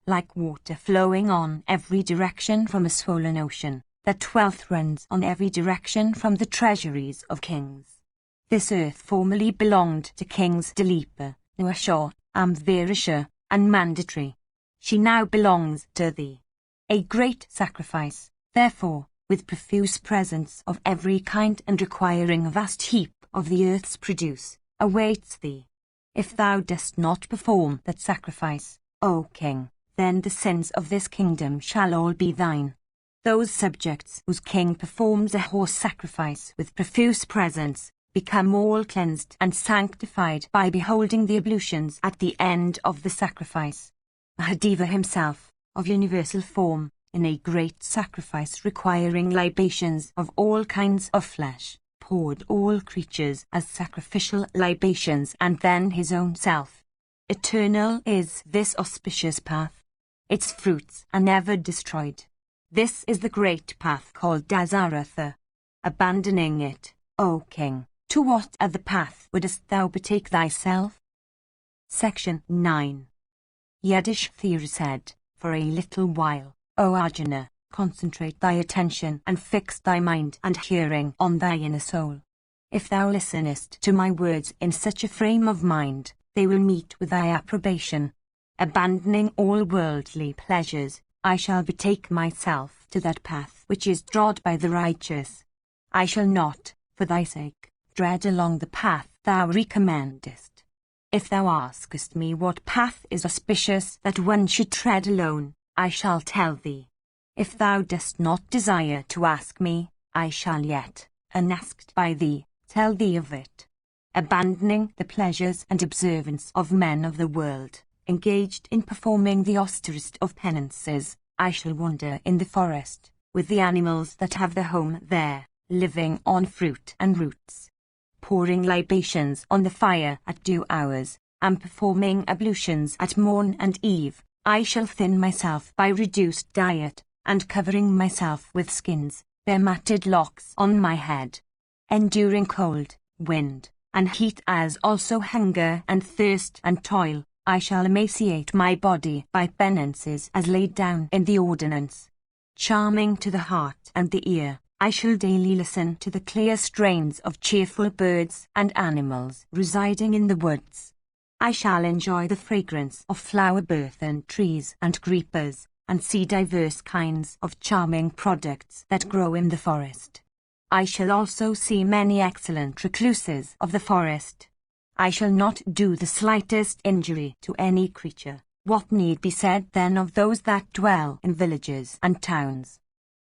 like water flowing on every direction from a swollen ocean, that wealth runs on every direction from the treasuries of kings. This earth formerly belonged to kings Dilipa, Nuashah, Amvarisha, and Mandatory. She now belongs to thee. A great sacrifice, therefore, with profuse presents of every kind and requiring a vast heap of the earth's produce, awaits thee. If thou dost not perform that sacrifice, O king, then the sins of this kingdom shall all be thine. Those subjects whose king performs a horse sacrifice with profuse presents become all cleansed and sanctified by beholding the ablutions at the end of the sacrifice. Mahadeva himself, of universal form, in a great sacrifice requiring libations of all kinds of flesh, poured all creatures as sacrificial libations and then his own self. Eternal is this auspicious path. Its fruits are never destroyed. This is the great path called Dasaratha. Abandoning it, O king, to what other path wouldst thou betake thyself? Section 9. Yudhishthira said, for a little while, O Arjuna, concentrate thy attention and fix thy mind and hearing on thy inner soul. If thou listenest to my words in such a frame of mind, they will meet with thy approbation. Abandoning all worldly pleasures, I shall betake myself to that path which is trod by the righteous. I shall not, for thy sake, tread along the path thou recommendest. If thou askest me what path is auspicious that one should tread alone, I shall tell thee. If thou dost not desire to ask me, I shall yet, unasked by thee, tell thee of it. Abandoning the pleasures and observance of men of the world, engaged in performing the austerest of penances, I shall wander in the forest, with the animals that have their home there, living on fruit and roots, pouring libations on the fire at due hours, and performing ablutions at morn and eve. I shall thin myself by reduced diet, and covering myself with skins, bear matted locks on my head. Enduring cold, wind, and heat as also hunger and thirst and toil, I shall emaciate my body by penances as laid down in the ordinance. Charming to the heart and the ear, I shall daily listen to the clear strains of cheerful birds and animals residing in the woods. I shall enjoy the fragrance of flower-burthen trees and creepers, and see diverse kinds of charming products that grow in the forest. I shall also see many excellent recluses of the forest. I shall not do the slightest injury to any creature. What need be said then of those that dwell in villages and towns?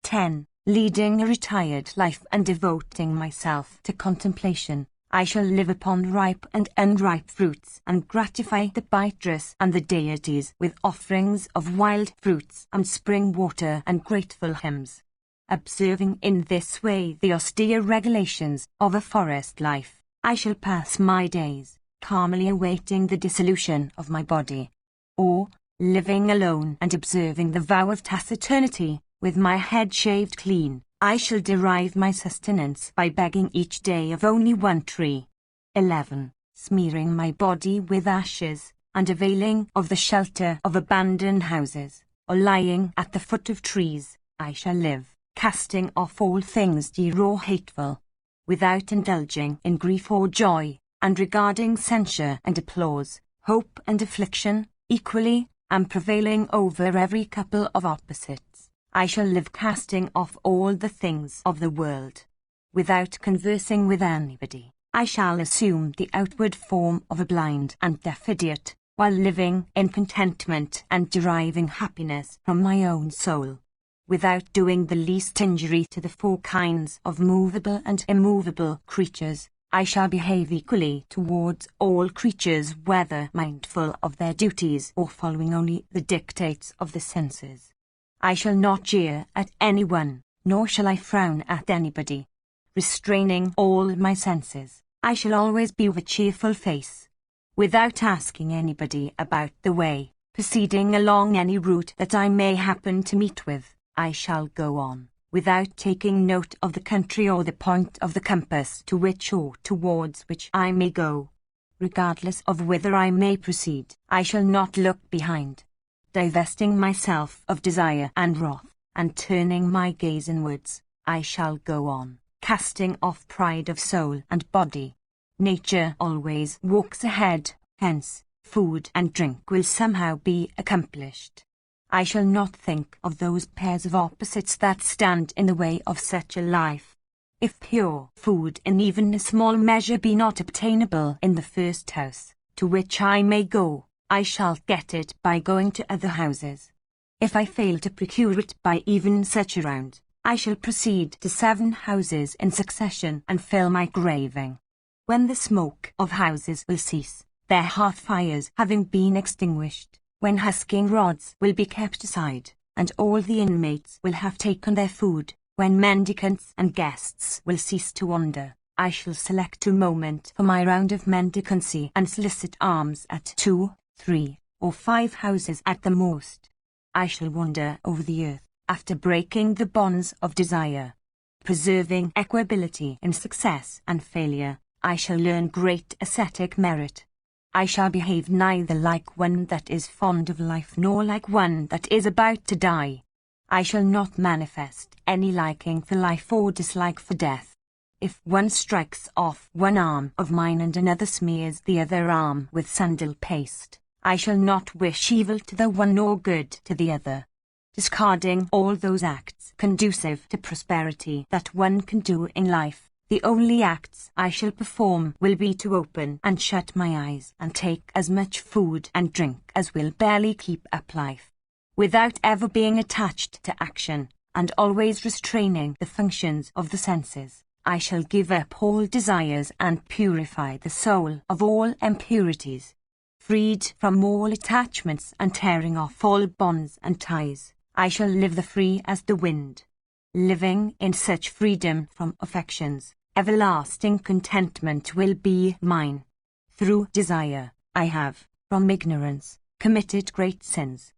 10. Leading a retired life and devoting myself to contemplation, I shall live upon ripe and unripe fruits and gratify the biterous and the deities with offerings of wild fruits and spring water and grateful hymns. Observing in this way the austere regulations of a forest life, I shall pass my days, calmly awaiting the dissolution of my body. Or, living alone and observing the vow of taciturnity, with my head shaved clean, I shall derive my sustenance by begging each day of only one tree. 11. Smearing my body with ashes, and availing of the shelter of abandoned houses, or lying at the foot of trees, I shall live, casting off all things dear or hateful, without indulging in grief or joy, and regarding censure and applause, hope and affliction, equally, and prevailing over every couple of opposites. I shall live casting off all the things of the world. Without conversing with anybody, I shall assume the outward form of a blind and deaf idiot, while living in contentment and deriving happiness from my own soul. Without doing the least injury to the four kinds of movable and immovable creatures, I shall behave equally towards all creatures, whether mindful of their duties or following only the dictates of the senses. I shall not jeer at anyone, nor shall I frown at anybody. Restraining all my senses, I shall always be with a cheerful face. Without asking anybody about the way, proceeding along any route that I may happen to meet with, I shall go on, without taking note of the country or the point of the compass to which or towards which I may go. Regardless of whither I may proceed, I shall not look behind. divesting myself of desire and wrath, and turning my gaze inwards, I shall go on, casting off pride of soul and body. Nature always walks ahead, hence, food and drink will somehow be accomplished. I shall not think of those pairs of opposites that stand in the way of such a life. If pure food in even a small measure be not obtainable in the first house, to which I may go, I shall get it by going to other houses. If I fail to procure it by even such a round, I shall proceed to 7 houses in succession and fill my craving. When the smoke of houses will cease, their hearth fires having been extinguished, when husking rods will be kept aside, and all the inmates will have taken their food, when mendicants and guests will cease to wander, I shall select a moment for my round of mendicancy and solicit alms at 2, 3, or 5 houses at the most. I shall wander over the earth, after breaking the bonds of desire. Preserving equability in success and failure, I shall learn great ascetic merit. I shall behave neither like one that is fond of life nor like one that is about to die. I shall not manifest any liking for life or dislike for death. If one strikes off one arm of mine and another smears the other arm with sandal paste, I shall not wish evil to the one nor good to the other. Discarding all those acts conducive to prosperity that one can do in life, the only acts I shall perform will be to open and shut my eyes and take as much food and drink as will barely keep up life. Without ever being attached to action, and always restraining the functions of the senses, I shall give up all desires and purify the soul of all impurities. Freed from all attachments and tearing off all bonds and ties, I shall live the free as the wind. Living in such freedom from affections, everlasting contentment will be mine. Through desire, I have, from ignorance, committed great sins.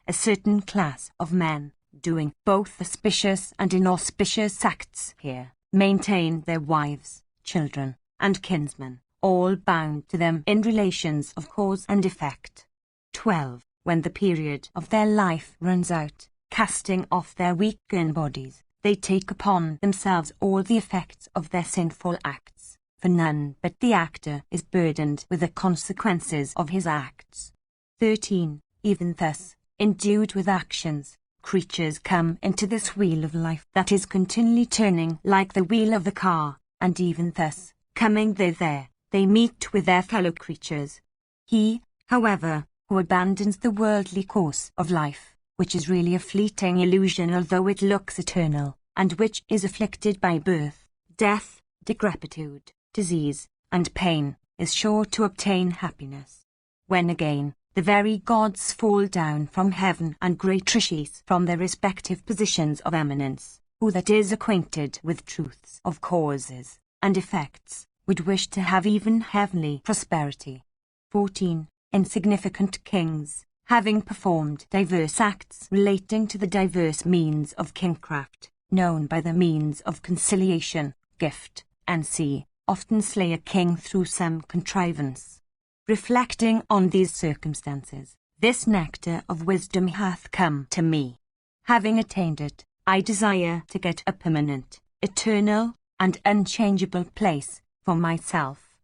A certain class of men, doing both auspicious and inauspicious acts here, maintain their wives, children, and kinsmen, all bound to them in relations of cause and effect. 12. When the period of their life runs out, casting off their weakened bodies, they take upon themselves all the effects of their sinful acts, for none but the actor is burdened with the consequences of his acts. 13. Even thus, endued with actions, creatures come into this wheel of life that is continually turning like the wheel of the car, and even thus, coming thither, they meet with their fellow creatures. He, however, who abandons the worldly course of life, which is really a fleeting illusion although it looks eternal, and which is afflicted by birth, death, decrepitude, disease, and pain, is sure to obtain happiness. When again, the very gods fall down from heaven and great rishis from their respective positions of eminence, who that is acquainted with truths of causes and effects, would wish to have even heavenly prosperity. 14. Insignificant kings, having performed diverse acts relating to the diverse means of kingcraft, known by the means of conciliation, gift, and sea, often slay a king through some contrivance. Reflecting on these circumstances, this nectar of wisdom hath come to me. Having attained it, I desire to get a permanent, eternal, and unchangeable place for myself.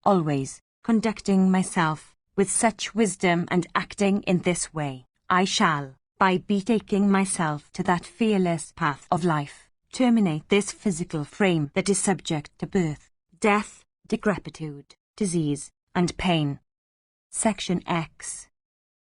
Always conducting myself with such wisdom and acting in this way, I shall, by betaking myself to that fearless path of life, terminate this physical frame that is subject to birth, death, decrepitude, disease, and pain. Section X.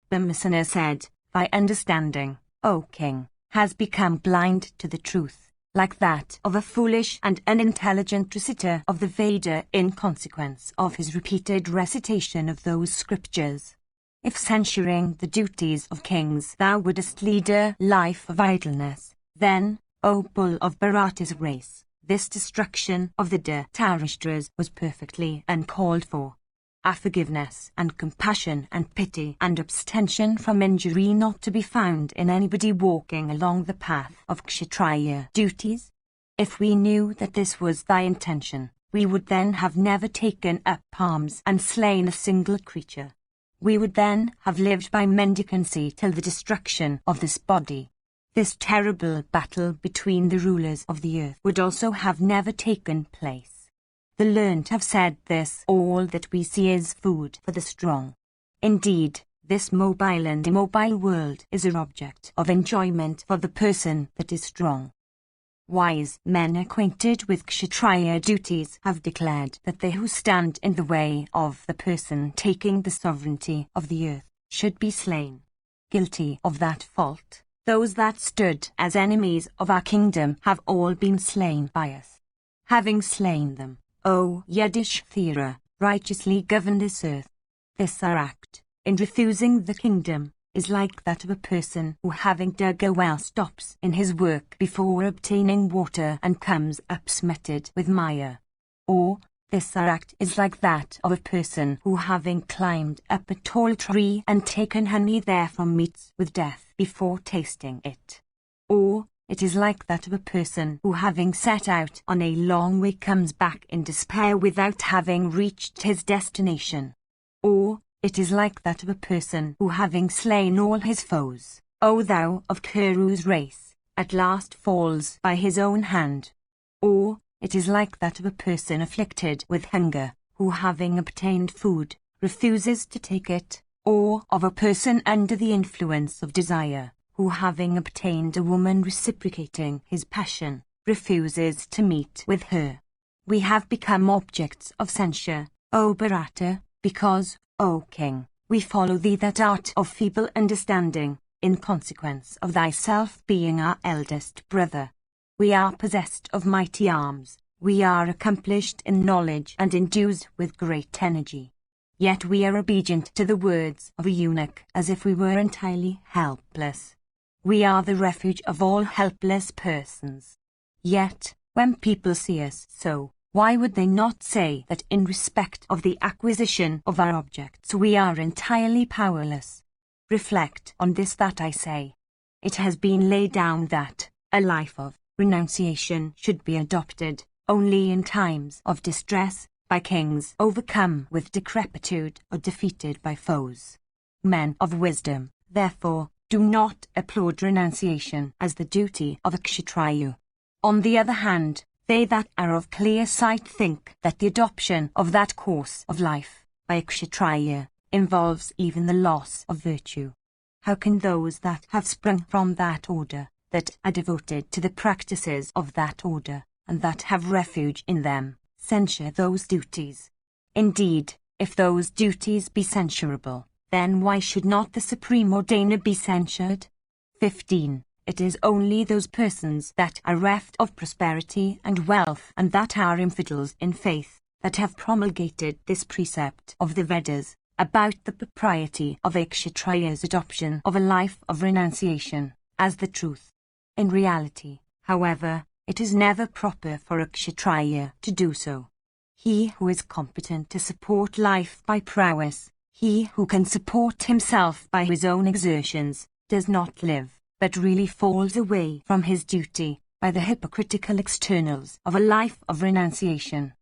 The Messenger said, "Thy understanding, O king, has become blind to the truth, like that of a foolish and unintelligent reciter of the Veda in consequence of his repeated recitation of those scriptures. If censuring the duties of kings thou wouldest lead a life of idleness, then, O bull of Bharata's race, this destruction of the Dhritarashtras was perfectly uncalled for. Are forgiveness and compassion and pity and abstention from injury not to be found in anybody walking along the path of Kshatriya duties? If we knew that this was thy intention, we would then have never taken up arms and slain a single creature. We would then have lived by mendicancy till the destruction of this body. This terrible battle between the rulers of the earth would also have never taken place. The learned have said this: all that we see is food for the strong. Indeed, this mobile and immobile world is an object of enjoyment for the person that is strong. Wise men acquainted with Kshatriya duties have declared that they who stand in the way of the person taking the sovereignty of the earth should be slain. Guilty of that fault, those that stood as enemies of our kingdom have all been slain by us. Having slain them, O Yudhishthira, righteously govern this earth. This our act, in refusing the kingdom, is like that of a person who, having dug a well, stops in his work before obtaining water and comes up smetted with mire. Or, this our act is like that of a person who, having climbed up a tall tree and taken honey therefrom, meets with death before tasting it. Or, it is like that of a person who, having set out on a long way, comes back in despair without having reached his destination. Or, it is like that of a person who, having slain all his foes, O thou of Kuru's race, at last falls by his own hand. Or, it is like that of a person afflicted with hunger, who, having obtained food, refuses to take it. Or of a person under the influence of desire, who, having obtained a woman reciprocating his passion, refuses to meet with her. We have become objects of censure, O Bharata, because, O king, we follow thee that art of feeble understanding, in consequence of thyself being our eldest brother. We are possessed of mighty arms, we are accomplished in knowledge and endued with great energy. Yet we are obedient to the words of a eunuch as if we were entirely helpless. We are the refuge of all helpless persons. Yet, when people see us so, why would they not say that in respect of the acquisition of our objects we are entirely powerless? Reflect on this that I say. It has been laid down that a life of renunciation should be adopted only in times of distress, by kings overcome with decrepitude or defeated by foes. Men of wisdom, therefore, do not applaud renunciation as the duty of a Kshatriya. On the other hand, they that are of clear sight think that the adoption of that course of life by a Kshatriya involves even the loss of virtue. How can those that have sprung from that order, that are devoted to the practices of that order, and that have refuge in them, censure those duties? Indeed, if those duties be censurable, then why should not the Supreme Ordainer be censured? 15. It is only those persons that are reft of prosperity and wealth, and that are infidels in faith, that have promulgated this precept of the Vedas about the propriety of a Kshatriya's adoption of a life of renunciation as the truth. In reality, however, it is never proper for a Kshatriya to do so. He who is competent to support life by prowess, he who can support himself by his own exertions, does not live, but really falls away from his duty by the hypocritical externals of a life of renunciation.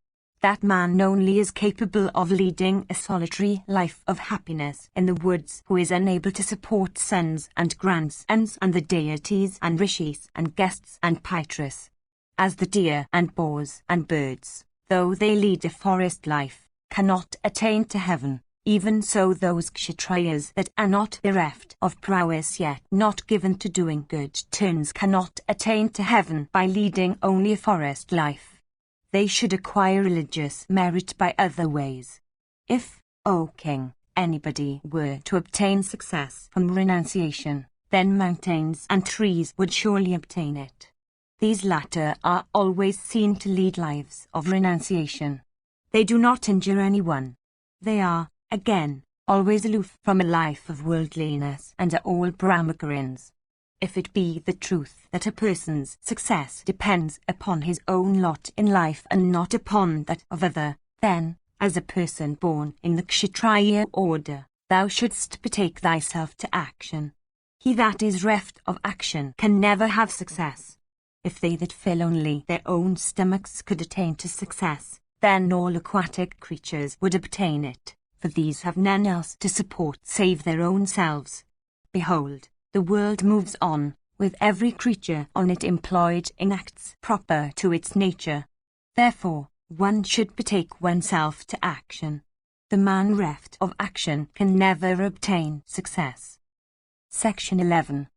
That man only is capable of leading a solitary life of happiness in the woods who is unable to support sons and grandsons and the deities and rishis and guests and pitris. As the deer and boars and birds, though they lead a forest life, cannot attain to heaven, even so those Kshatriyas that are not bereft of prowess yet not given to doing good turns cannot attain to heaven by leading only a forest life. They should acquire religious merit by other ways. If, O king, anybody were to obtain success from renunciation, then mountains and trees would surely obtain it. These latter are always seen to lead lives of renunciation. They do not injure anyone. They are, again, always aloof from a life of worldliness and are all Brahmacarins. If it be the truth that a person's success depends upon his own lot in life and not upon that of other, then, as a person born in the Kshatriya order, thou shouldst betake thyself to action. He that is reft of action can never have success. If they that fill only their own stomachs could attain to success, then all aquatic creatures would obtain it, for these have none else to support save their own selves. Behold, the world moves on, with every creature on it employed in acts proper to its nature. Therefore, one should betake oneself to action. The man reft of action can never obtain success. Section 11.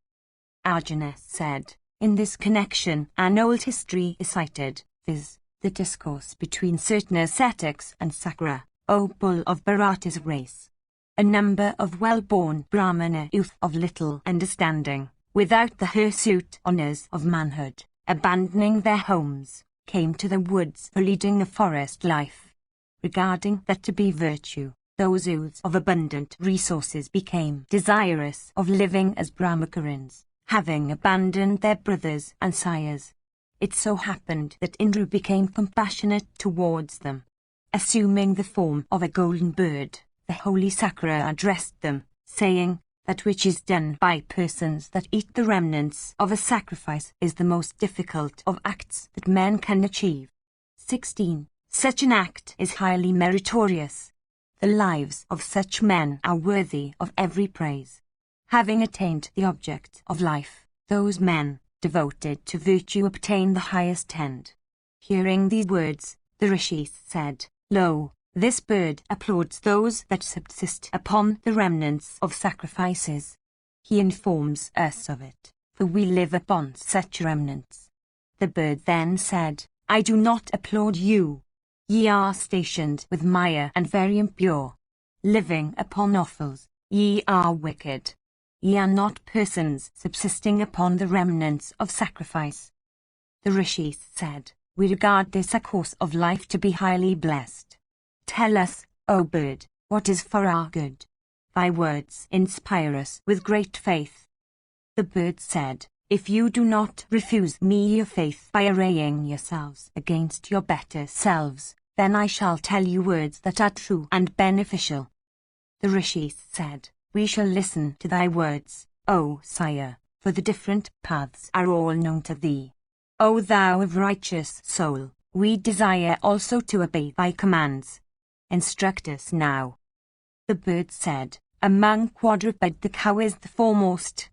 Arjuna said, in this connection an old history is cited, viz., the discourse between certain ascetics and Sakra, O bull of Bharata's race. A number of well-born Brahmana youth of little understanding, without the hirsute honours of manhood, abandoning their homes, came to the woods for leading a forest life. Regarding that to be virtue, those youths of abundant resources became desirous of living as Brahmacarins, having abandoned their brothers and sires. It so happened that Indra became compassionate towards them. Assuming the form of a golden bird, the holy Sakra addressed them, saying, that which is done by persons that eat the remnants of a sacrifice is the most difficult of acts that men can achieve. 16. Such an act is highly meritorious. The lives of such men are worthy of every praise. Having attained the object of life, those men, devoted to virtue, obtain the highest end. Hearing these words, the rishis said, Lo, this bird applauds those that subsist upon the remnants of sacrifices. He informs us of it, for we live upon such remnants. The bird then said, I do not applaud you. Ye are stationed with Maya and very impure. Living upon offals, ye are wicked. Ye are not persons subsisting upon the remnants of sacrifice. The rishis said, we regard this a course of life to be highly blessed. Tell us, O bird, what is for our good. Thy words inspire us with great faith. The bird said, if you do not refuse me your faith by arraying yourselves against your better selves, then I shall tell you words that are true and beneficial. The rishis said, we shall listen to thy words, O sire, for the different paths are all known to thee. O thou of righteous soul, we desire also to obey thy commands. Instruct us now. The bird said, among quadruped the cow is the foremost.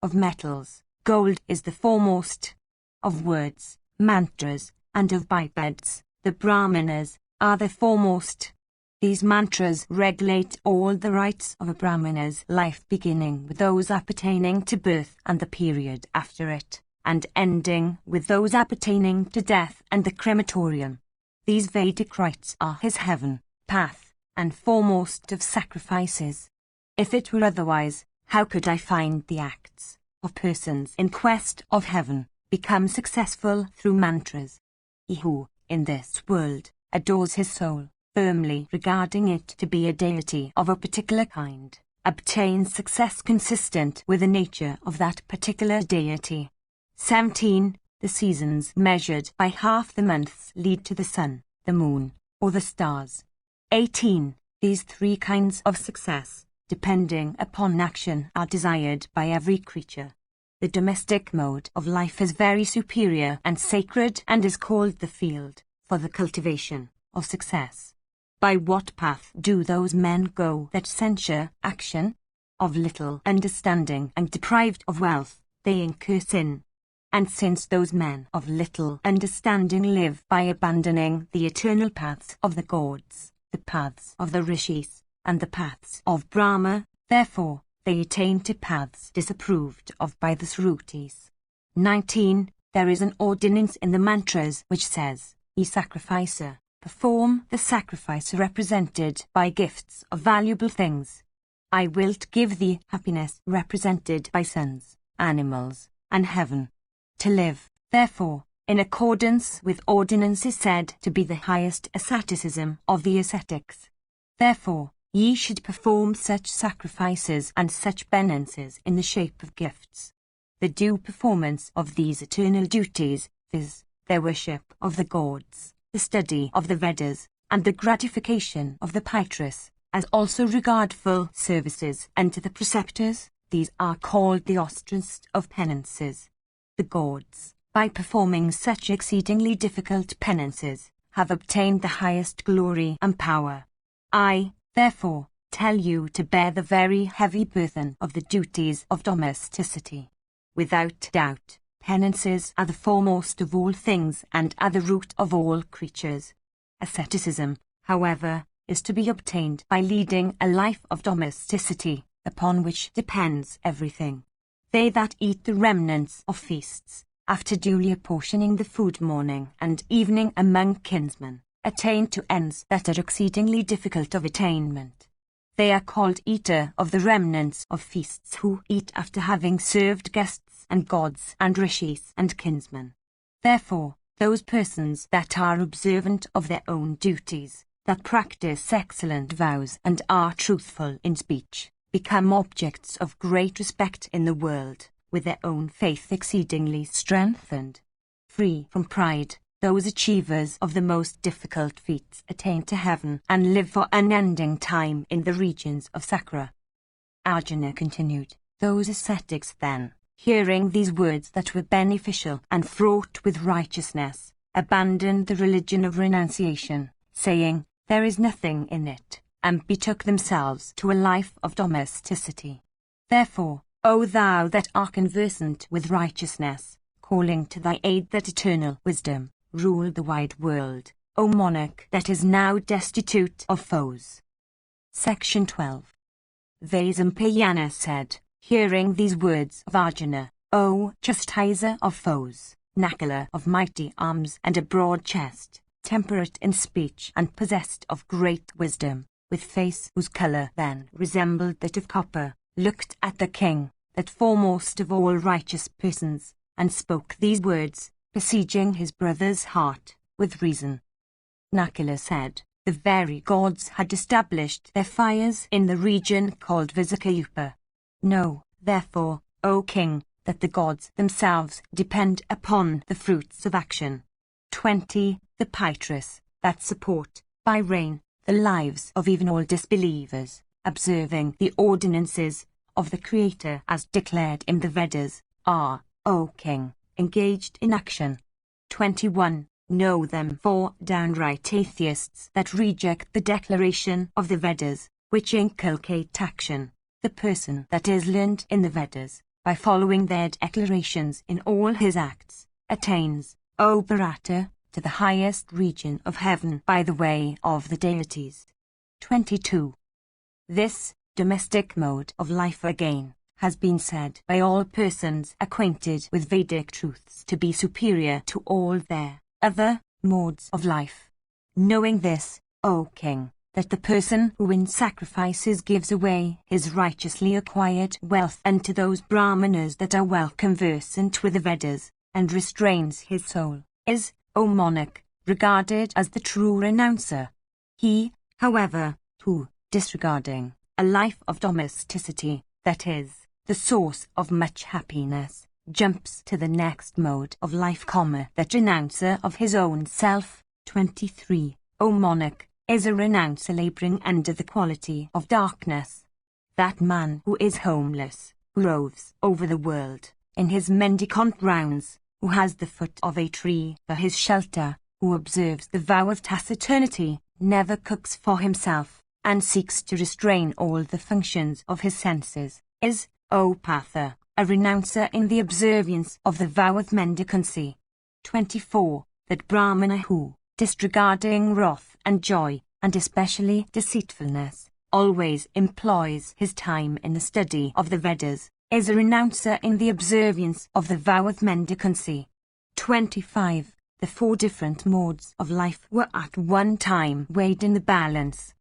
Of metals, gold is the foremost. Of words, mantras, and of bipeds, the brahmanas are the foremost. These mantras regulate all the rites of a brahmana's life, beginning with those appertaining to birth and the period after it, and ending with those appertaining to death and the crematorium. These Vedic rites are his heaven, path, and foremost of sacrifices. If it were otherwise, how could I find the acts of persons in quest of heaven become successful through mantras? He who, in this world, adores his soul, firmly regarding it to be a deity of a particular kind, obtains success consistent with the nature of that particular deity. 17. The seasons measured by half the months lead to the sun, the moon, or the stars. 18. These three kinds of success, depending upon action, are desired by every creature. The domestic mode of life is very superior and sacred and is called the field for the cultivation of success. By what path do those men go that censure action? Of little understanding and deprived of wealth, they incur sin. And since those men of little understanding live by abandoning the eternal paths of the gods, the paths of the rishis, and the paths of Brahma, therefore, they attain to paths disapproved of by the Srutis. 19. There is an ordinance in the mantras which says, Ye sacrificer, perform the sacrifice represented by gifts of valuable things. I wilt give thee happiness represented by sons, animals, and heaven. To live, therefore, in accordance with ordinance is said to be the highest asceticism of the ascetics. Therefore, ye should perform such sacrifices and such penances in the shape of gifts. The due performance of these eternal duties, viz., their worship of the gods, the study of the Vedas, and the gratification of the Pitras, as also regardful services unto the preceptors, these are called the ostrest of penances. The gods, by performing such exceedingly difficult penances, have obtained the highest glory and power. I, therefore, tell you to bear the very heavy burden of the duties of domesticity. Without doubt, penances are the foremost of all things and are the root of all creatures. Asceticism, however, is to be obtained by leading a life of domesticity, upon which depends everything. They that eat the remnants of feasts, after duly apportioning the food morning and evening among kinsmen, attain to ends that are exceedingly difficult of attainment. They are called eater of the remnants of feasts who eat after having served guests and gods and rishis and kinsmen. Therefore, those persons that are observant of their own duties, that practice excellent vows and are truthful in speech, become objects of great respect in the world, with their own faith exceedingly strengthened. Free from pride, those achievers of the most difficult feats attain to heaven and live for unending time in the regions of Sakra. Arjuna continued, those ascetics then, hearing these words that were beneficial and fraught with righteousness, abandoned the religion of renunciation, saying, there is nothing in it, and betook themselves to a life of domesticity. Therefore, O thou that art conversant with righteousness, calling to thy aid that eternal wisdom, rule the wide world, O monarch that is now destitute of foes. Section 12. Vaisampayana said, hearing these words of Arjuna, O chastiser of foes, Nakula of mighty arms and a broad chest, temperate in speech and possessed of great wisdom, with face whose colour then resembled that of copper, looked at the king, that foremost of all righteous persons, and spoke these words, besieging his brother's heart, with reason. Nakula said, the very gods had established their fires in the region called Visakayupa. Know, therefore, O king, that the gods themselves depend upon the fruits of action. 20. The Pytras, that support, by rain, the lives of even all disbelievers, observing the ordinances of the Creator as declared in the Vedas, are, O king, engaged in action. 21. Know them for downright atheists that reject the declaration of the Vedas, which inculcate action. The person that is learned in the Vedas, by following their declarations in all his acts, attains, O Bharata, to the highest region of heaven by the way of the deities. 22. This domestic mode of life again has been said by all persons acquainted with Vedic truths to be superior to all their other modes of life. Knowing this, O king, that the person who in sacrifices gives away his righteously acquired wealth unto those brahmanas that are well conversant with the Vedas, and restrains his soul, is, O monarch, regarded as the true renouncer. He, however, who, disregarding a life of domesticity, that is, the source of much happiness, jumps to the next mode of life, that renouncer of his own self. 23. O monarch, is a renouncer labouring under the quality of darkness. That man who is homeless, who roves over the world, in his mendicant rounds, who has the foot of a tree for his shelter, who observes the vow of taciturnity, never cooks for himself, and seeks to restrain all the functions of his senses, is, O Partha, a renouncer in the observance of the vow of mendicancy. 24. That Brahmana who, disregarding wrath and joy, and especially deceitfulness, always employs his time in the study of the Vedas, is a renouncer in the observance of the vow of mendicancy. 25. The four different modes of life were at one time weighed in the balance.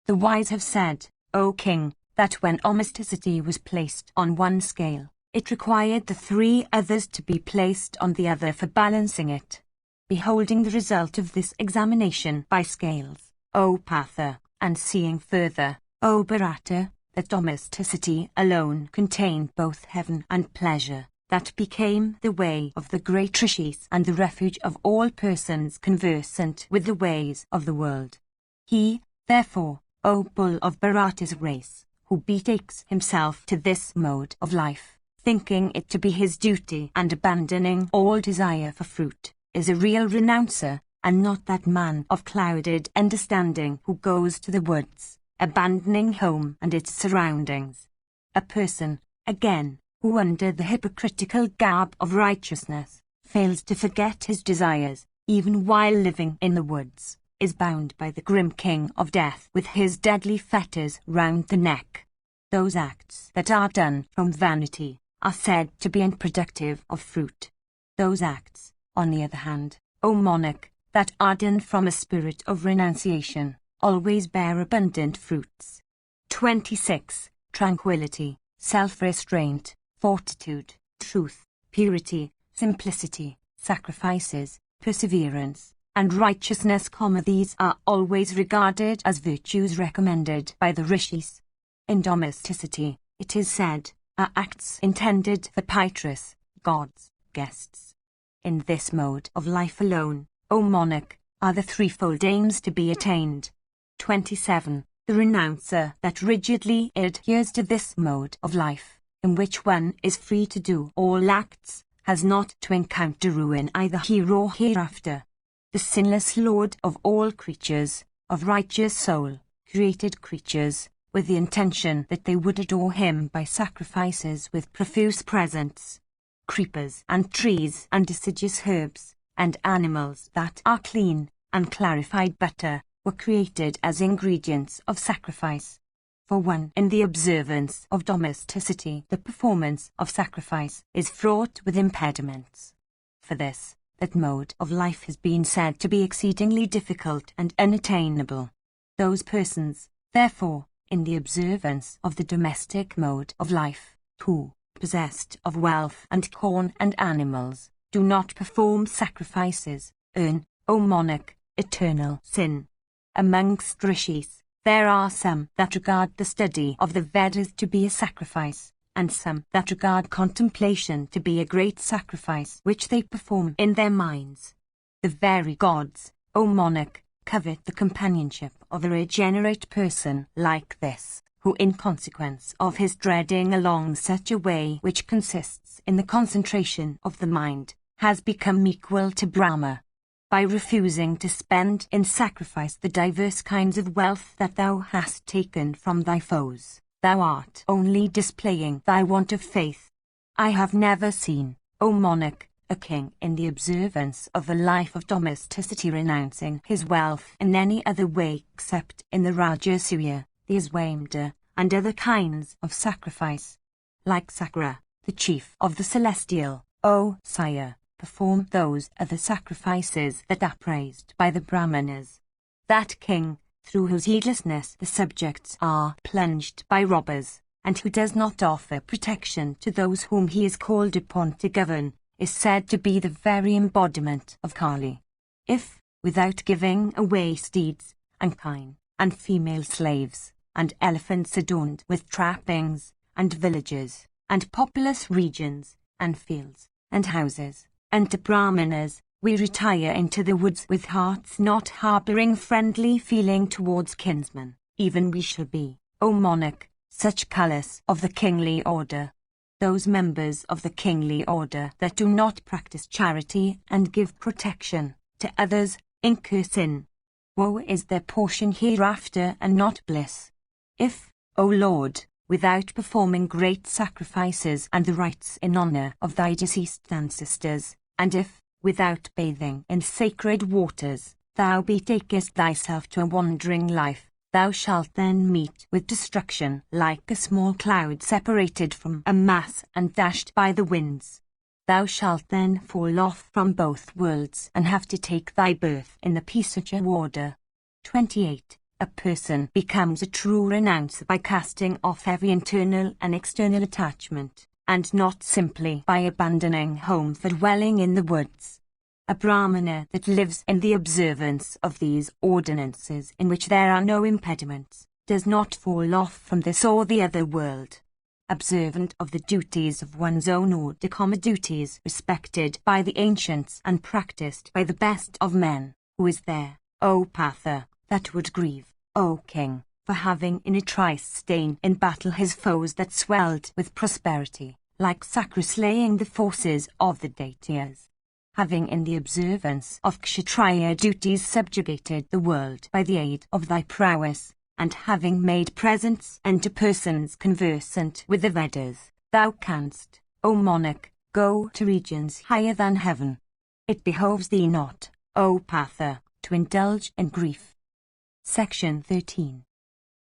The wise have said, O king, that when domesticity was placed on one scale, it required the three others to be placed on the other for balancing it. Beholding the result of this examination by scales, O Partha, and seeing further, O Bharata, that domesticity alone contained both heaven and pleasure, that became the way of the great rishis and the refuge of all persons conversant with the ways of the world. He, therefore, O bull of Bharata's race, who betakes himself to this mode of life, thinking it to be his duty and abandoning all desire for fruit, is a real renouncer, and not that man of clouded understanding who goes to the woods, abandoning home and its surroundings. A person, again, who under the hypocritical garb of righteousness, fails to forget his desires, even while living in the woods, is bound by the grim king of death with his deadly fetters round the neck. Those acts that are done from vanity are said to be unproductive of fruit. Those acts, on the other hand, O monarch, that are done from a spirit of renunciation, always bear abundant fruits. 26. Tranquility, self-restraint, fortitude, truth, purity, simplicity, sacrifices, perseverance, and righteousness. These are always regarded as virtues recommended by the rishis. In domesticity, it is said, are acts intended for Pitris, gods, guests. In this mode of life alone, O monarch, are the threefold aims to be attained. 27. The renouncer that rigidly adheres to this mode of life, in which one is free to do all acts, has not to encounter ruin either here or hereafter. The sinless Lord of all creatures, of righteous soul, created creatures, with the intention that they would adore him by sacrifices with profuse presents. Creepers and trees and deciduous herbs, and animals that are clean, and clarified butter, were created as ingredients of sacrifice. For one, in the observance of domesticity, the performance of sacrifice is fraught with impediments. For this, that mode of life has been said to be exceedingly difficult and unattainable. Those persons, therefore, in the observance of the domestic mode of life, who, possessed of wealth and corn and animals, do not perform sacrifices, earn, O monarch, eternal sin. Amongst rishis, there are some that regard the study of the Vedas to be a sacrifice, and some that regard contemplation to be a great sacrifice which they perform in their minds. The very gods, O monarch, covet the companionship of a regenerate person like this, who in consequence of his dreading along such a way which consists in the concentration of the mind, has become equal to Brahma. By refusing to spend in sacrifice the diverse kinds of wealth that thou hast taken from thy foes, thou art only displaying thy want of faith. I have never seen, O monarch, a king in the observance of the life of domesticity renouncing his wealth in any other way except in the Rajasuya, the Aswamedha, and other kinds of sacrifice. Like Sakra, the chief of the celestial, O sire, perform those other sacrifices that are praised by the Brahmanas. That king, through whose heedlessness the subjects are plunged by robbers, and who does not offer protection to those whom he is called upon to govern, is said to be the very embodiment of Kali. If, without giving away steeds, and kine, and female slaves, and elephants adorned with trappings, and villages, and populous regions, and fields, and houses, and to Brahmanas, we retire into the woods with hearts not harbouring friendly feeling towards kinsmen, even we shall be, O monarch, such callous of the kingly order. Those members of the kingly order that do not practice charity and give protection to others incur sin. Woe is their portion hereafter and not bliss. If, O Lord, without performing great sacrifices and the rites in honour of thy deceased ancestors, and if, without bathing in sacred waters, thou betakest thyself to a wandering life, thou shalt then meet with destruction like a small cloud separated from a mass and dashed by the winds. Thou shalt then fall off from both worlds and have to take thy birth in the Pisacha order. 28. A person becomes a true renouncer by casting off every internal and external attachment, and not simply by abandoning home for dwelling in the woods. A Brahmana that lives in the observance of these ordinances in which there are no impediments, does not fall off from this or the other world. Observant of the duties of one's own order, duties respected by the ancients and practiced by the best of men, who is there, O Patha, that would grieve, O king, for having in a trice slain in battle his foes that swelled with prosperity, like Sakra slaying the forces of the Daityas. Having in the observance of Kshatriya duties subjugated the world by the aid of thy prowess, and having made presents unto persons conversant with the Vedas, thou canst, O monarch, go to regions higher than heaven. It behoves thee not, O Patha, to indulge in grief. Section 13.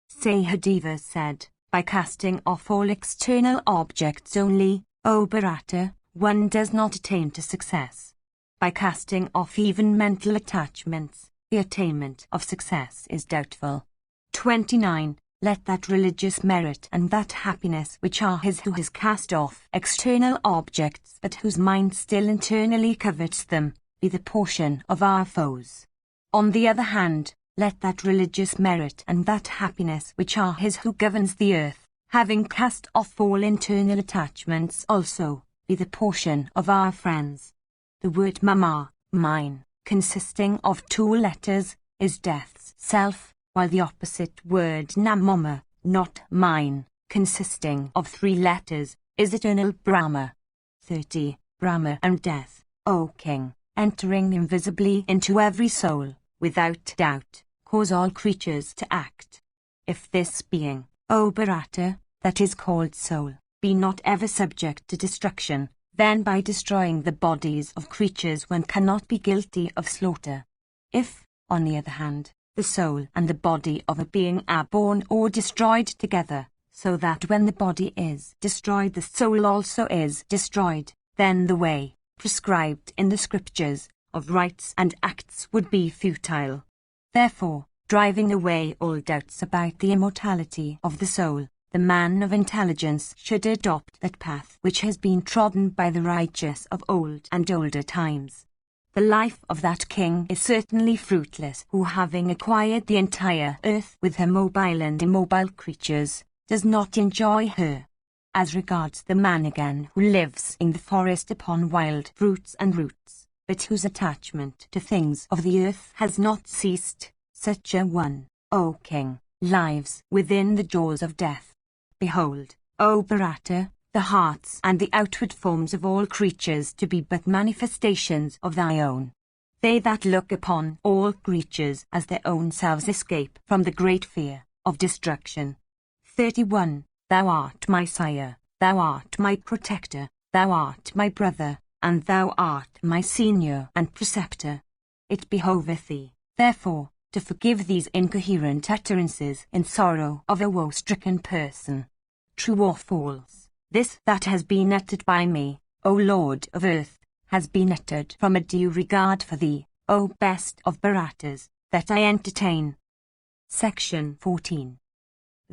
Sahadeva said, by casting off all external objects only, O Bharata, one does not attain to success. By casting off even mental attachments, the attainment of success is doubtful. 29. Let that religious merit and that happiness which are his who has cast off external objects but whose mind still internally covets them, be the portion of our foes. On the other hand, let that religious merit and that happiness which are his who governs the earth, having cast off all internal attachments also, be the portion of our friends. The word mama, mine, consisting of 2 letters, is death's self, while the opposite word namama, not mine, consisting of 3 letters, is eternal Brahma. 30. Brahma and death, O king, entering invisibly into every soul, without doubt, cause all creatures to act. If this being, O Bharata, that is called soul, be not ever subject to destruction, then by destroying the bodies of creatures one cannot be guilty of slaughter. If, on the other hand, the soul and the body of a being are born or destroyed together, so that when the body is destroyed the soul also is destroyed, then the way, prescribed in the scriptures, of rites and acts would be futile. Therefore, driving away all doubts about the immortality of the soul, the man of intelligence should adopt that path which has been trodden by the righteous of old and older times. The life of that king is certainly fruitless who, having acquired the entire earth with her mobile and immobile creatures, does not enjoy her. As regards the man again who lives in the forest upon wild fruits and roots, but whose attachment to things of the earth has not ceased, such a one, O king, lives within the jaws of death. Behold, O Bharata, the hearts and the outward forms of all creatures to be but manifestations of thy own. They that look upon all creatures as their own selves escape from the great fear of destruction. 31. Thou art my sire, thou art my protector, thou art my brother, and thou art my senior and preceptor. It behoveth thee, therefore, to forgive these incoherent utterances in sorrow of a woe-stricken person. True or false? This that has been uttered by me, O Lord of earth, has been uttered from a due regard for thee, O best of Bharatas, that I entertain. Section 14.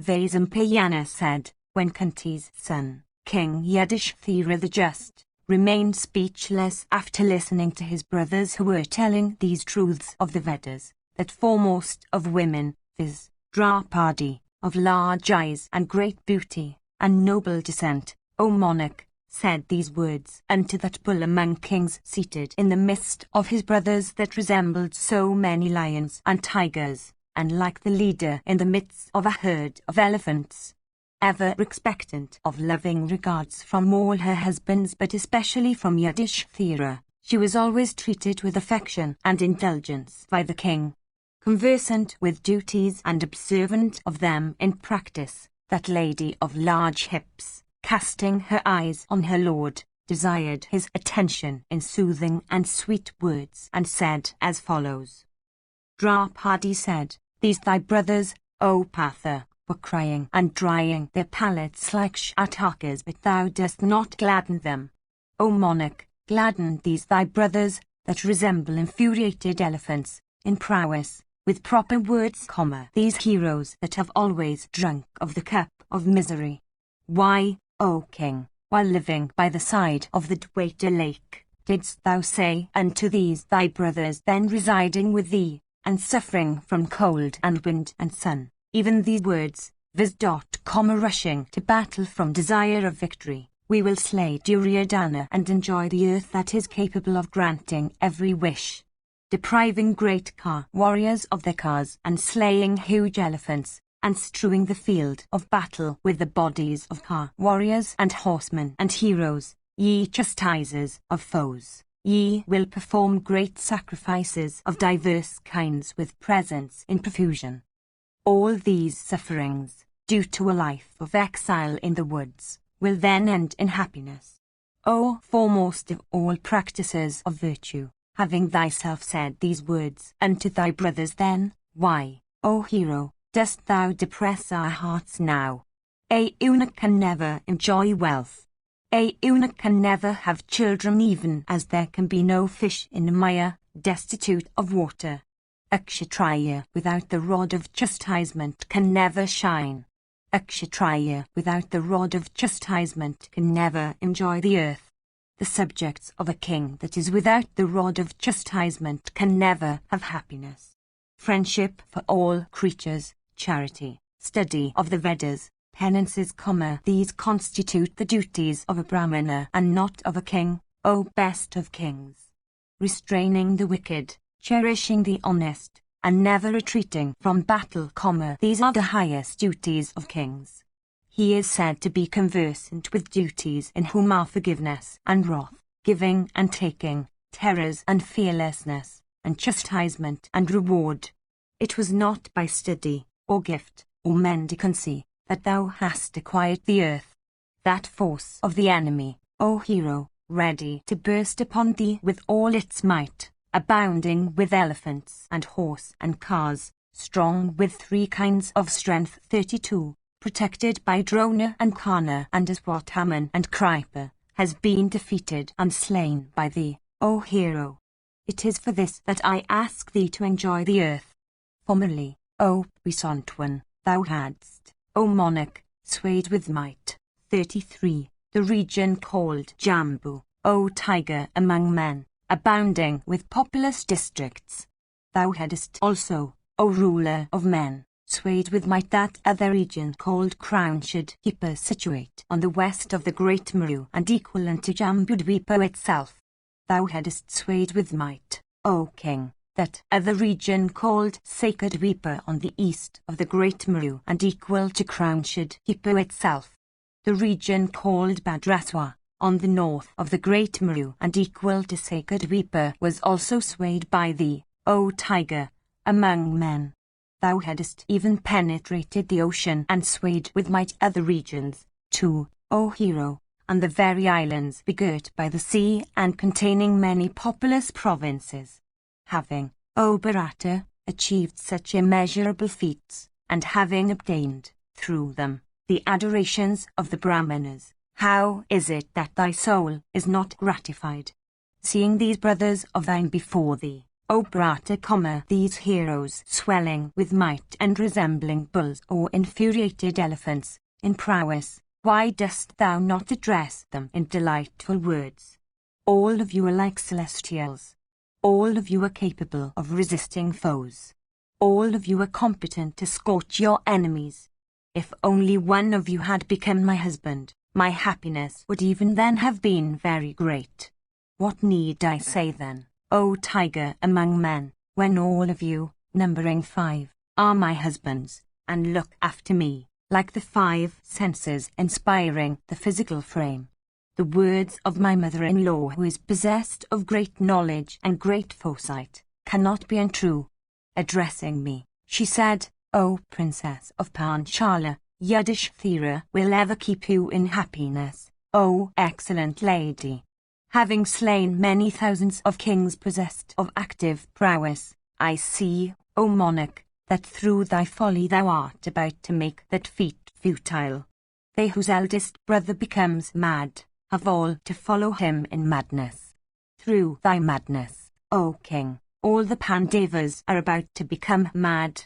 Vaisampayana said, when Kunti's son, King Yudhishthira the Just, remained speechless after listening to his brothers who were telling these truths of the Vedas, that foremost of women, viz., Draupadi, of large eyes and great beauty, and noble descent, O monarch, said these words unto that bull among kings seated in the midst of his brothers that resembled so many lions and tigers, and like the leader in the midst of a herd of elephants. Ever expectant of loving regards from all her husbands but especially from Yudhishthira, she was always treated with affection and indulgence by the king. Conversant with duties and observant of them in practice, that lady of large hips, casting her eyes on her lord, desired his attention in soothing and sweet words and said as follows. Draupadi said, these thy brothers, O Patha, were crying and drying their palates like shatakas, but thou dost not gladden them. O monarch, gladden these thy brothers, that resemble infuriated elephants, in prowess, with proper words, these heroes that have always drunk of the cup of misery. Why, O king, while living by the side of the Dwaita lake, didst thou say unto these thy brothers then residing with thee, and suffering from cold and wind and sun, even these words, viz. Rushing to battle from desire of victory, we will slay Duryodhana and enjoy the earth that is capable of granting every wish. Depriving great car warriors of their cars and slaying huge elephants, and strewing the field of battle with the bodies of car warriors and horsemen and heroes, ye chastisers of foes, ye will perform great sacrifices of diverse kinds with presents in profusion. All these sufferings, due to a life of exile in the woods, will then end in happiness. O foremost of all practices of virtue, having thyself said these words unto thy brothers then, why, O hero, dost thou depress our hearts now? A eunuch can never enjoy wealth. A eunuch can never have children, even as there can be no fish in the mire, destitute of water. A kshatriya without the rod of chastisement can never shine. A kshatriya without the rod of chastisement can never enjoy the earth. The subjects of a king that is without the rod of chastisement can never have happiness. Friendship for all creatures, charity, study of the Vedas, penances, these constitute the duties of a Brahmana and not of a king, O best of kings. Restraining the wicked, cherishing the honest, and never retreating from battle, these are the highest duties of kings. He is said to be conversant with duties in whom are forgiveness and wrath, giving and taking, terrors and fearlessness, and chastisement and reward. It was not by study, or gift, or mendicancy, that thou hast acquired the earth. That force of the enemy, O hero, ready to burst upon thee with all its might, abounding with elephants and horse and cars, strong with 3 kinds of strength 32, protected by Drona and Karna and Aswathaman and Kripa, has been defeated and slain by thee, O hero. It is for this that I ask thee to enjoy the earth. Formerly, O puissant one, thou hadst, O monarch, swayed with might. 33. The region called Jambu, O tiger among men, abounding with populous districts. Thou hadst also, O ruler of men, swayed with might that other region called Crownshad Hipa, situate on the west of the great Meru and equal unto Jambudvipa itself. Thou hadst swayed with might, O king, that other region called Sakadvipa on the east of the great Meru and equal to Crownshad Hipa itself. The region called Badraswa, on the north of the great Meru and equal to Sakadvipa, was also swayed by thee, O tiger, among men. Thou hadst even penetrated the ocean and swayed with might other regions, too, O hero, and the very islands begirt by the sea and containing many populous provinces. Having, O Bharata, achieved such immeasurable feats, and having obtained, through them, the adorations of the Brahmanas, how is it that thy soul is not gratified? Seeing these brothers of thine before thee, O Bharata, these heroes swelling with might and resembling bulls or infuriated elephants, in prowess, why dost thou not address them in delightful words? All of you are like celestials. All of you are capable of resisting foes. All of you are competent to scorch your enemies. If only one of you had become my husband, my happiness would even then have been very great. What need I say then, O tiger among men, when all of you, numbering 5, are my husbands, and look after me, like the 5 senses inspiring the physical frame. The words of my mother-in-law, who is possessed of great knowledge and great foresight, cannot be untrue. Addressing me, she said, O princess of Panchala, Yudhishthira will ever keep you in happiness, O excellent lady. Having slain many thousands of kings possessed of active prowess, I see, O monarch, that through thy folly thou art about to make that feat futile. They whose eldest brother becomes mad, have all to follow him in madness. Through thy madness, O king, all the Pandavas are about to become mad.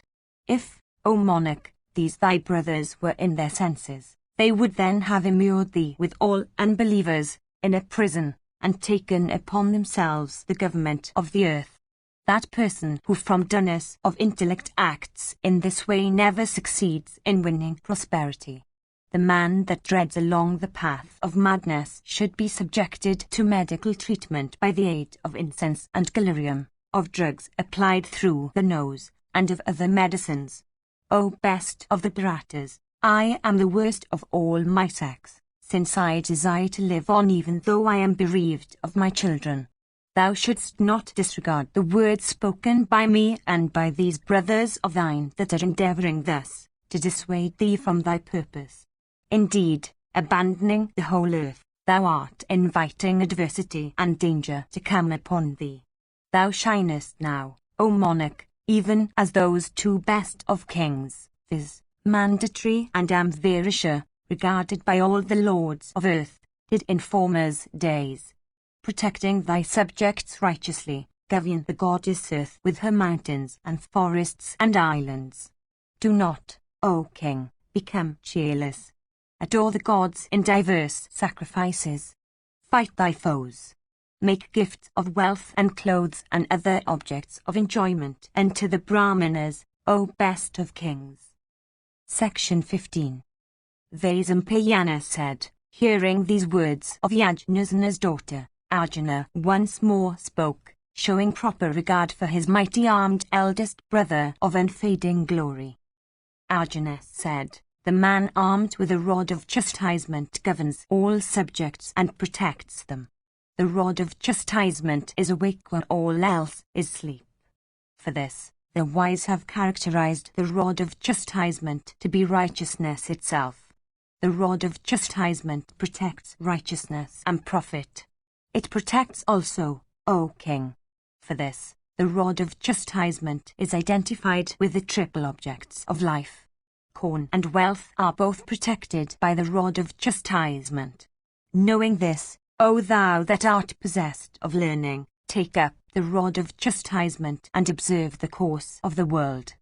If, O monarch, these thy brothers were in their senses, they would then have immured thee with all unbelievers, in a prison, and taken upon themselves the government of the earth. That person who from dullness of intellect acts in this way never succeeds in winning prosperity. The man that dreads along the path of madness should be subjected to medical treatment by the aid of incense and galerium, of drugs applied through the nose, and of other medicines. O best of the Bharatas, I am the worst of all my sex, since I desire to live on even though I am bereaved of my children. Thou shouldst not disregard the words spoken by me and by these brothers of thine that are endeavouring thus to dissuade thee from thy purpose. Indeed, abandoning the whole earth, thou art inviting adversity and danger to come upon thee. Thou shinest now, O monarch, even as those two best of kings, viz., Mandatory and Amvarasha, regarded by all the lords of earth, did in former days. Protecting thy subjects righteously, govern the goddess earth with her mountains and forests and islands. Do not, O king, become cheerless. Adore the gods in diverse sacrifices. Fight thy foes. Make gifts of wealth and clothes and other objects of enjoyment unto the Brahmanas, O best of kings. Section 15. Vaisampayana said, hearing these words of Yajnasana's daughter, Arjuna once more spoke, showing proper regard for his mighty armed eldest brother of unfading glory. Arjuna said, the man armed with a rod of chastisement governs all subjects and protects them. The rod of chastisement is awake when all else is sleep. For this, the wise have characterized the rod of chastisement to be righteousness itself. The rod of chastisement protects righteousness and profit. It protects also, O king. For this, the rod of chastisement is identified with the triple objects of life. Corn and wealth are both protected by the rod of chastisement. Knowing this, O thou that art possessed of learning, take up the rod of chastisement and observe the course of the world.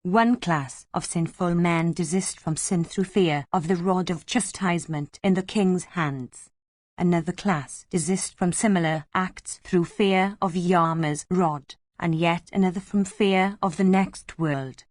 One class of sinful men desist from sin through fear of the rod of chastisement in the king's hands. Another class desist from similar acts through fear of Yama's rod, and yet another from fear of the next world.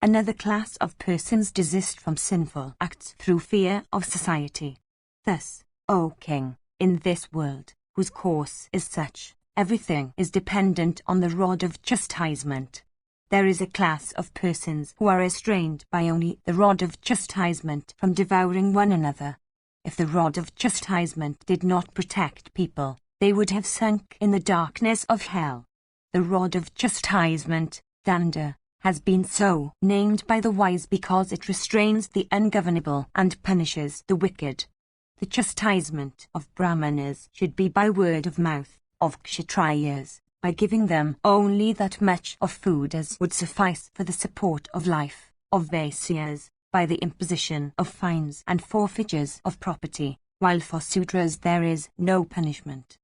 Another class of persons desist from sinful acts through fear of society. Thus, O king, in this world, whose course is such, everything is dependent on the rod of chastisement. There is a class of persons who are restrained by only the rod of chastisement from devouring one another. If the rod of chastisement did not protect people, they would have sunk in the darkness of hell. The rod of chastisement, Danda, has been so named by the wise because it restrains the ungovernable and punishes the wicked. The chastisement of Brahmanas should be by word of mouth, of Kshatriyas, by giving them only that much of food as would suffice for the support of life, of Vaisyas, by the imposition of fines and forfeitures of property, while for Sudras there is no punishment.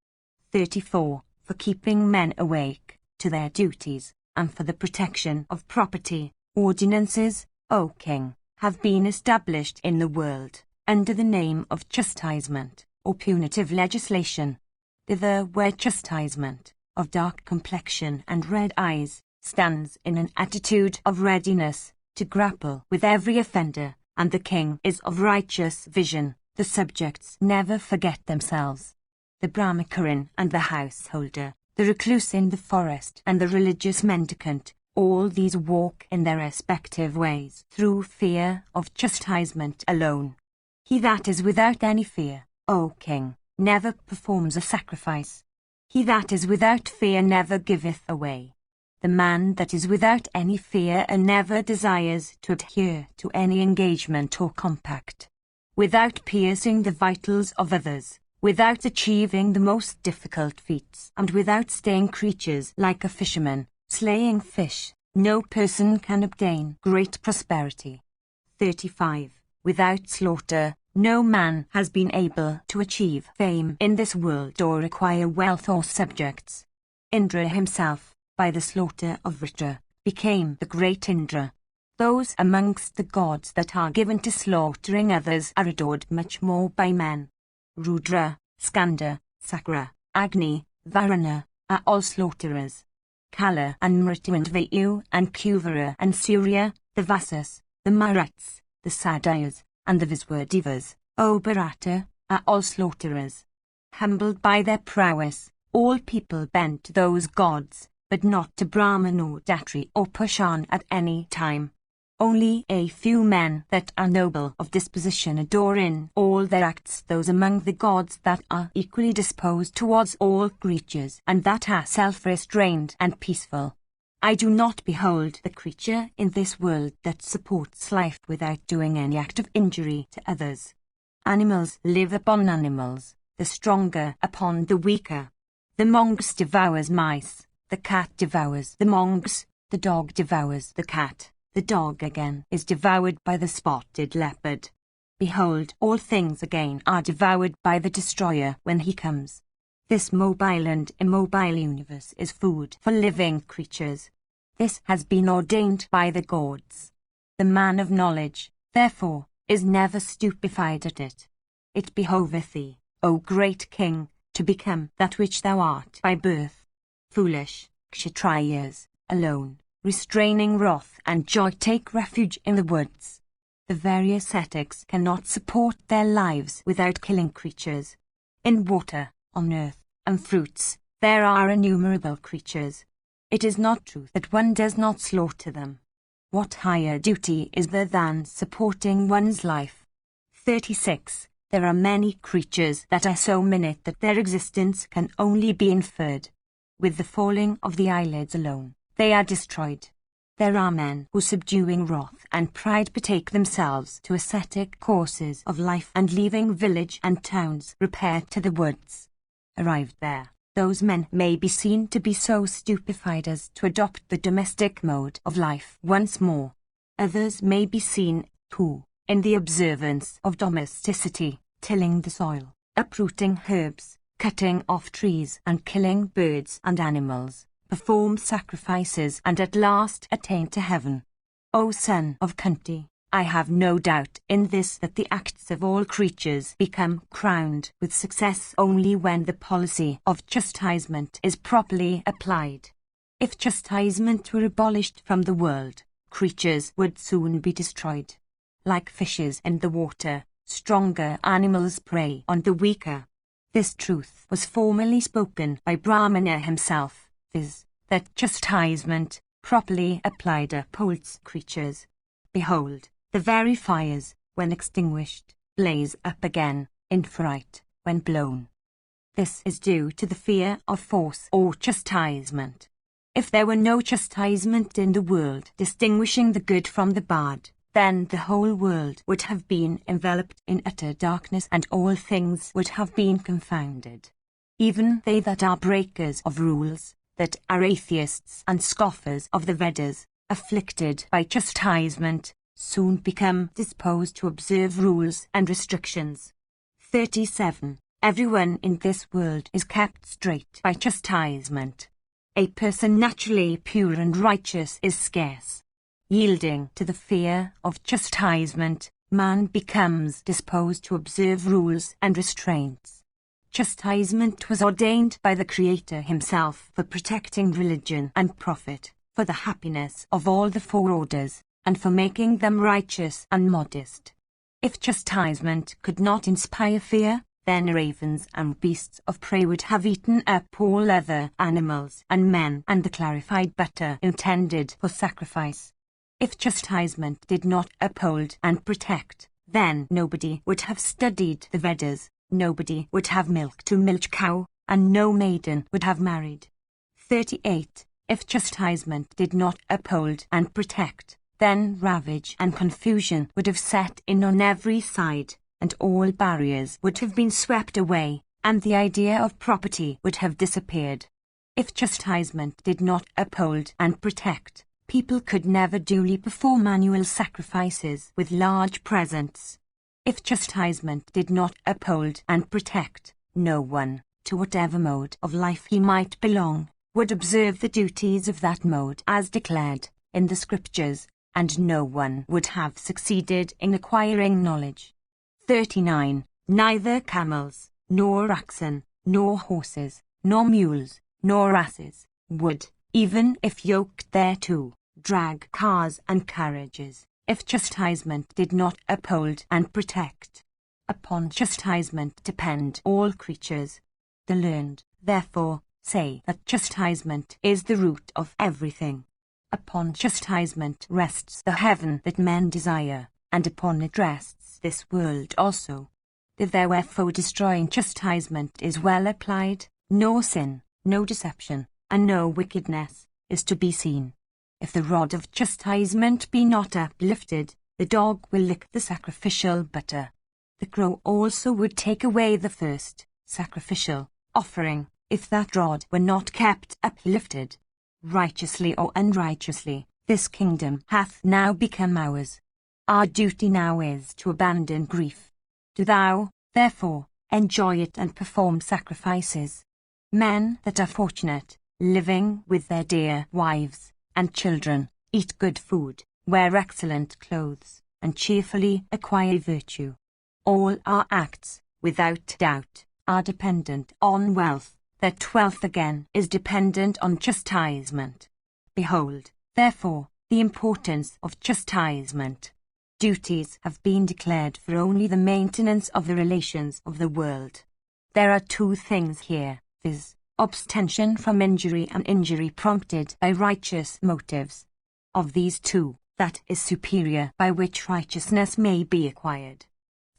34. For keeping men awake to their duties, and for the protection of property, ordinances, O king, have been established in the world, under the name of chastisement, or punitive legislation. Thither where chastisement, of dark complexion and red eyes, stands in an attitude of readiness to grapple with every offender, and the king is of righteous vision, the subjects never forget themselves. The Brahmacharin and the householder, the recluse in the forest and the religious mendicant, all these walk in their respective ways through fear of chastisement alone. He that is without any fear, O king, never performs a sacrifice. He that is without fear never giveth away. The man that is without any fear never desires to adhere to any engagement or compact. Without piercing the vitals of others, without achieving the most difficult feats, and without staying creatures like a fisherman, slaying fish, no person can obtain great prosperity. 35. Without slaughter, no man has been able to achieve fame in this world or acquire wealth or subjects. Indra himself, by the slaughter of Vritra, became the great Indra. Those amongst the gods that are given to slaughtering others are adored much more by men. Rudra, Skanda, Sakra, Agni, Varuna, are all slaughterers. Kala and Mritu and Vayu and Kuvara and Surya, the Vasas, the Maruts, the Sadyas, and the Viswadevas, O Bharata, are all slaughterers. Humbled by their prowess, all people bend to those gods, but not to Brahman or Datri or Pushan at any time. Only a few men that are noble of disposition adore in all their acts those among the gods that are equally disposed towards all creatures, and that are self-restrained and peaceful. I do not behold the creature in this world that supports life without doing any act of injury to others. Animals live upon animals, the stronger upon the weaker. The mongoose devours mice, the cat devours the mongoose, the dog devours the cat, the dog again is devoured by the spotted leopard. Behold, all things again are devoured by the destroyer when he comes. This mobile and immobile universe is food for living creatures. This has been ordained by the gods. The man of knowledge, therefore, is never stupefied at it. It behoveth thee, O great king, to become that which thou art by birth. Foolish Kshatriyas, alone, restraining wrath and joy, take refuge in the woods. The very ascetics cannot support their lives without killing creatures. In water, on earth, and fruits, there are innumerable creatures. It is not true that one does not slaughter them. What higher duty is there than supporting one's life? 36. There are many creatures that are so minute that their existence can only be inferred. With the falling of the eyelids alone, they are destroyed. There are men who, subduing wrath and pride, betake themselves to ascetic courses of life, and leaving village and towns, repair to the woods. Arrived there, those men may be seen to be so stupefied as to adopt the domestic mode of life once more. Others may be seen who, in the observance of domesticity, tilling the soil, uprooting herbs, cutting off trees, and killing birds and animals, perform sacrifices, and at last attain to heaven. O son of Kunti, I have no doubt in this, that the acts of all creatures become crowned with success only when the policy of chastisement is properly applied. If chastisement were abolished from the world, creatures would soon be destroyed. Like fishes in the water, stronger animals prey on the weaker. This truth was formerly spoken by Brahmana himself, viz., that chastisement, properly applied, upholds creatures. Behold, the very fires, when extinguished, blaze up again, in fright, when blown. This is due to the fear of force or chastisement. If there were no chastisement in the world distinguishing the good from the bad, then the whole world would have been enveloped in utter darkness, and all things would have been confounded. Even they that are breakers of rules, that are atheists and scoffers of the Vedas, afflicted by chastisement, soon become disposed to observe rules and restrictions. 37. Everyone in this world is kept straight by chastisement. A person naturally pure and righteous is scarce. Yielding to the fear of chastisement, man becomes disposed to observe rules and restraints. Chastisement was ordained by the Creator himself for protecting religion and profit, for the happiness of all the four orders, and for making them righteous and modest. If chastisement could not inspire fear, then ravens and beasts of prey would have eaten up all other animals and men, and the clarified butter intended for sacrifice. If chastisement did not uphold and protect, then nobody would have studied the Vedas, nobody would have milked a milch cow, and no maiden would have married. 38. If chastisement did not uphold and protect, then ravage and confusion would have set in on every side, and all barriers would have been swept away, and the idea of property would have disappeared. If chastisement did not uphold and protect, people could never duly perform annual sacrifices with large presents. If chastisement did not uphold and protect, no one, to whatever mode of life he might belong, would observe the duties of that mode as declared in the scriptures, and no one would have succeeded in acquiring knowledge. 39. Neither camels, nor oxen, nor horses, nor mules, nor asses, would, even if yoked thereto, drag cars and carriages, if chastisement did not uphold and protect. Upon chastisement depend all creatures. The learned, therefore, say that chastisement is the root of everything. Upon chastisement rests the heaven that men desire, and upon it rests this world also. If there wherefore destroying chastisement is well applied, no sin, no deception, and no wickedness is to be seen. If the rod of chastisement be not uplifted, the dog will lick the sacrificial butter. The crow also would take away the first sacrificial offering, if that rod were not kept uplifted. Righteously or unrighteously, this kingdom hath now become ours. Our duty now is to abandon grief. Do thou, therefore, enjoy it and perform sacrifices. Men that are fortunate, living with their dear wives and children, eat good food, wear excellent clothes, and cheerfully acquire virtue. All our acts, without doubt, are dependent on wealth. Their 12th again is dependent on chastisement. Behold, therefore, the importance of chastisement. Duties have been declared for only the maintenance of the relations of the world. There are two things here, viz., abstention from injury and injury prompted by righteous motives. Of these two, that is superior by which righteousness may be acquired.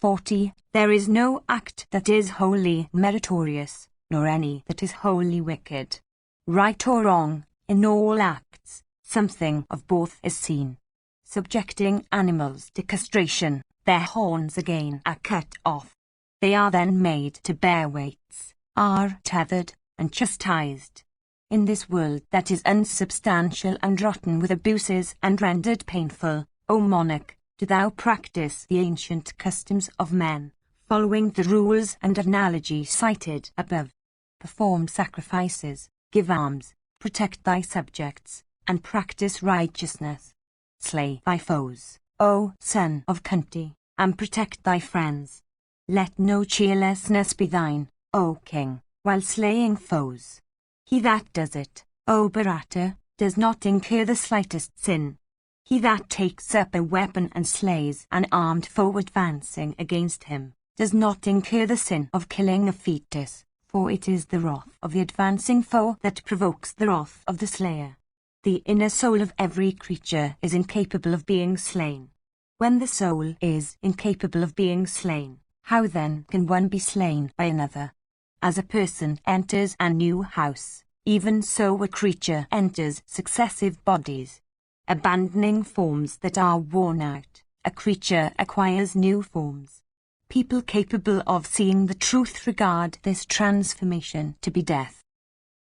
40. There is no act that is wholly meritorious, nor any that is wholly wicked. Right or wrong, in all acts, something of both is seen. Subjecting animals to castration, their horns again are cut off. They are then made to bear weights, are tethered, and chastised. In this world that is unsubstantial and rotten with abuses and rendered painful, O monarch, do thou practice the ancient customs of men, following the rules and analogy cited above. Perform sacrifices, give alms, protect thy subjects, and practice righteousness. Slay thy foes, O son of Kunti, and protect thy friends. Let no cheerlessness be thine, O king, while slaying foes. He that does it, O Bharata, does not incur the slightest sin. He that takes up a weapon and slays an armed foe advancing against him, does not incur the sin of killing a fetus, for it is the wrath of the advancing foe that provokes the wrath of the slayer. The inner soul of every creature is incapable of being slain. When the soul is incapable of being slain, how then can one be slain by another? As a person enters a new house, even so a creature enters successive bodies. Abandoning forms that are worn out, a creature acquires new forms. People capable of seeing the truth regard this transformation to be death.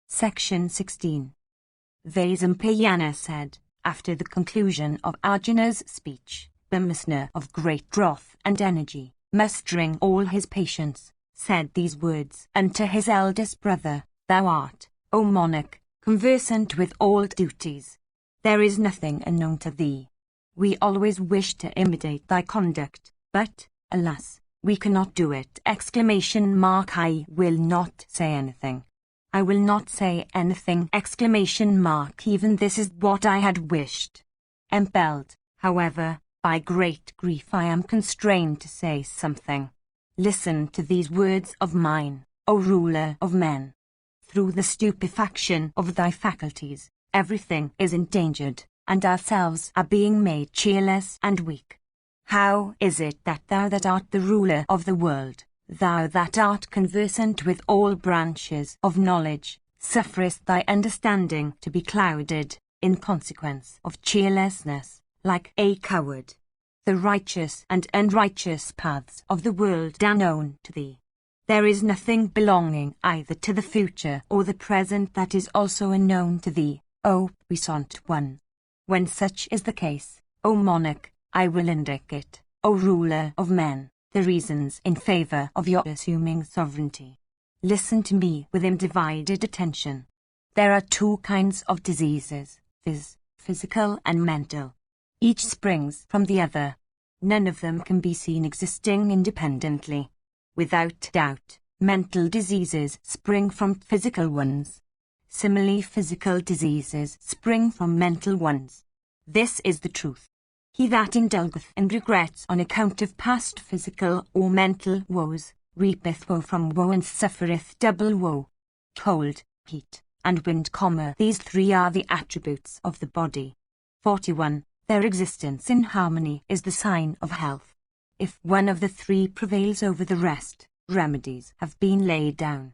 Section 16. Vaisampayana said, after the conclusion of Arjuna's speech, Bhimasena of great wrath and energy, mustering all his patience, said these words unto his eldest brother, Thou art, O monarch, conversant with all duties. There is nothing unknown to thee. We always wish to imitate thy conduct, but, alas, we cannot do it! I will not say anything. I will not say anything! Even this is what I had wished. Impelled, however, by great grief I am constrained to say something. Listen to these words of mine, O ruler of men. Through the stupefaction of thy faculties, everything is endangered, and ourselves are being made cheerless and weak. How is it that thou that art the ruler of the world, thou that art conversant with all branches of knowledge, sufferest thy understanding to be clouded, in consequence of cheerlessness, like a coward? The righteous and unrighteous paths of the world are known to thee. There is nothing belonging either to the future or the present that is also unknown to thee, O puissant one. When such is the case, O monarch, I will indicate, O ruler of men, the reasons in favor of your assuming sovereignty. Listen to me with undivided attention. There are two kinds of diseases, viz., physical and mental. Each springs from the other. None of them can be seen existing independently. Without doubt, mental diseases spring from physical ones. Similarly, physical diseases spring from mental ones. This is the truth. He that indulgeth in regrets on account of past physical or mental woes, reapeth woe from woe and suffereth double woe. Cold, heat, and wind, these three are the attributes of the body. 41. Their existence in harmony is the sign of health. If one of the three prevails over the rest, remedies have been laid down.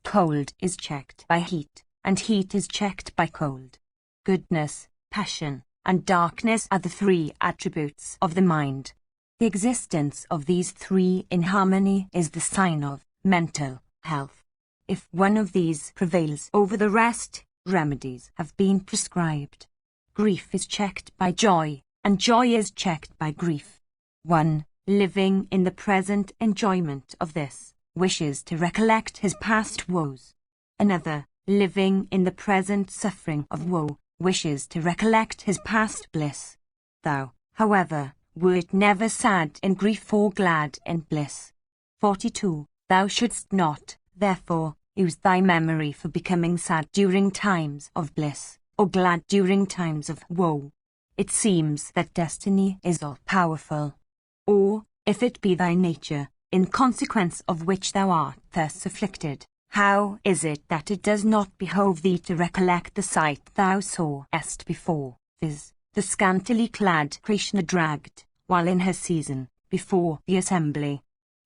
Cold is checked by heat, and heat is checked by cold. Goodness, passion, and darkness are the three attributes of the mind. The existence of these three in harmony is the sign of mental health. If one of these prevails over the rest, remedies have been prescribed. Grief is checked by joy, and joy is checked by grief. 1. Living in the present enjoyment of this, wishes to recollect his past woes. Another, living in the present suffering of woe, wishes to recollect his past bliss. Thou, however, wert never sad in grief or glad in bliss. 42. Thou shouldst not, therefore, use thy memory for becoming sad during times of bliss, or glad during times of woe. It seems that destiny is all-powerful. Or, if it be thy nature, in consequence of which thou art thus afflicted, how is it that it does not behove thee to recollect the sight thou sawest before, viz., the scantily clad Krishna dragged, while in her season, before the assembly?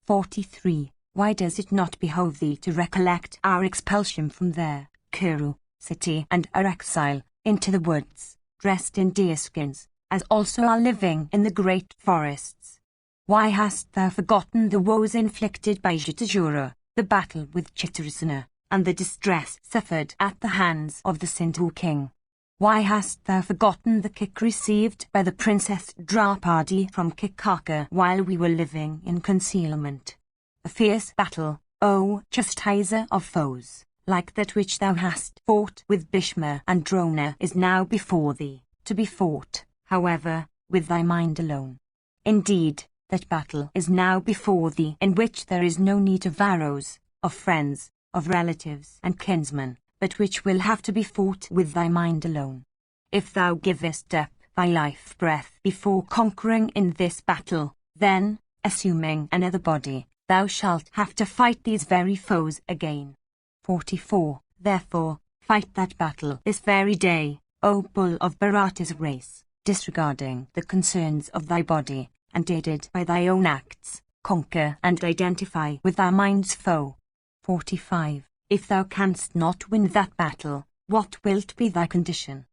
43. Why does it not behove thee to recollect our expulsion from their Kuru city and our exile into the woods, dressed in deerskins, as also our living in the great forests? Why hast thou forgotten the woes inflicted by Jitajura, the battle with Chitrasena, and the distress suffered at the hands of the Sindhu king? Why hast thou forgotten the kick received by the Princess Draupadi from Kikaka while we were living in concealment? A fierce battle, O chastiser of foes, like that which thou hast fought with Bhishma and Drona, is now before thee, to be fought, however, with thy mind alone. Indeed, that battle is now before thee in which there is no need of arrows, of friends, of relatives and kinsmen, but which will have to be fought with thy mind alone. If thou givest up thy life breath before conquering in this battle, then, assuming another body, thou shalt have to fight these very foes again. 44. Therefore, fight that battle this very day, O bull of Bharata's race, disregarding the concerns of thy body, and aided by thy own acts, conquer and identify with thy mind's foe. 45. If thou canst not win that battle, what wilt be thy condition?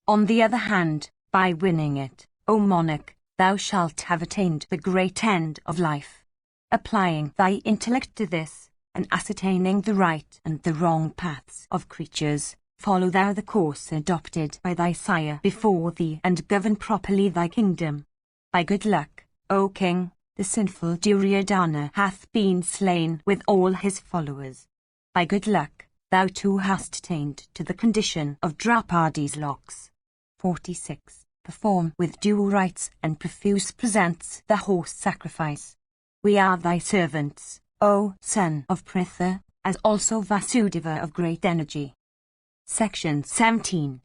On the other hand, by winning it, O monarch, thou shalt have attained the great end of life. Applying thy intellect to this, and ascertaining the right and the wrong paths of creatures, follow thou the course adopted by thy sire before thee, and govern properly thy kingdom. By good luck, O king, the sinful Duryodhana hath been slain with all his followers. By good luck, thou too hast attained to the condition of Draupadi's locks. 46. Perform with due rites and profuse presents the horse sacrifice. We are thy servants, O son of Pritha, as also Vasudeva of great energy. Section 17.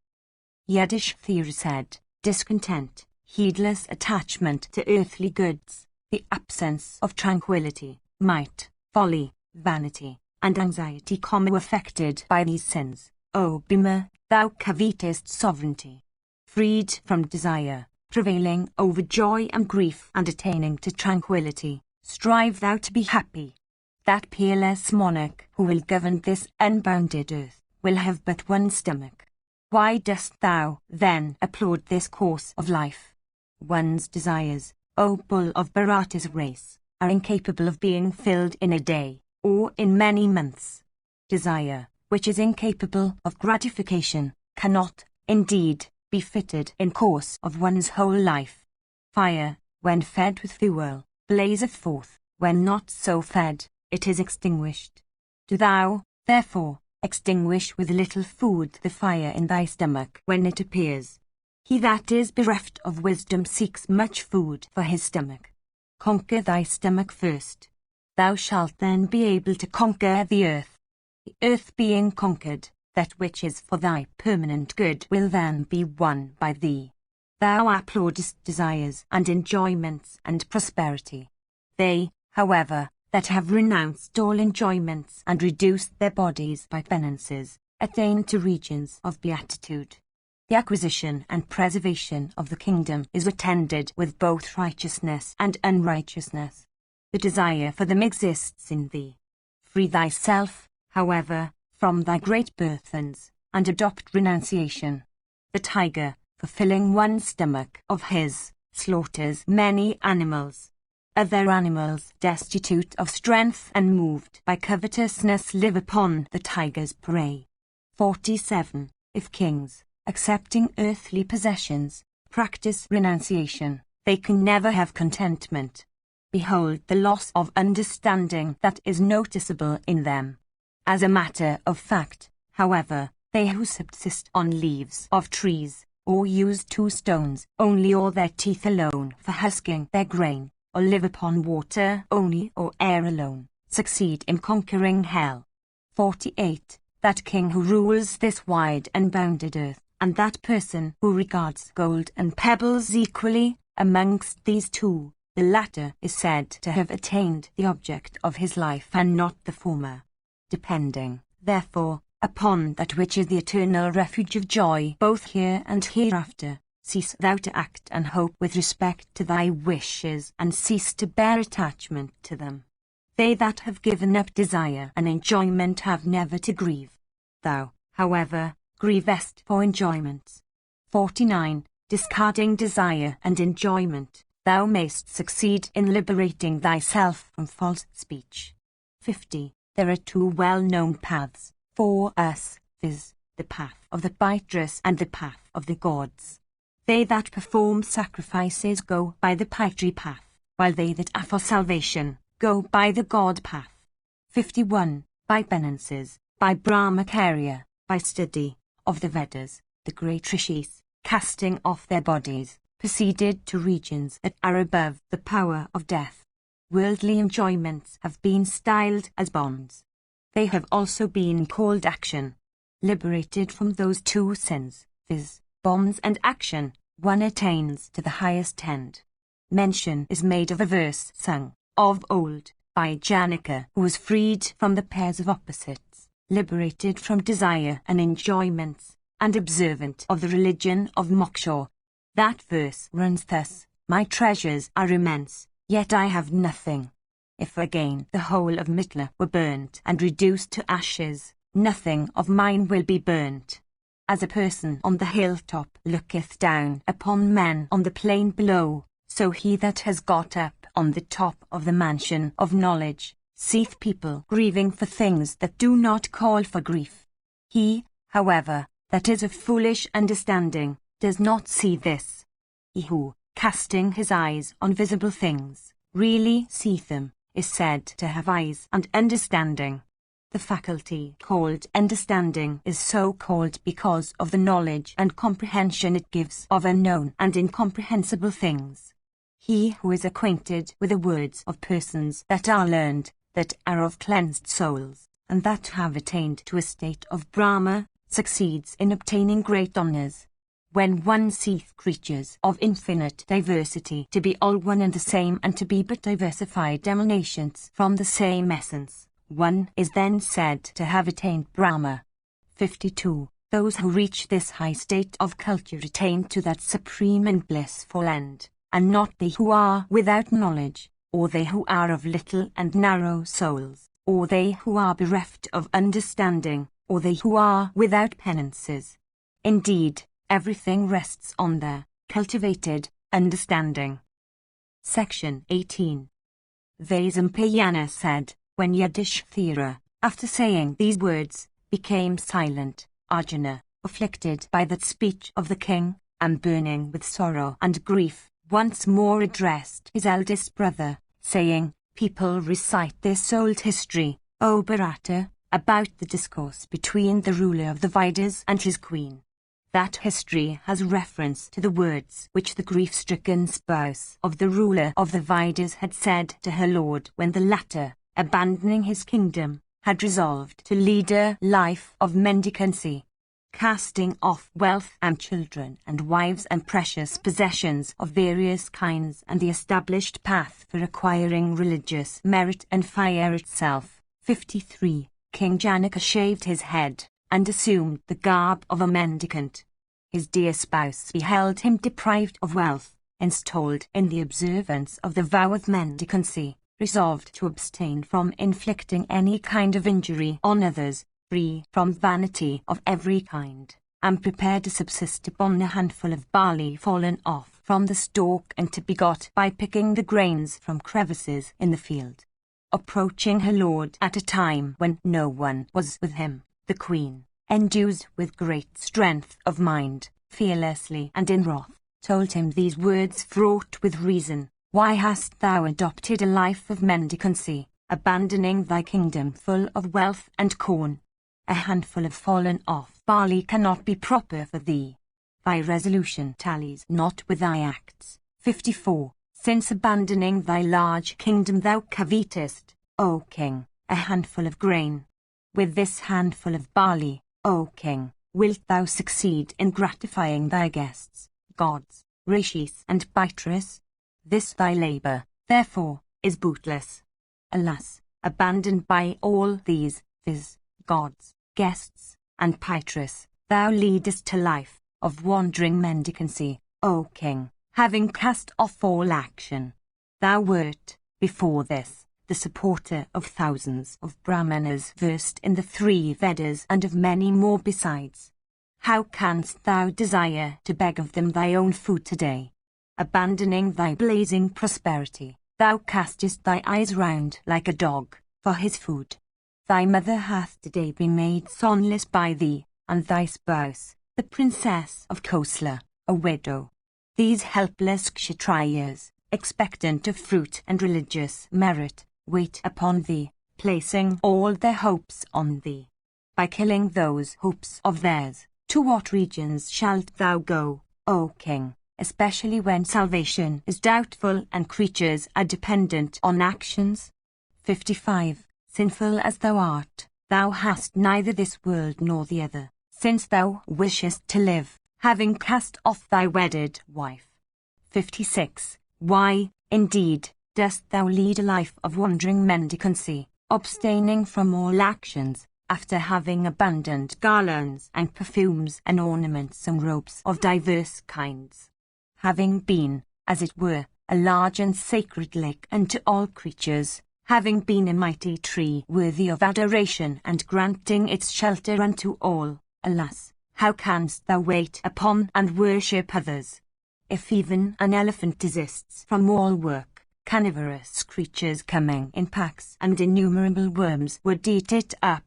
Yudhishthira said, discontent, heedless attachment to earthly goods, the absence of tranquility, might, folly, vanity, and anxiety, affected by these sins, O Bhima, thou covetest sovereignty. Freed from desire, prevailing over joy and grief, and attaining to tranquility, strive thou to be happy. That peerless monarch who will govern this unbounded earth will have but one stomach. Why dost thou, then, applaud this course of life? One's desires, O bull of Bharata's race, are incapable of being filled in a day, or in many months. Desire, which is incapable of gratification, cannot, indeed, be fitted in course of one's whole life. Fire, when fed with fuel, blazeth forth; when not so fed, it is extinguished. Do thou, therefore, extinguish with little food the fire in thy stomach when it appears. He that is bereft of wisdom seeks much food for his stomach. Conquer thy stomach first. Thou shalt then be able to conquer the earth. The earth being conquered, that which is for thy permanent good will then be won by thee. Thou applaudest desires and enjoyments and prosperity. They, however, that have renounced all enjoyments and reduced their bodies by penances, attained to regions of beatitude. The acquisition and preservation of the kingdom is attended with both righteousness and unrighteousness. The desire for them exists in thee. Free thyself, however, from thy great burthens, and adopt renunciation. The tiger, fulfilling one stomach of his, slaughters many animals. Other animals, destitute of strength and moved by covetousness, live upon the tiger's prey. 47. If kings, accepting earthly possessions, practice renunciation, they can never have contentment. Behold the loss of understanding that is noticeable in them. As a matter of fact, however, they who subsist on leaves of trees, or use 2 stones only or their teeth alone for husking their grain, or live upon water only or air alone, succeed in conquering hell. 48. That king who rules this wide and bounded earth, and that person who regards gold and pebbles equally, amongst these two, the latter is said to have attained the object of his life and not the former. Depending, therefore, upon that which is the eternal refuge of joy both here and hereafter, cease thou to act and hope with respect to thy wishes, and cease to bear attachment to them. They that have given up desire and enjoyment have never to grieve. Thou, however, grievest for enjoyments. 49. Discarding desire and enjoyment, thou mayst succeed in liberating thyself from false speech. 50. There are 2 well-known paths for us, viz., the path of the Pytras and the path of the gods. They that perform sacrifices go by the Pytry path, while they that are for salvation go by the God path. 51. By penances, by Brahmacharya, by study of the Vedas, the great rishis, casting off their bodies, proceeded to regions that are above the power of death. Worldly enjoyments have been styled as bonds. They have also been called action. Liberated from those 2 sins, viz., bonds and action, one attains to the highest end. Mention is made of a verse sung of old by Janaka, who was freed from the pairs of opposites, liberated from desire and enjoyments, and observant of the religion of moksha. That verse runs thus: My treasures are immense, yet I have nothing. If again the whole of Mitla were burnt and reduced to ashes, nothing of mine will be burnt. As a person on the hilltop looketh down upon men on the plain below, so he that has got up on the top of the mansion of knowledge seeth people grieving for things that do not call for grief. He, however, that is of foolish understanding, does not see this. He who, casting his eyes on visible things, really seeth them, is said to have eyes and understanding. The faculty called understanding is so called because of the knowledge and comprehension it gives of unknown and incomprehensible things. He who is acquainted with the words of persons that are learned, that are of cleansed souls, and that have attained to a state of Brahma, succeeds in obtaining great honours. When one seeth creatures of infinite diversity to be all one and the same, and to be but diversified emanations from the same essence, one is then said to have attained Brahma. 52. Those who reach this high state of culture attain to that supreme and blissful end, and not they who are without knowledge, or they who are of little and narrow souls, or they who are bereft of understanding, or they who are without penances. Indeed, everything rests on their cultivated understanding. Section 18. Vaisampayana said, when Yudhishthira, after saying these words, became silent, Arjuna, afflicted by that speech of the king, and burning with sorrow and grief, once more addressed his eldest brother, saying, People recite this old history, O Bharata, about the discourse between the ruler of the Vedas and his queen. That history has reference to the words which the grief-stricken spouse of the ruler of the Vedas had said to her lord when the latter, abandoning his kingdom, had resolved to lead a life of mendicancy, casting off wealth and children and wives and precious possessions of various kinds and the established path for acquiring religious merit and fire itself. 53. King Janaka shaved his head, and assumed the garb of a mendicant. His dear spouse beheld him deprived of wealth, installed in the observance of the vow of mendicancy, resolved to abstain from inflicting any kind of injury on others, free from vanity of every kind, and prepared to subsist upon a handful of barley fallen off from the stalk and to be got by picking the grains from crevices in the field. Approaching her lord at a time when no one was with him, the queen, endued with great strength of mind, fearlessly and in wrath, told him these words fraught with reason: "Why hast thou adopted a life of mendicancy, abandoning thy kingdom full of wealth and corn? A handful of fallen off barley cannot be proper for thee. Thy resolution tallies not with thy acts." 54. Since abandoning thy large kingdom thou covetest, O king, a handful of grain. With this handful of barley, O king, wilt thou succeed in gratifying thy guests, gods, Rishis and Beatrice? This thy labour, therefore, is bootless. Alas, abandoned by all these, viz., gods, guests, and Beatrice, thou leadest a life of wandering mendicancy, O king, having cast off all action. Thou wert, before this, the supporter of thousands of Brahmanas versed in the 3 Vedas and of many more besides. How canst thou desire to beg of them thy own food today? Abandoning thy blazing prosperity, thou castest thy eyes round like a dog, for his food. Thy mother hath today been made sonless by thee, and thy spouse, the princess of Kosla, a widow. These helpless Kshatriyas, expectant of fruit and religious merit, wait upon thee, placing all their hopes on thee. By killing those hopes of theirs, to what regions shalt thou go, O king, especially when salvation is doubtful and creatures are dependent on actions? 55. Sinful as thou art, thou hast neither this world nor the other, since thou wishest to live, having cast off thy wedded wife. 56. Why, indeed, dost thou lead a life of wandering mendicancy, abstaining from all actions, after having abandoned garlands and perfumes and ornaments and robes of diverse kinds? Having been, as it were, a large and sacred lake unto all creatures, having been a mighty tree worthy of adoration and granting its shelter unto all, alas, how canst thou wait upon and worship others? If even an elephant desists from all work, carnivorous creatures coming in packs and innumerable worms would eat it up.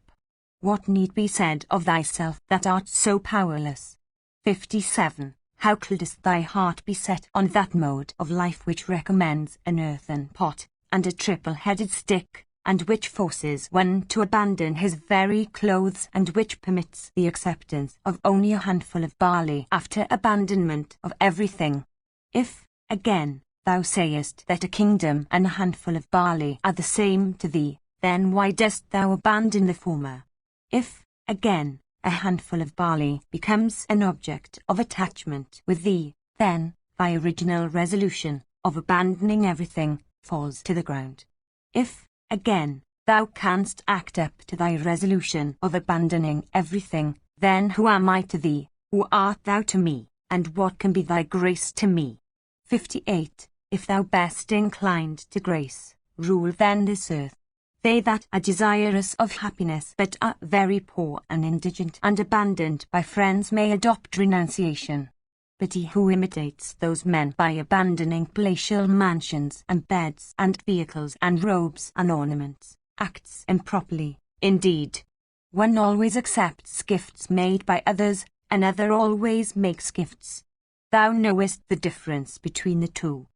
What need be said of thyself that art so powerless? 57. How couldst thy heart be set on that mode of life which recommends an earthen pot and a triple-headed stick, and which forces one to abandon his very clothes, and which permits the acceptance of only a handful of barley after abandonment of everything? If, again, thou sayest that a kingdom and a handful of barley are the same to thee, then why dost thou abandon the former? If, again, a handful of barley becomes an object of attachment with thee, then thy original resolution of abandoning everything falls to the ground. If, again, thou canst act up to thy resolution of abandoning everything, then who am I to thee, who art thou to me, and what can be thy grace to me? 58. If thou best inclined to grace, rule then this earth. They that are desirous of happiness but are very poor and indigent and abandoned by friends may adopt renunciation. But he who imitates those men by abandoning palatial mansions and beds and vehicles and robes and ornaments, acts improperly, indeed. One always accepts gifts made by others, another always makes gifts. Thou knowest the difference between the two.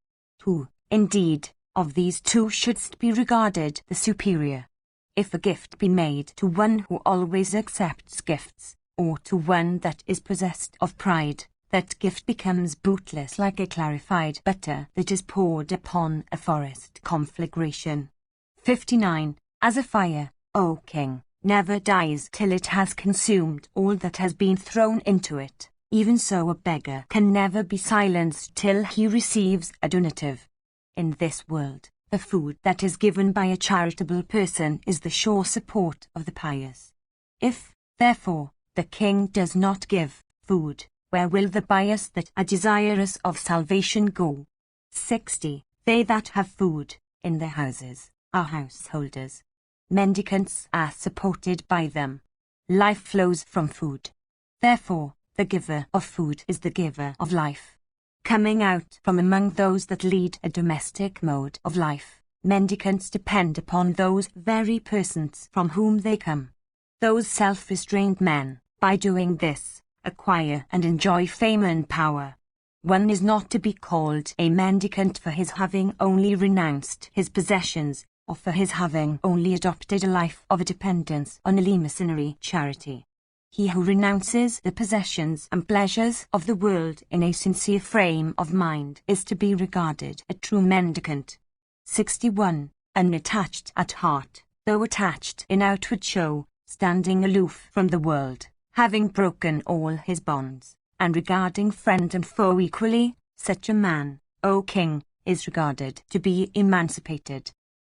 Who, indeed, of these two shouldst be regarded the superior? If a gift be made to one who always accepts gifts, or to one that is possessed of pride, that gift becomes bootless like a clarified butter that is poured upon a forest conflagration. 59. As a fire, O king, never dies till it has consumed all that has been thrown into it, even so a beggar can never be silenced till he receives a donative. In this world, the food that is given by a charitable person is the sure support of the pious. If, therefore, the king does not give food, where will the bias that are desirous of salvation go? 60. They that have food in their houses are householders. Mendicants are supported by them. Life flows from food. Therefore, the giver of food is the giver of life. Coming out from among those that lead a domestic mode of life, mendicants depend upon those very persons from whom they come. Those self-restrained men, by doing this, acquire and enjoy fame and power. One is not to be called a mendicant for his having only renounced his possessions, or for his having only adopted a life of dependence on eleemosynary charity. He who renounces the possessions and pleasures of the world in a sincere frame of mind is to be regarded a true mendicant. 61. Unattached at heart, though attached in outward show, standing aloof from the world, having broken all his bonds, and regarding friend and foe equally, such a man, O king, is regarded to be emancipated.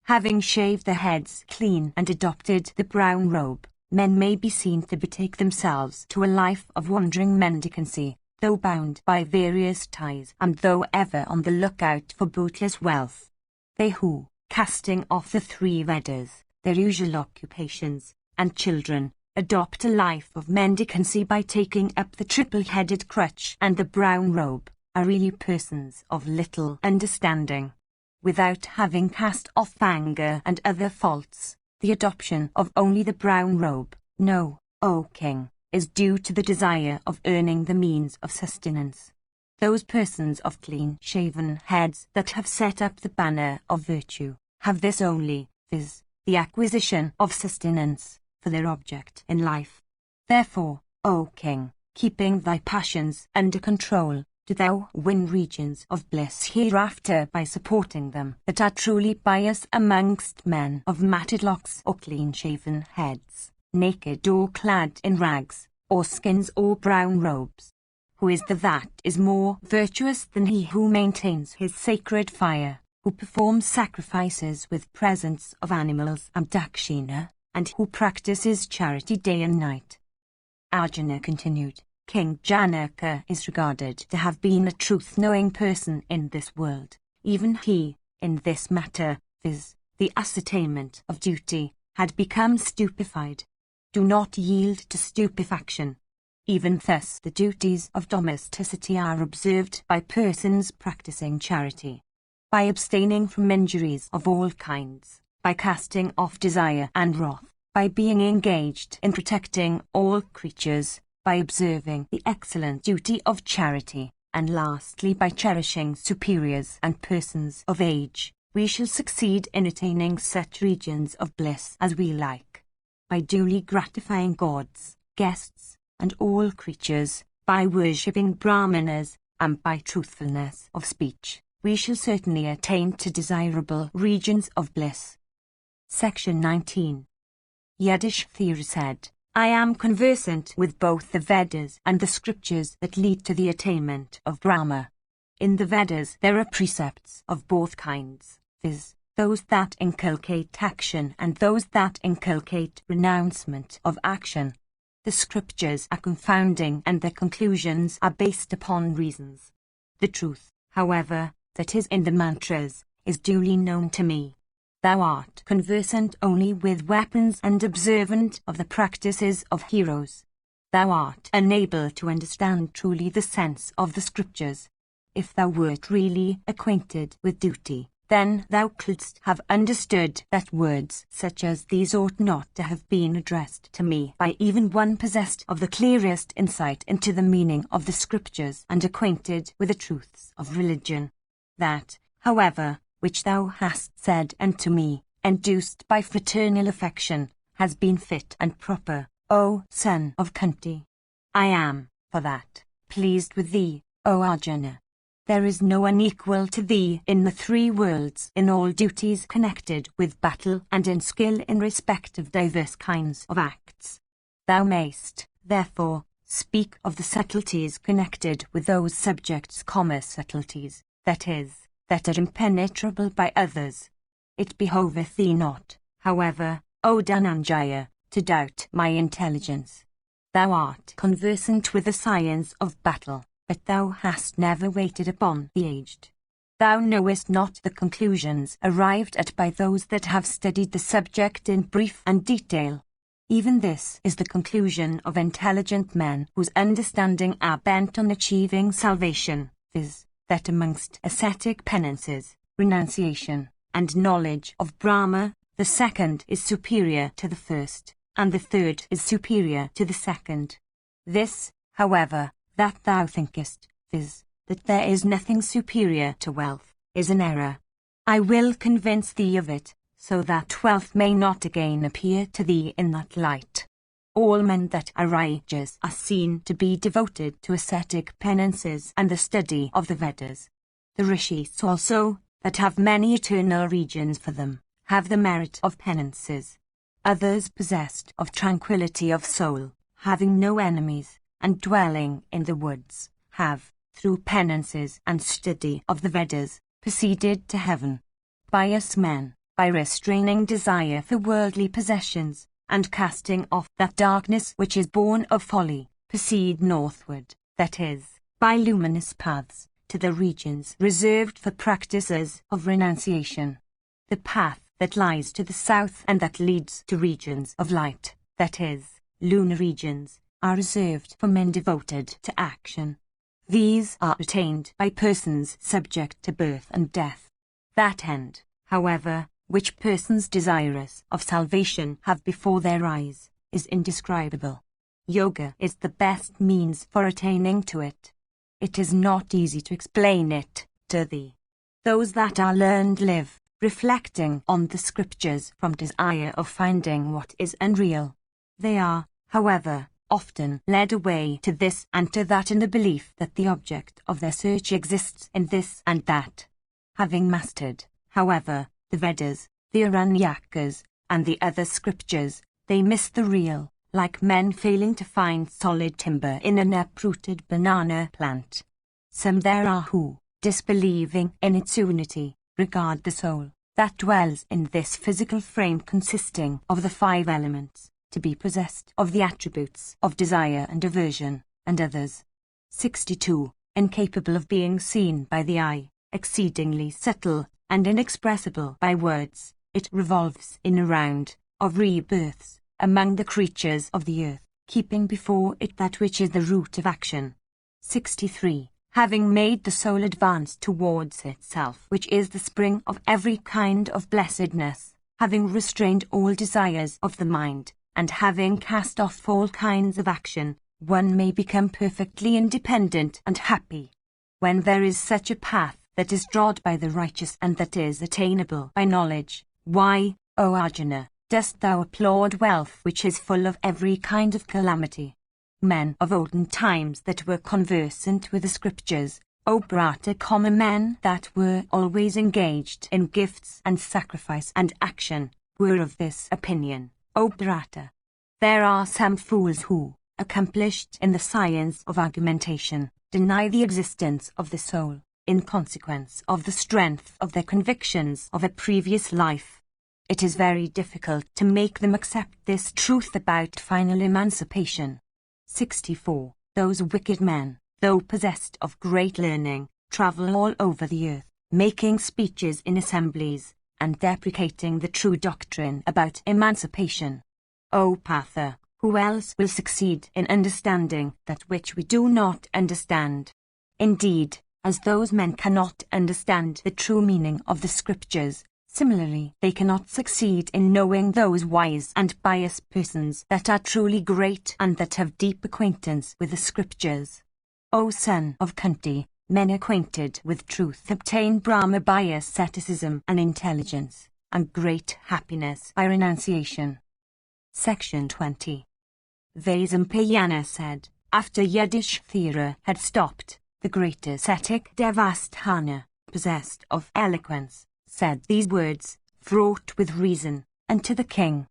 Having shaved their heads clean and adopted the brown robe, men may be seen to betake themselves to a life of wandering mendicancy, though bound by various ties and though ever on the lookout for bootless wealth. They who, casting off the 3 Vedas, their usual occupations, and children, adopt a life of mendicancy by taking up the triple-headed crutch and the brown robe, are really persons of little understanding. Without having cast off anger and other faults, the adoption of only the brown robe, no, O king, is due to the desire of earning the means of sustenance. Those persons of clean-shaven heads that have set up the banner of virtue, have this only, viz., the acquisition of sustenance, for their object in life. Therefore, O king, keeping thy passions under control, do thou win regions of bliss hereafter by supporting them that are truly pious amongst men of matted locks or clean-shaven heads, naked or clad in rags, or skins or brown robes. Who is the that is more virtuous than he who maintains his sacred fire, who performs sacrifices with presents of animals and dakshina, and who practices charity day and night? Arjuna continued, King Janaka is regarded to have been a truth-knowing person in this world. Even he, in this matter, viz., the ascertainment of duty, had become stupefied. Do not yield to stupefaction. Even thus the duties of domesticity are observed by persons practicing charity. By abstaining from injuries of all kinds, by casting off desire and wrath, by being engaged in protecting all creatures, by observing the excellent duty of charity, and lastly by cherishing superiors and persons of age, we shall succeed in attaining such regions of bliss as we like. By duly gratifying gods, guests, and all creatures, by worshipping Brahmanas, and by truthfulness of speech, we shall certainly attain to desirable regions of bliss. Section 19. Yudhishthira said, I am conversant with both the Vedas and the scriptures that lead to the attainment of Brahma. In the Vedas there are precepts of both kinds, viz., those that inculcate action and those that inculcate renouncement of action. The scriptures are confounding and their conclusions are based upon reasons. The truth, however, that is in the mantras, is duly known to me. Thou art conversant only with weapons and observant of the practices of heroes. Thou art unable to understand truly the sense of the scriptures. If thou wert really acquainted with duty, then thou couldst have understood that words such as these ought not to have been addressed to me by even one possessed of the clearest insight into the meaning of the scriptures and acquainted with the truths of religion. That, however, which thou hast said unto me, induced by fraternal affection, has been fit and proper, O son of Kunti. I am, for that, pleased with thee, O Arjuna. There is no one equal to thee in the 3 worlds in all duties connected with battle and in skill in respect of diverse kinds of acts. Thou mayst, therefore, speak of the subtleties connected with those subjects, subtleties, that is, that are impenetrable by others. It behoveth thee not, however, O Dhananjaya, to doubt my intelligence. Thou art conversant with the science of battle, but thou hast never waited upon the aged. Thou knowest not the conclusions arrived at by those that have studied the subject in brief and detail. Even this is the conclusion of intelligent men whose understanding are bent on achieving salvation, viz., that amongst ascetic penances, renunciation, and knowledge of Brahma, the second is superior to the first, and the third is superior to the second. This, however, that thou thinkest, viz., that there is nothing superior to wealth, is an error. I will convince thee of it, so that wealth may not again appear to thee in that light. All men that are righteous are seen to be devoted to ascetic penances and the study of the Vedas. The rishis also, that have many eternal regions for them, have the merit of penances. Others possessed of tranquility of soul, having no enemies, and dwelling in the woods, have, through penances and study of the Vedas, proceeded to heaven. Pious men, by restraining desire for worldly possessions, and casting off that darkness which is born of folly, proceed northward, that is, by luminous paths, to the regions reserved for practices of renunciation. The path that lies to the south and that leads to regions of light, that is, lunar regions, are reserved for men devoted to action. These are attained by persons subject to birth and death. That end, however, which persons desirous of salvation have before their eyes, is indescribable. Yoga is the best means for attaining to it. It is not easy to explain it to thee. Those that are learned live, reflecting on the scriptures from desire of finding what is unreal. They are, however, often led away to this and to that in the belief that the object of their search exists in this and that. Having mastered, however, the Vedas, the Aranyakas, and the other scriptures, they miss the real, like men failing to find solid timber in an uprooted banana plant. Some there are who, disbelieving in its unity, regard the soul, that dwells in this physical frame consisting of the 5 elements, to be possessed of the attributes of desire and aversion, and others. 62. Incapable of being seen by the eye, exceedingly subtle, and inexpressible by words, it revolves in a round of rebirths among the creatures of the earth, keeping before it that which is the root of action. 63. Having made the soul advance towards itself, which is the spring of every kind of blessedness, having restrained all desires of the mind, and having cast off all kinds of action, one may become perfectly independent and happy. When there is such a path that is trod by the righteous and that is attainable by knowledge, why, O Arjuna, dost thou applaud wealth which is full of every kind of calamity? Men of olden times that were conversant with the scriptures, O Bharata, men that were always engaged in gifts and sacrifice and action, were of this opinion, O Bharata. There are some fools who, accomplished in the science of argumentation, deny the existence of the soul, in consequence of the strength of their convictions of a previous life. It is very difficult to make them accept this truth about final emancipation. 64. Those wicked men, though possessed of great learning, travel all over the earth, making speeches in assemblies, and deprecating the true doctrine about emancipation. O Partha, who else will succeed in understanding that which we do not understand? Indeed, as those men cannot understand the true meaning of the scriptures, similarly they cannot succeed in knowing those wise and pious persons that are truly great and that have deep acquaintance with the scriptures. O son of Kunti, men acquainted with truth obtain Brahma by asceticism and intelligence, and great happiness by renunciation. Section 20. Vaisampayana said, after Yudhishthira had stopped, the great ascetic Devasthana, possessed of eloquence, said these words, fraught with reason, unto the king.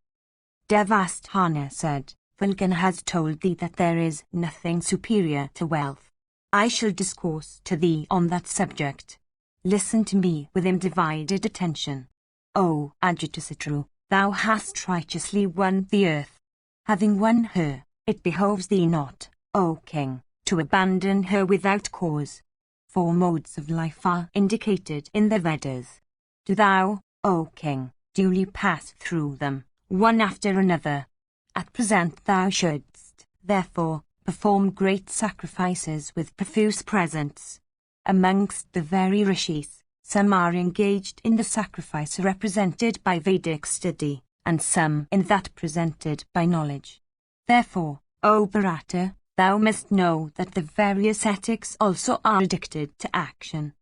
Devasthana said, Vulcan has told thee that there is nothing superior to wealth. I shall discourse to thee on that subject. Listen to me with undivided attention. O Ajatasattu, thou hast righteously won the earth. Having won her, It behoves thee not, O king, to abandon her without cause. 4 modes of life are indicated in the Vedas. Do thou, O king, duly pass through them, one after another. At present thou shouldst, therefore, perform great sacrifices with profuse presents. Amongst the very rishis, some are engaged in the sacrifice represented by Vedic study, and some in that presented by knowledge. Therefore, O Bharata, thou must know that the various ethics also are addicted to action.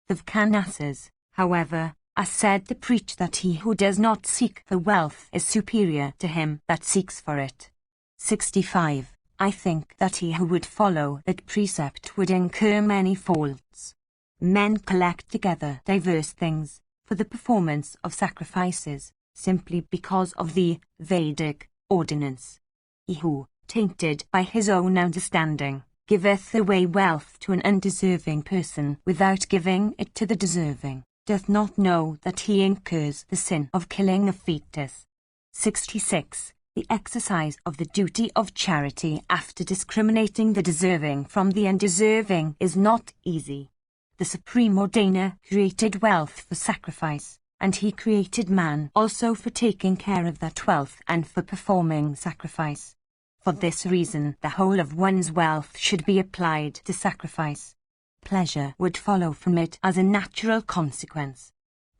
The Vakanasas, however, are said to preach that he who does not seek for wealth is superior to him that seeks for it. 65. I think that he who would follow that precept would incur many faults. Men collect together diverse things for the performance of sacrifices, simply because of the Vedic ordinance. He who, tainted by his own understanding, giveth away wealth to an undeserving person without giving it to the deserving, doth not know that he incurs the sin of killing a fetus. 66. The exercise of the duty of charity after discriminating the deserving from the undeserving is not easy. The Supreme Ordainer created wealth for sacrifice, and he created man also for taking care of that wealth and for performing sacrifice. For this reason the whole of one's wealth should be applied to sacrifice. Pleasure would follow from it as a natural consequence.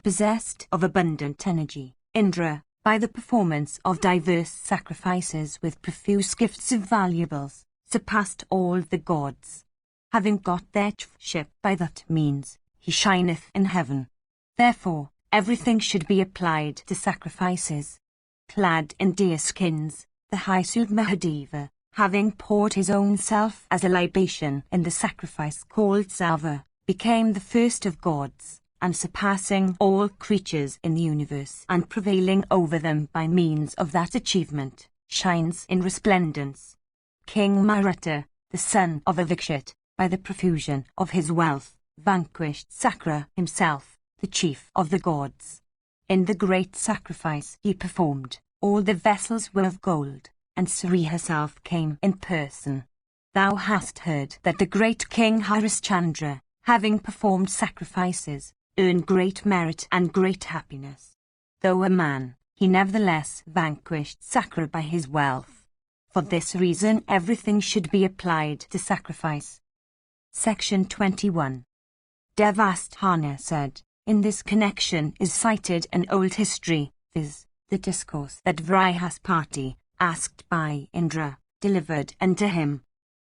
Possessed of abundant energy, Indra, by the performance of diverse sacrifices with profuse gifts of valuables, surpassed all the gods. Having got their chiefship by that means, he shineth in heaven. Therefore, everything should be applied to sacrifices. Clad in deer skins, the Hysud Mahadeva, having poured his own self as a libation in the sacrifice called Salva, became the first of gods, and surpassing all creatures in the universe and prevailing over them by means of that achievement, shines in resplendence. King Mahabharata, the son of Avikshit, by the profusion of his wealth, vanquished Sakra himself, the chief of the gods. In the great sacrifice he performed, all the vessels were of gold, and Sri herself came in person. Thou hast heard that the great King Harishchandra, having performed sacrifices, earned great merit and great happiness. Though a man, he nevertheless vanquished Sakra by his wealth. For this reason everything should be applied to sacrifice. Section 21. Devasthana said, in this connection is cited an old history, viz., the discourse that Vrihaspati, asked by Indra, delivered unto him.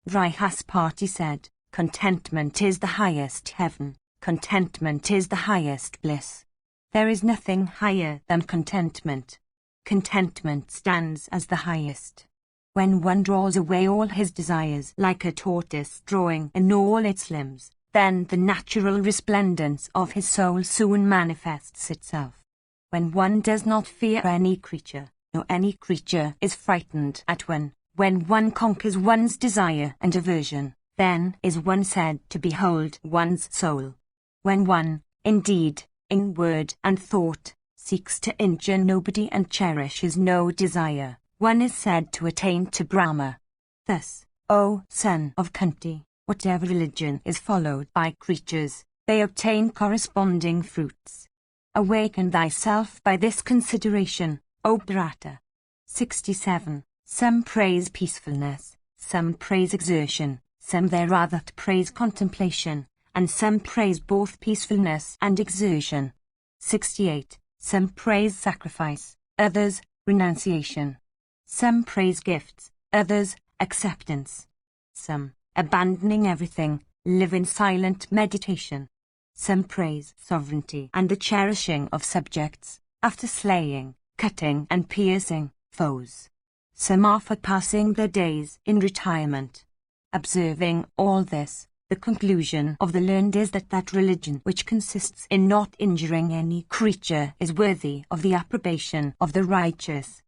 Vrihaspati said, contentment is the highest heaven, contentment is the highest bliss. There is nothing higher than contentment. Contentment stands as the highest. When one draws away all his desires like a tortoise drawing in all its limbs, then the natural resplendence of his soul soon manifests itself. When one does not fear any creature, nor any creature is frightened at one, when one conquers one's desire and aversion, then is one said to behold one's soul. When one, indeed, in word and thought, seeks to injure nobody and cherishes no desire, one is said to attain to Brahma. Thus, O son of Kunti, whatever religion is followed by creatures, they obtain corresponding fruits. Awaken thyself by this consideration, O Bharata. 67. Some praise peacefulness, some praise exertion, some there are that praise contemplation, and some praise both peacefulness and exertion. 68. Some praise sacrifice, others renunciation. Some praise gifts, others acceptance. Some, abandoning everything, live in silent meditation. Some praise sovereignty and the cherishing of subjects, after slaying, cutting and piercing foes. Some are for passing their days in retirement. Observing all this, the conclusion of the learned is that that religion which consists in not injuring any creature is worthy of the approbation of the righteous.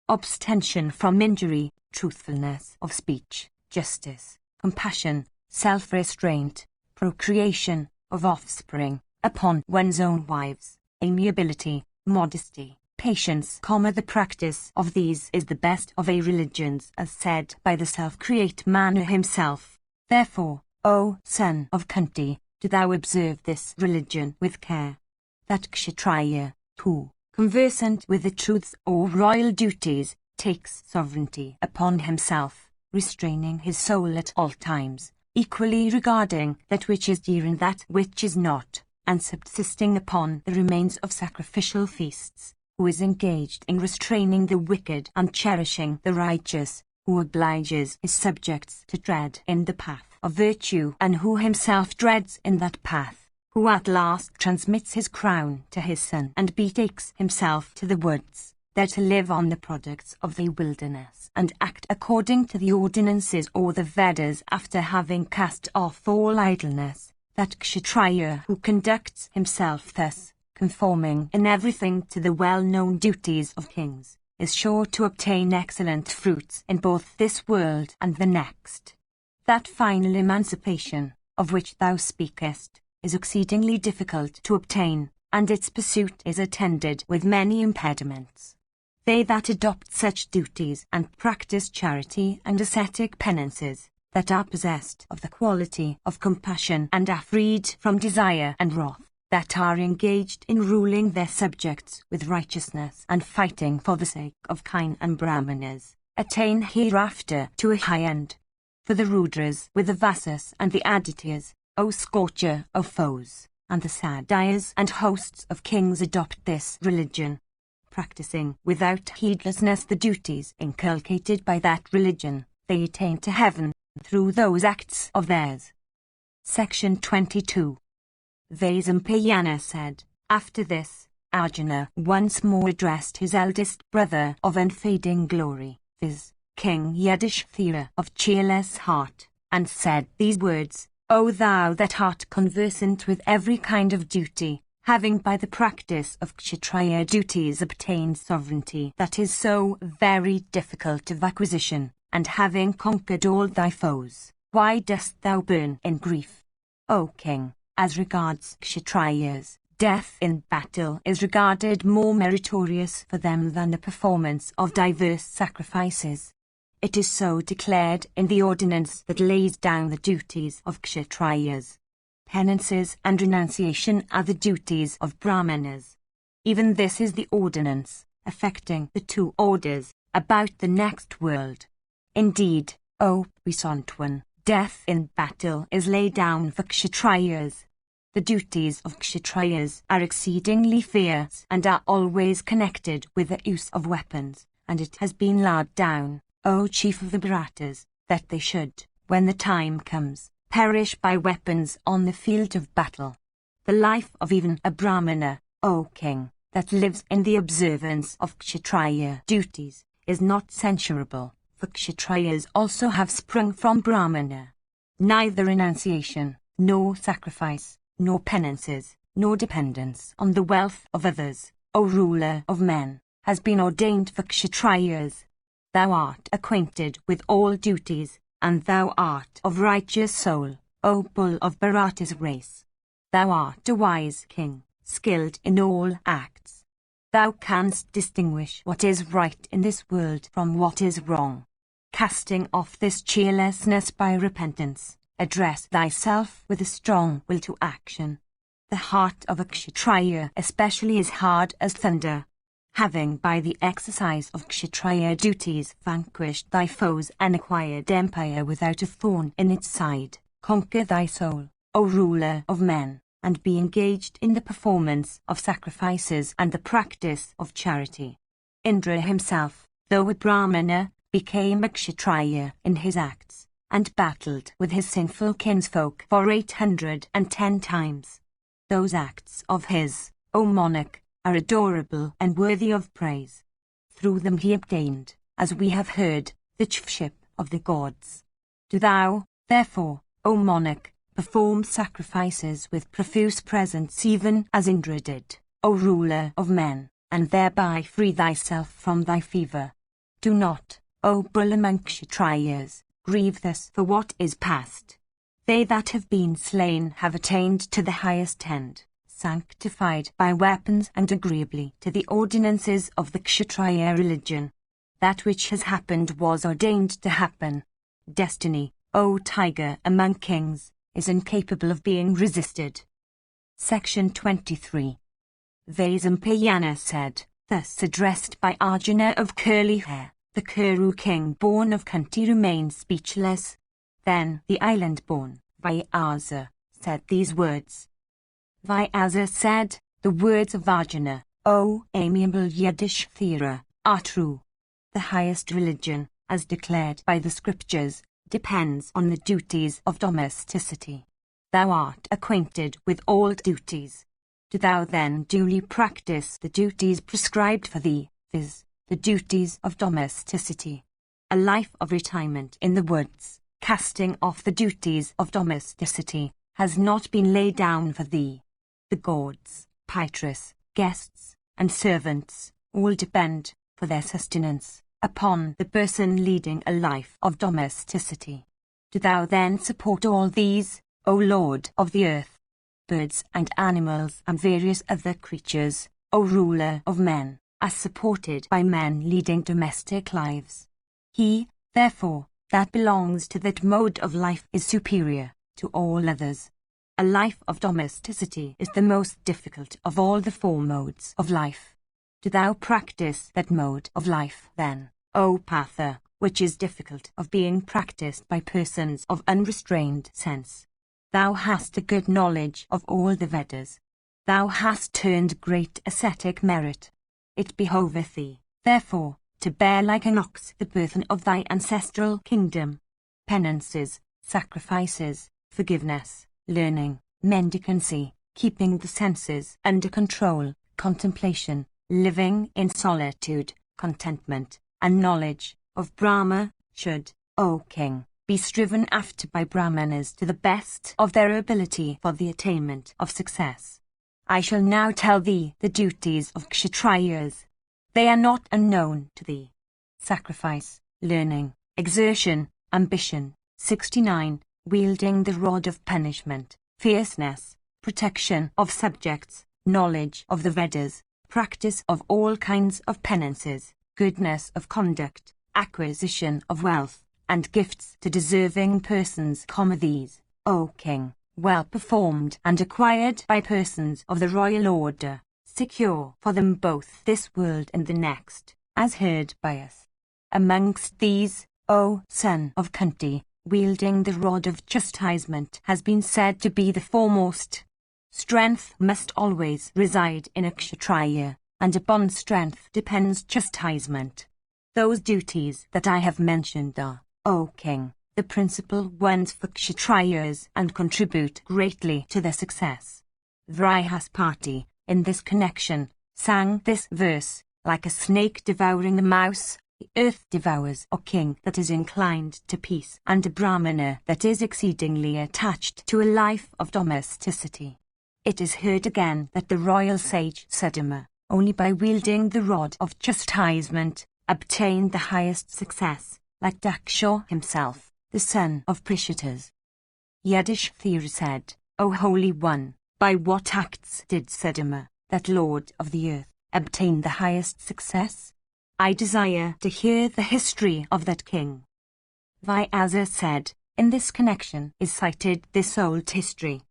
Abstention from injury, truthfulness of speech, justice, compassion, self-restraint, procreation of offspring, upon one's own wives, amiability, modesty, patience, the practice of these is the best of a religions, as said by the self-create Manu himself. Therefore, O son of Kunti, do thou observe this religion with care. That Kshatriya, who, conversant with the truths or royal duties, takes sovereignty upon himself, restraining his soul at all times, equally regarding that which is dear and that which is not, and subsisting upon the remains of sacrificial feasts, who is engaged in restraining the wicked and cherishing the righteous, who obliges his subjects to tread in the path of virtue, and who himself treads in that path, who at last transmits his crown to his son and betakes himself to the woods, there to live on the products of the wilderness and act according to the ordinances or the Vedas after having cast off all idleness. That Kshatriya who conducts himself thus, conforming in everything to the well-known duties of kings, is sure to obtain excellent fruits in both this world and the next. That final emancipation, of which thou speakest, is exceedingly difficult to obtain, and its pursuit is attended with many impediments. They that adopt such duties and practice charity and ascetic penances, that are possessed of the quality of compassion and are freed from desire and wrath, that are engaged in ruling their subjects with righteousness and fighting for the sake of kine and brahmanas, attain hereafter to a high end. For the Rudras with the Vasas and the Adityas, O scorcher of foes, and the Sadhyas and hosts of kings adopt this religion, practicing without heedlessness the duties inculcated by that religion, they attain to heaven through those acts of theirs. Section 22. Vaisampayana said, after this, Arjuna once more addressed his eldest brother of unfading glory, viz., King Yudhishthira of cheerless heart, and said these words, O thou that art conversant with every kind of duty, having by the practice of Kshatriya duties obtained sovereignty that is so very difficult of acquisition, and having conquered all thy foes, why dost thou burn in grief? O king, as regards Kshatriyas, death in battle is regarded more meritorious for them than the performance of diverse sacrifices. It is so declared in the ordinance that lays down the duties of Kshatriyas. Penances and renunciation are the duties of Brahmanas. Even this is the ordinance, affecting the two orders, about the next world. Indeed, O puissant one, death in battle is laid down for Kshatriyas. The duties of Kshatriyas are exceedingly fierce and are always connected with the use of weapons, and it has been laid down, O chief of the Bharatas, that they should, when the time comes, perish by weapons on the field of battle. The life of even a Brahmana, O king, that lives in the observance of Kshatriya duties, is not censurable, for Kshatriyas also have sprung from Brahmana. Neither renunciation, nor sacrifice, nor penances, nor dependence on the wealth of others, O ruler of men, has been ordained for Kshatriyas. Thou art acquainted with all duties, and thou art of righteous soul, O bull of Bharata's race. Thou art a wise king, skilled in all acts. Thou canst distinguish what is right in this world from what is wrong. Casting off this cheerlessness by repentance, address thyself with a strong will to action. The heart of a Kshatriya especially is hard as thunder. Having by the exercise of Kshatriya duties vanquished thy foes and acquired empire without a thorn in its side, conquer thy soul, O ruler of men, and be engaged in the performance of sacrifices and the practice of charity. Indra himself, though a Brahmana, became a Kshatriya in his acts, and battled with his sinful kinsfolk for 810 times. Those acts of his, O monarch, are adorable and worthy of praise. Through them he obtained, as we have heard, the chiefship of the gods. Do thou, therefore, O monarch, perform sacrifices with profuse presents even as Indra did, O ruler of men, and thereby free thyself from thy fever. Do not, O bull among Kshatriyas, grieve thus for what is past. They that have been slain have attained to the highest end, sanctified by weapons and agreeably to the ordinances of the Kshatriya religion. That which has happened was ordained to happen. Destiny, O tiger among kings, is incapable of being resisted. Section 23. Vaisampayana said, thus addressed by Arjuna of curly hair, the Kuru king born of Kunti remained speechless. Then the island-born Vyasa said these words. Vyasa said, the words of Arjuna, O amiable Yudhishthira, are true. The highest religion, as declared by the scriptures, depends on the duties of domesticity. Thou art acquainted with all duties. Do thou then duly practice the duties prescribed for thee, viz., the duties of domesticity. A life of retirement in the woods, casting off the duties of domesticity, has not been laid down for thee. The gods, Pitris, guests, and servants, all depend, for their sustenance, upon the person leading a life of domesticity. Do thou then support all these, O Lord of the earth, birds and animals and various other creatures, O ruler of men, as supported by men leading domestic lives. He, therefore, that belongs to that mode of life is superior to all others. A life of domesticity is the most difficult of all the four modes of life. Do thou practice that mode of life then, O Partha, which is difficult of being practiced by persons of unrestrained sense. Thou hast a good knowledge of all the Vedas. Thou hast turned great ascetic merit. It behoveth thee, therefore, to bear like an ox the burthen of thy ancestral kingdom. Penances, sacrifices, forgiveness, learning, mendicancy, keeping the senses under control, contemplation, living in solitude, contentment, and knowledge of Brahma should, O king, be striven after by Brahmanas to the best of their ability for the attainment of success. I shall now tell thee the duties of Kshatriyas. They are not unknown to thee. Sacrifice, learning, exertion, ambition, 69, wielding the rod of punishment, fierceness, protection of subjects, knowledge of the Vedas, practice of all kinds of penances, goodness of conduct, acquisition of wealth, and gifts to deserving persons, these, O king, well performed and acquired by persons of the royal order, secure for them both this world and the next, as heard by us. Amongst these, O son of Kunti, wielding the rod of chastisement has been said to be the foremost. Strength must always reside in a Kshatriya, and upon strength depends chastisement. Those duties that I have mentioned are, O king, the principal ones for Kshatriyas and contribute greatly to their success. Vrihaspati, in this connection, sang this verse, like a snake devouring a mouse, the earth devours a king that is inclined to peace and a Brahmana that is exceedingly attached to a life of domesticity. It is heard again that the royal sage Sudama, only by wielding the rod of chastisement, obtained the highest success, like Daksha himself, the son of Prishitas. Yudhishthira said, O Holy One, by what acts did Sudama, that Lord of the earth, obtain the highest success? I desire to hear the history of that king. Vyasa said, in this connection is cited this old history.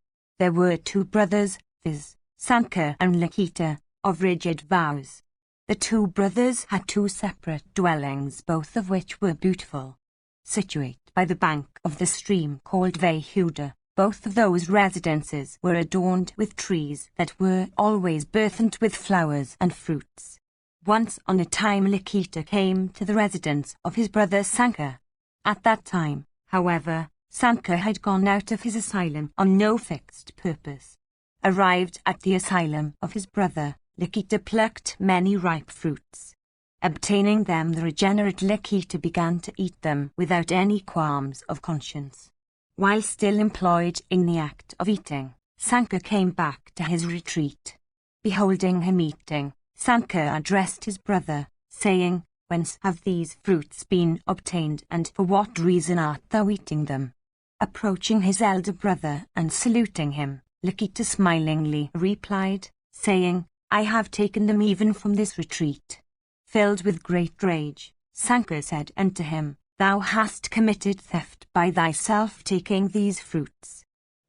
There were two brothers, viz., Sankha and Lakita, of rigid vows. The two brothers had two separate dwellings, both of which were beautiful. Situate by the bank of the stream called Vayhuda, both of those residences were adorned with trees that were always burthened with flowers and fruits. Once on a time Lakita came to the residence of his brother Sankha. At that time, however, Sankha had gone out of his asylum on no fixed purpose. Arrived at the asylum of his brother, Lakita plucked many ripe fruits. Obtaining them, the regenerate Lakita began to eat them without any qualms of conscience. While still employed in the act of eating, Sankha came back to his retreat. Beholding him eating, Sankha addressed his brother, saying, Whence have these fruits been obtained, and for what reason art thou eating them? Approaching his elder brother and saluting him, Lakita smilingly replied, saying, I have taken them even from this retreat. Filled with great rage, Sankar said unto him, Thou hast committed theft by thyself taking these fruits.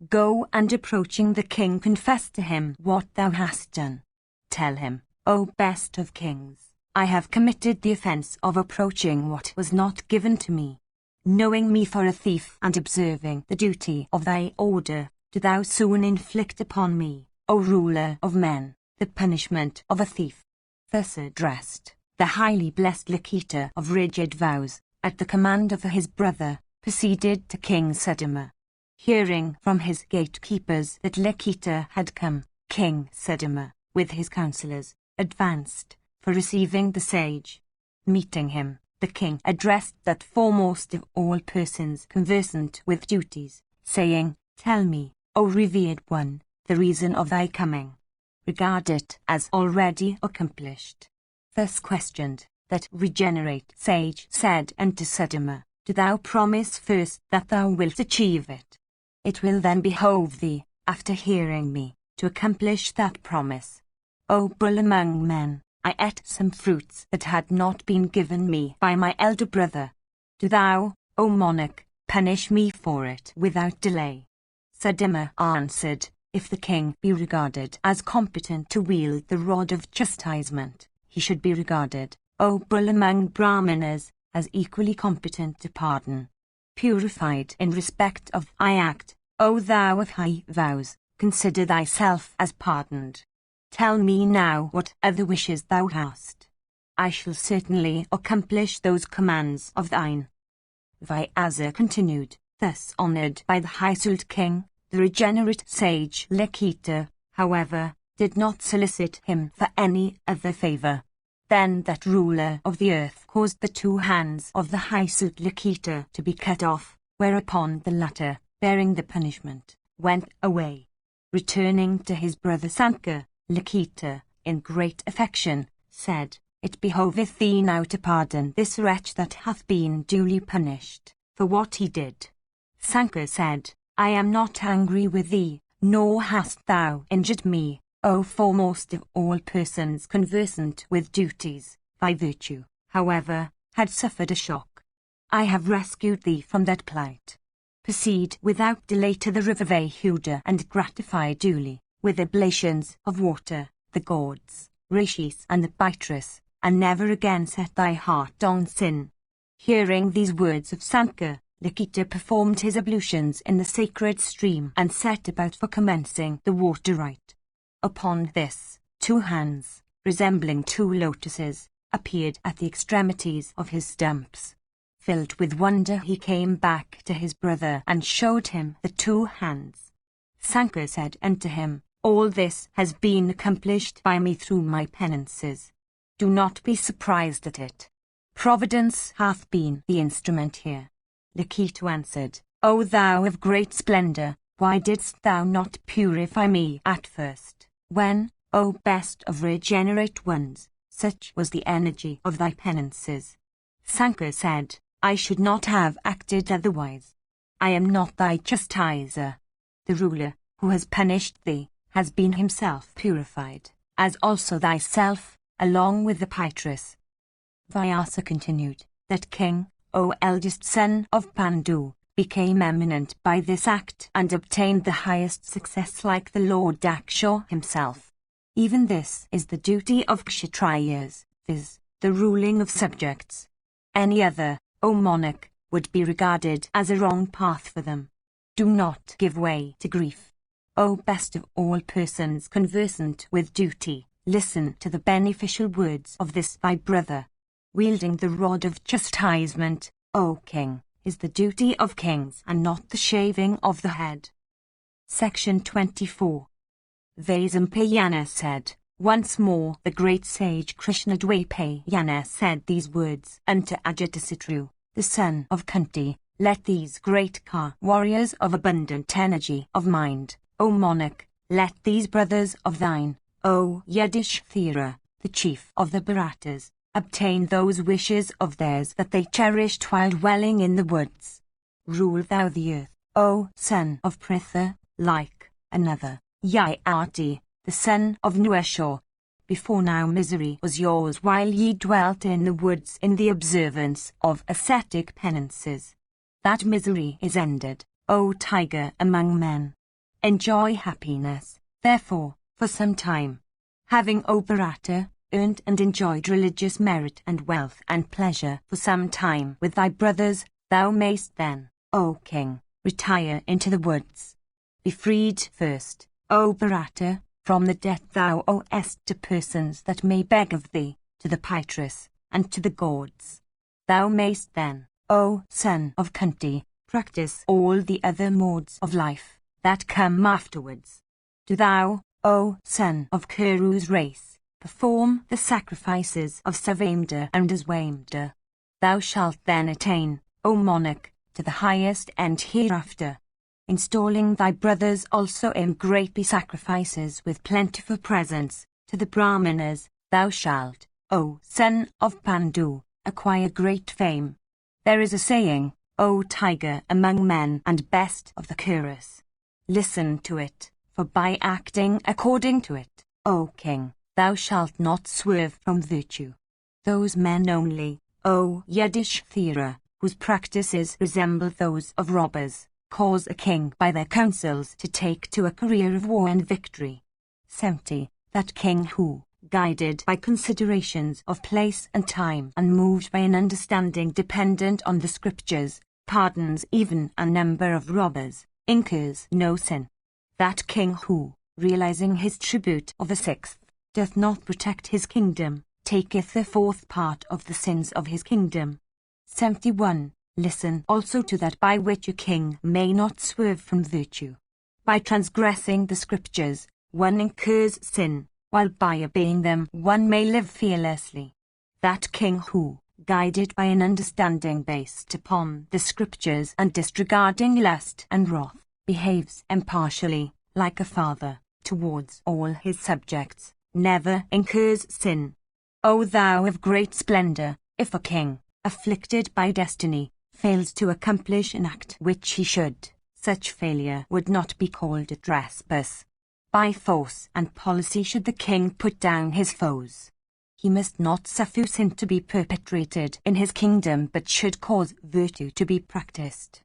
Go and approaching the king confess to him what thou hast done. Tell him, O best of kings, I have committed the offence of approaching what was not given to me. Knowing me for a thief and observing the duty of thy order, do thou soon inflict upon me, O ruler of men, the punishment of a thief. Thus addressed, the highly blessed Lakita of rigid vows, at the command of his brother, proceeded to King Sudama. Hearing from his gatekeepers that Lakita had come, King Sudama, with his counsellors, advanced, for receiving the sage. Meeting him, the king addressed that foremost of all persons conversant with duties, saying, Tell me, O revered one, the reason of thy coming. Regard it as already accomplished. Thus questioned, that regenerate sage said unto Sudama, Do thou promise first that thou wilt achieve it? It will then behove thee, after hearing me, to accomplish that promise. O bull among men, I ate some fruits that had not been given me by my elder brother. Do thou, O monarch, punish me for it without delay. Sudama answered, If the king be regarded as competent to wield the rod of chastisement, he should be regarded, O bull among Brahmanas, as equally competent to pardon. Purified in respect of thy act, O thou of high vows, consider thyself as pardoned. Tell me now what other wishes thou hast. I shall certainly accomplish those commands of thine. Vyasa continued, thus honoured by the high-souled king, the regenerate sage Lakita, however, did not solicit him for any other favour. Then that ruler of the earth caused the two hands of the high-souled Lakita to be cut off, whereupon the latter, bearing the punishment, went away. Returning to his brother Sankar, Lakita, in great affection, said, It behoveth thee now to pardon this wretch that hath been duly punished, for what he did. Sankar said, I am not angry with thee, nor hast thou injured me, O foremost of all persons conversant with duties. Thy virtue, however, had suffered a shock. I have rescued thee from that plight. Proceed without delay to the river Vahuda and gratify duly, with oblations of water, the gods, Rishis and the Bitrus, and never again set thy heart on sin. Hearing these words of Sankar, Lakita performed his ablutions in the sacred stream and set about for commencing the water rite. Upon this, two hands, resembling two lotuses, appeared at the extremities of his stumps. Filled with wonder he came back to his brother and showed him the two hands. Sankar said unto him, All this has been accomplished by me through my penances. Do not be surprised at it. Providence hath been the instrument here. Lakita answered, O thou of great splendour, why didst thou not purify me at first, when, O best of regenerate ones, such was the energy of thy penances? Sankar said, I should not have acted otherwise. I am not thy chastiser. The ruler, who has punished thee, has been himself purified, as also thyself, along with the Pitrus. Vyasa continued, that king, O eldest son of Pandu, became eminent by this act and obtained the highest success like the Lord Daksha himself. Even this is the duty of Kshatriyas, viz., the ruling of subjects. Any other, O monarch, would be regarded as a wrong path for them. Do not give way to grief. O best of all persons conversant with duty, listen to the beneficial words of this thy brother. Wielding the rod of chastisement, O king, is the duty of kings and not the shaving of the head. Section 24. Vaisampayana said, Once more the great sage Krishnadvapayana said these words unto Ajatasattu, the son of Kunti, Let these great Ka warriors of abundant energy of mind, O monarch, let these brothers of thine, O Yudhishthira, the chief of the Bharatas, obtain those wishes of theirs that they cherished while dwelling in the woods. Rule thou the earth, O son of Pritha, like Another, Yaiati, the son of Nuashor. Before now misery was yours while ye dwelt in the woods in the observance of ascetic penances. That misery is ended, O tiger among men. Enjoy happiness, therefore, for some time. Having, O Bharata, earned and enjoyed religious merit and wealth and pleasure for some time with thy brothers, thou mayst then, O king, retire into the woods. Be freed first, O Bharata, from the debt thou owest to persons that may beg of thee, to the Pitris, and to the gods. Thou mayst then, O son of Kunti, practice all the other modes of life that come afterwards. Do thou, O son of Kuru's race, perform the sacrifices of Savamda and Aswamda. Thou shalt then attain, O monarch, to the highest end hereafter. Installing thy brothers also in great sacrifices with plentiful presents to the Brahmanas, thou shalt, O son of Pandu, acquire great fame. There is a saying, O tiger among men and best of the Kurus. Listen to it, for by acting according to it, O king, thou shalt not swerve from virtue. Those men only, O Yudhishthira, whose practices resemble those of robbers, cause a king by their counsels to take to a career of war and victory. 70. That king who, guided by considerations of place and time and moved by an understanding dependent on the scriptures, pardons even a number of robbers, incurs no sin. That king who, realizing his tribute of a sixth, doth not protect his kingdom, taketh the fourth part of the sins of his kingdom. 71. Listen also to that by which a king may not swerve from virtue. By transgressing the scriptures, one incurs sin, while by obeying them one may live fearlessly. That king who, guided by an understanding based upon the scriptures and disregarding lust and wrath, behaves impartially, like a father, towards all his subjects, never incurs sin. O thou of great splendor, if a king, afflicted by destiny, fails to accomplish an act which he should, such failure would not be called a trespass. By force and policy should the king put down his foes. He must not suffer sin to be perpetrated in his kingdom but should cause virtue to be practiced.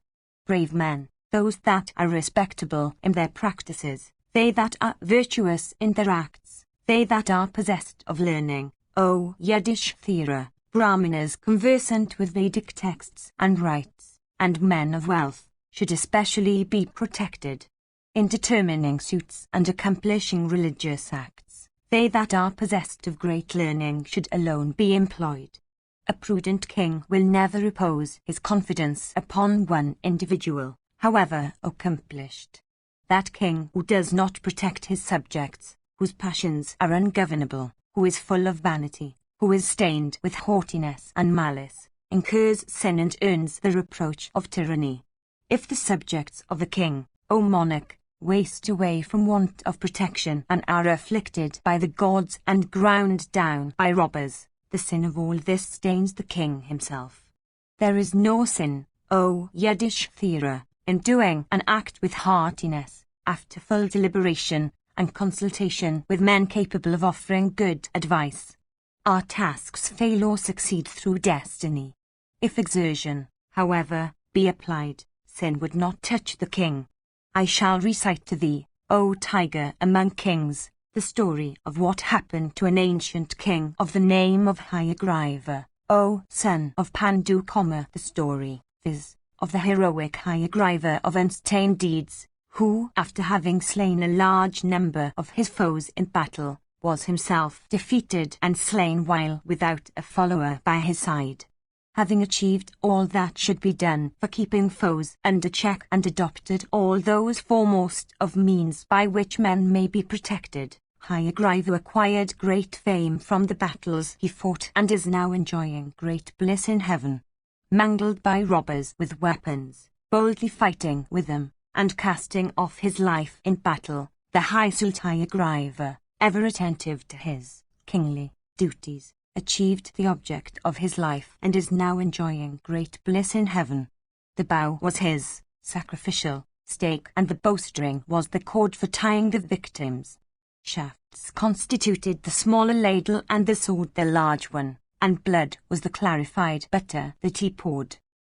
Brave men, those that are respectable in their practices, they that are virtuous in their acts, they that are possessed of learning, O Yudhishthira, Brahmanas conversant with Vedic texts and rites, and men of wealth, should especially be protected. In determining suits and accomplishing religious acts, they that are possessed of great learning should alone be employed. A prudent king will never repose his confidence upon one individual, however accomplished. That king who does not protect his subjects, whose passions are ungovernable, who is full of vanity, who is stained with haughtiness and malice, incurs sin and earns the reproach of tyranny. If the subjects of the king, O monarch, waste away from want of protection and are afflicted by the gods and ground down by robbers, the sin of all this stains the king himself. There is no sin, O Yudhishthira, in doing an act with heartiness, after full deliberation and consultation with men capable of offering good advice. Our tasks fail or succeed through destiny. If exertion, however, be applied, sin would not touch the king. I shall recite to thee, O tiger among kings, the story of what happened to an ancient king of the name of Hayagriva, O son of Pandu, the story, viz., of the heroic Hayagriva of unstained deeds, who, after having slain a large number of his foes in battle, was himself defeated and slain while without a follower by his side. Having achieved all that should be done for keeping foes under check and adopted all those foremost of means by which men may be protected, Hayagriva acquired great fame from the battles he fought and is now enjoying great bliss in heaven. Mangled by robbers with weapons, boldly fighting with them, and casting off his life in battle, the high Sultan Hayagriva, ever attentive to his kingly duties, achieved the object of his life and is now enjoying great bliss in heaven. The bow was his, sacrificial, stake and the bowstring was the cord for tying the victims. Shafts constituted the smaller ladle and the sword the large one, and blood was the clarified butter that he poured.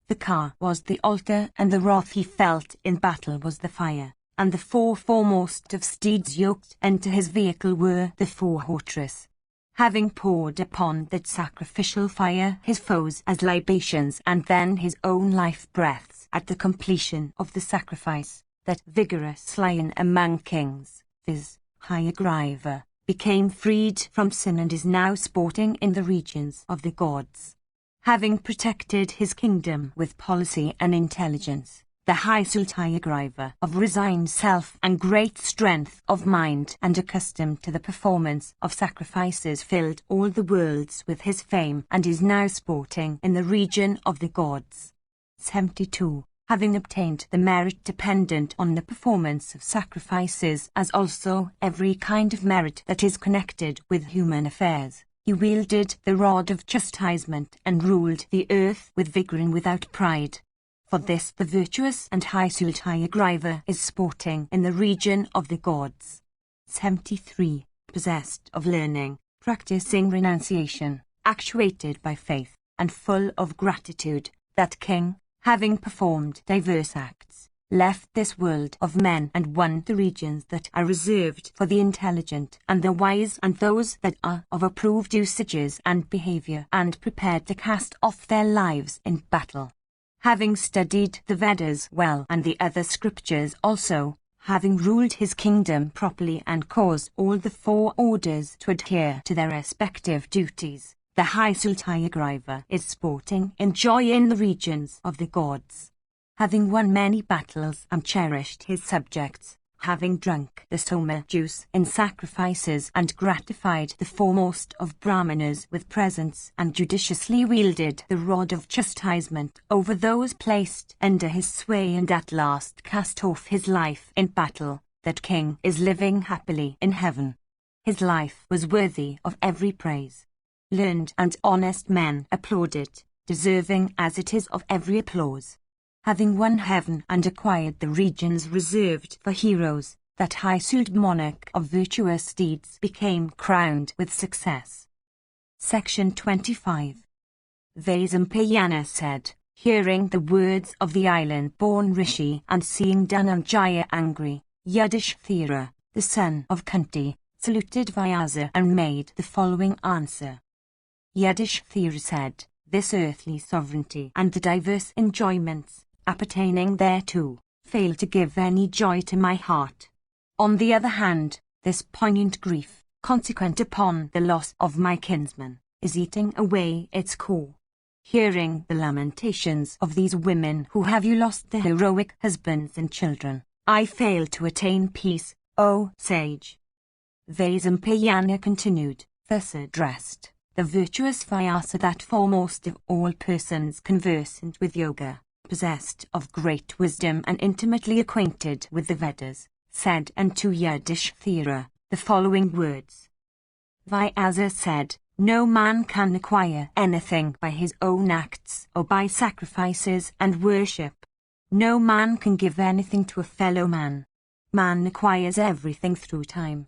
The car was the altar, and the wrath he felt in battle was the fire, and the four foremost of steeds yoked into his vehicle were the four horses. Having poured upon that sacrificial fire his foes as libations, and then his own life breaths at the completion of the sacrifice, that vigorous lion among kings, viz. Hayagraiva, became freed from sin and is now sporting in the regions of the gods. Having protected his kingdom with policy and intelligence, the high Sultayagriva, of resigned self and great strength of mind and accustomed to the performance of sacrifices, filled all the worlds with his fame and is now sporting in the region of the gods. 72. Having obtained the merit dependent on the performance of sacrifices, as also every kind of merit that is connected with human affairs, he wielded the rod of chastisement and ruled the earth with vigor and without pride. For this the virtuous and high Sultayagriva is sporting in the region of the gods. 73. Possessed of learning, practicing renunciation, actuated by faith, and full of gratitude, that king, having performed diverse acts, left this world of men and won the regions that are reserved for the intelligent and the wise, and those that are of approved usages and behavior, and prepared to cast off their lives in battle. Having studied the Vedas well and the other scriptures also, having ruled his kingdom properly and caused all the four orders to adhere to their respective duties, the high Sultayagriva is sporting in joy in the regions of the gods. Having won many battles and cherished his subjects, having drunk the soma juice in sacrifices and gratified the foremost of Brahmanas with presents, and judiciously wielded the rod of chastisement over those placed under his sway, and at last cast off his life in battle, that king is living happily in heaven. His life was worthy of every praise. Learned and honest men applaud it, deserving as it is of every applause. Having won heaven and acquired the regions reserved for heroes, that high Sult monarch of virtuous deeds became crowned with success. Section 25. Vaisampayana said, hearing the words of the island-born Rishi and seeing Dhananjaya angry, Yudhishthira, the son of Kunti, saluted Vyasa and made the following answer. Yudhishthira said, this earthly sovereignty and the diverse enjoyments appertaining thereto fail to give any joy to my heart. On the other hand, this poignant grief, consequent upon the loss of my kinsman, is eating away its core. Hearing the lamentations of these women who have lost their heroic husbands and children, I fail to attain peace, O sage. Vaisampayana continued, thus addressed the virtuous Vyasa, that foremost of all persons conversant with yoga, possessed of great wisdom and intimately acquainted with the Vedas, said unto Yudhishthira the following words. Vyasa said, no man can acquire anything by his own acts or by sacrifices and worship. No man can give anything to a fellow man. Man acquires everything through time.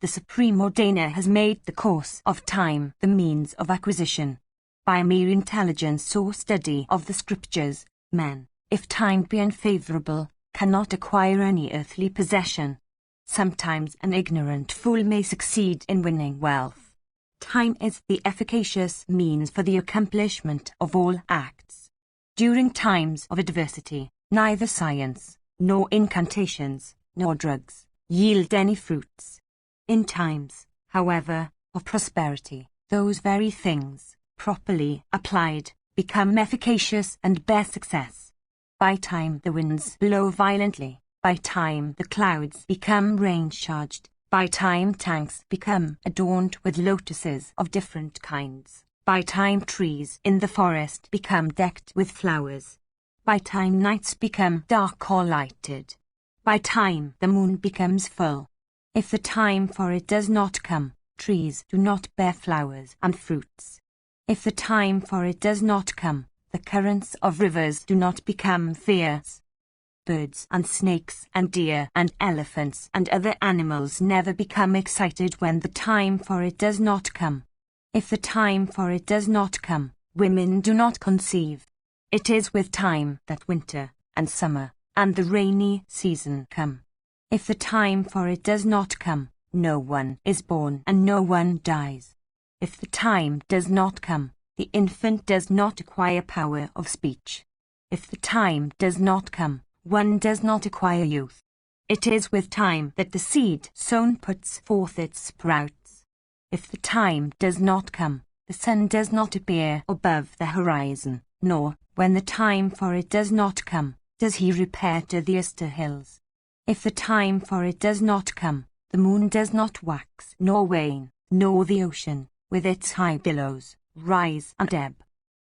The Supreme Ordainer has made the course of time the means of acquisition. By mere intelligence or study of the scriptures, men, if time be unfavorable, cannot acquire any earthly possession. Sometimes an ignorant fool may succeed in winning wealth. Time is the efficacious means for the accomplishment of all acts. During times of adversity, neither science, nor incantations, nor drugs, yield any fruits. In times, however, of prosperity, those very things, properly applied, become efficacious and bear success. By time the winds blow violently, by time the clouds become rain-charged, by time tanks become adorned with lotuses of different kinds, by time trees in the forest become decked with flowers, by time nights become dark or lighted, by time the moon becomes full. If the time for it does not come, trees do not bear flowers and fruits. If the time for it does not come, the currents of rivers do not become fierce. birds and snakes and deer and elephants and other animals never become excited when the time for it does not come. If the time for it does not come, women do not conceive. It is with time that winter and summer and the rainy season come. If the time for it does not come, no one is born and no one dies. If the time does not come, the infant does not acquire power of speech. If the time does not come, one does not acquire youth. It is with time that the seed sown puts forth its sprouts. If the time does not come, the sun does not appear above the horizon, nor, when the time for it does not come, does he repair to the Easter hills. If the time for it does not come, the moon does not wax nor wane, nor the ocean, with its high billows, rise and ebb.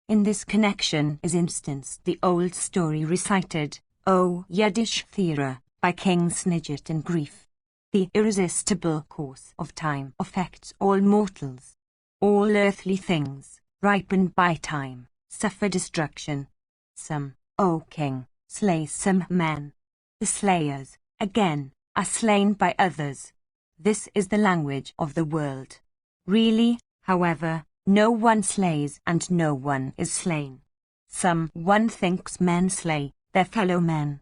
In this connection is instanced the old story recited, O Yudhishthira, by King Snigit in grief. The irresistible course of time affects all mortals. All earthly things, ripened by time, suffer destruction. Some, O king, slay some men. The slayers, again, are slain by others. This is the language of the world. Really, however, no one slays and no one is slain. One thinks men slay their fellow men.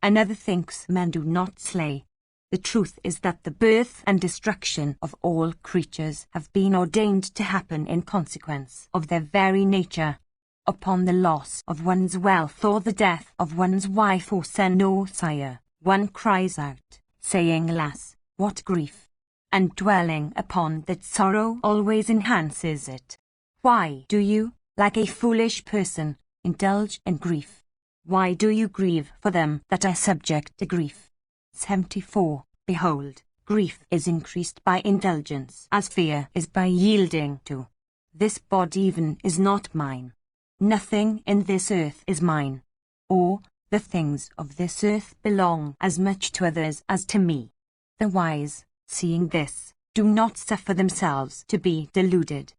Another thinks men do not slay. The truth is that the birth and destruction of all creatures have been ordained to happen in consequence of their very nature. Upon the loss of one's wealth or the death of one's wife or son or sire, one cries out, saying, alas, what grief! And dwelling upon that sorrow always enhances it. Why do you, like a foolish person, indulge in grief? Why do you grieve for them that are subject to grief? 74. Behold, grief is increased by indulgence, as fear is by yielding to. This body even is not mine. Nothing in this earth is mine. Or, the things of this earth belong as much to others as to me. The wise, seeing this, do not suffer themselves to be deluded.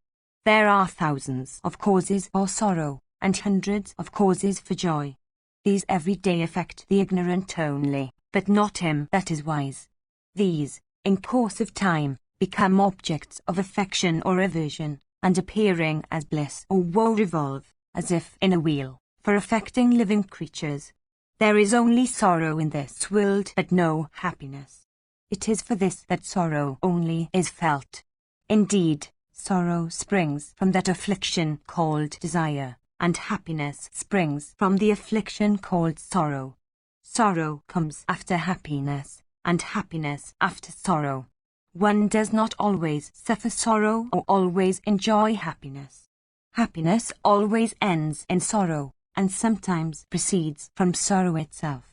There are thousands of causes for sorrow, and hundreds of causes for joy. These every day affect the ignorant only, but not him that is wise. These, in course of time, become objects of affection or aversion, and appearing as bliss or woe revolve, as if in a wheel, for affecting living creatures. There is only sorrow in this world, but no happiness. It is for this that sorrow only is felt. Indeed, sorrow springs from that affliction called desire, and happiness springs from the affliction called sorrow. Sorrow comes after happiness, and happiness after sorrow. One does not always suffer sorrow or always enjoy happiness. Happiness always ends in sorrow, and sometimes proceeds from sorrow itself.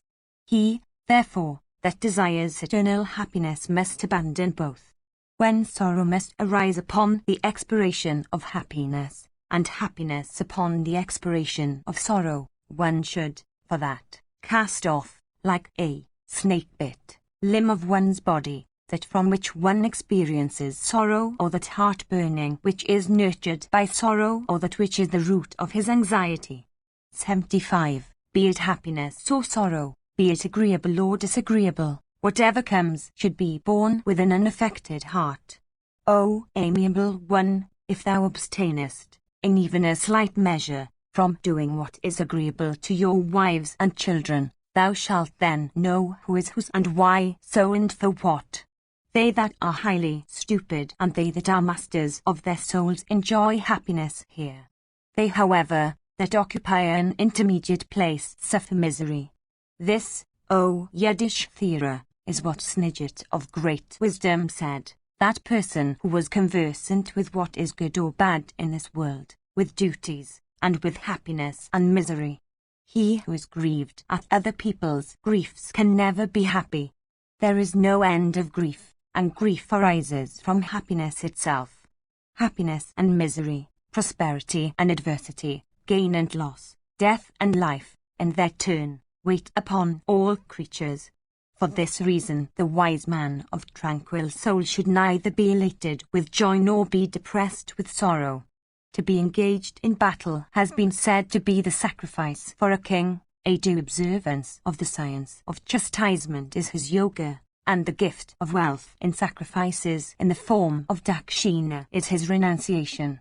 He, therefore, that desires eternal happiness must abandon both. When sorrow must arise upon the expiration of happiness, and happiness upon the expiration of sorrow, one should, for that, cast off, like a snake-bit, limb of one's body, that from which one experiences sorrow, or that heart-burning which is nurtured by sorrow, or that which is the root of his anxiety. 75. Be it happiness or sorrow, be it agreeable or disagreeable, whatever comes should be borne with an unaffected heart. O amiable one, if thou abstainest, in even a slight measure, from doing what is agreeable to your wives and children, thou shalt then know who is whose and why so and for what. They that are highly stupid and they that are masters of their souls enjoy happiness here. They, however, that occupy an intermediate place suffer misery. This, O Yudhishthira, is what Snigit of great wisdom said. That person who was conversant with what is good or bad in this world, with duties, and with happiness and misery. He who is grieved at other people's griefs can never be happy. There is no end of grief, and grief arises from happiness itself. Happiness and misery, prosperity and adversity, gain and loss, death and life, in their turn, wait upon all creatures. For this reason the wise man of tranquil soul should neither be elated with joy nor be depressed with sorrow. To be engaged in battle has been said to be the sacrifice for a king, a due observance of the science of chastisement is his yoga, and the gift of wealth in sacrifices in the form of dakshina is his renunciation.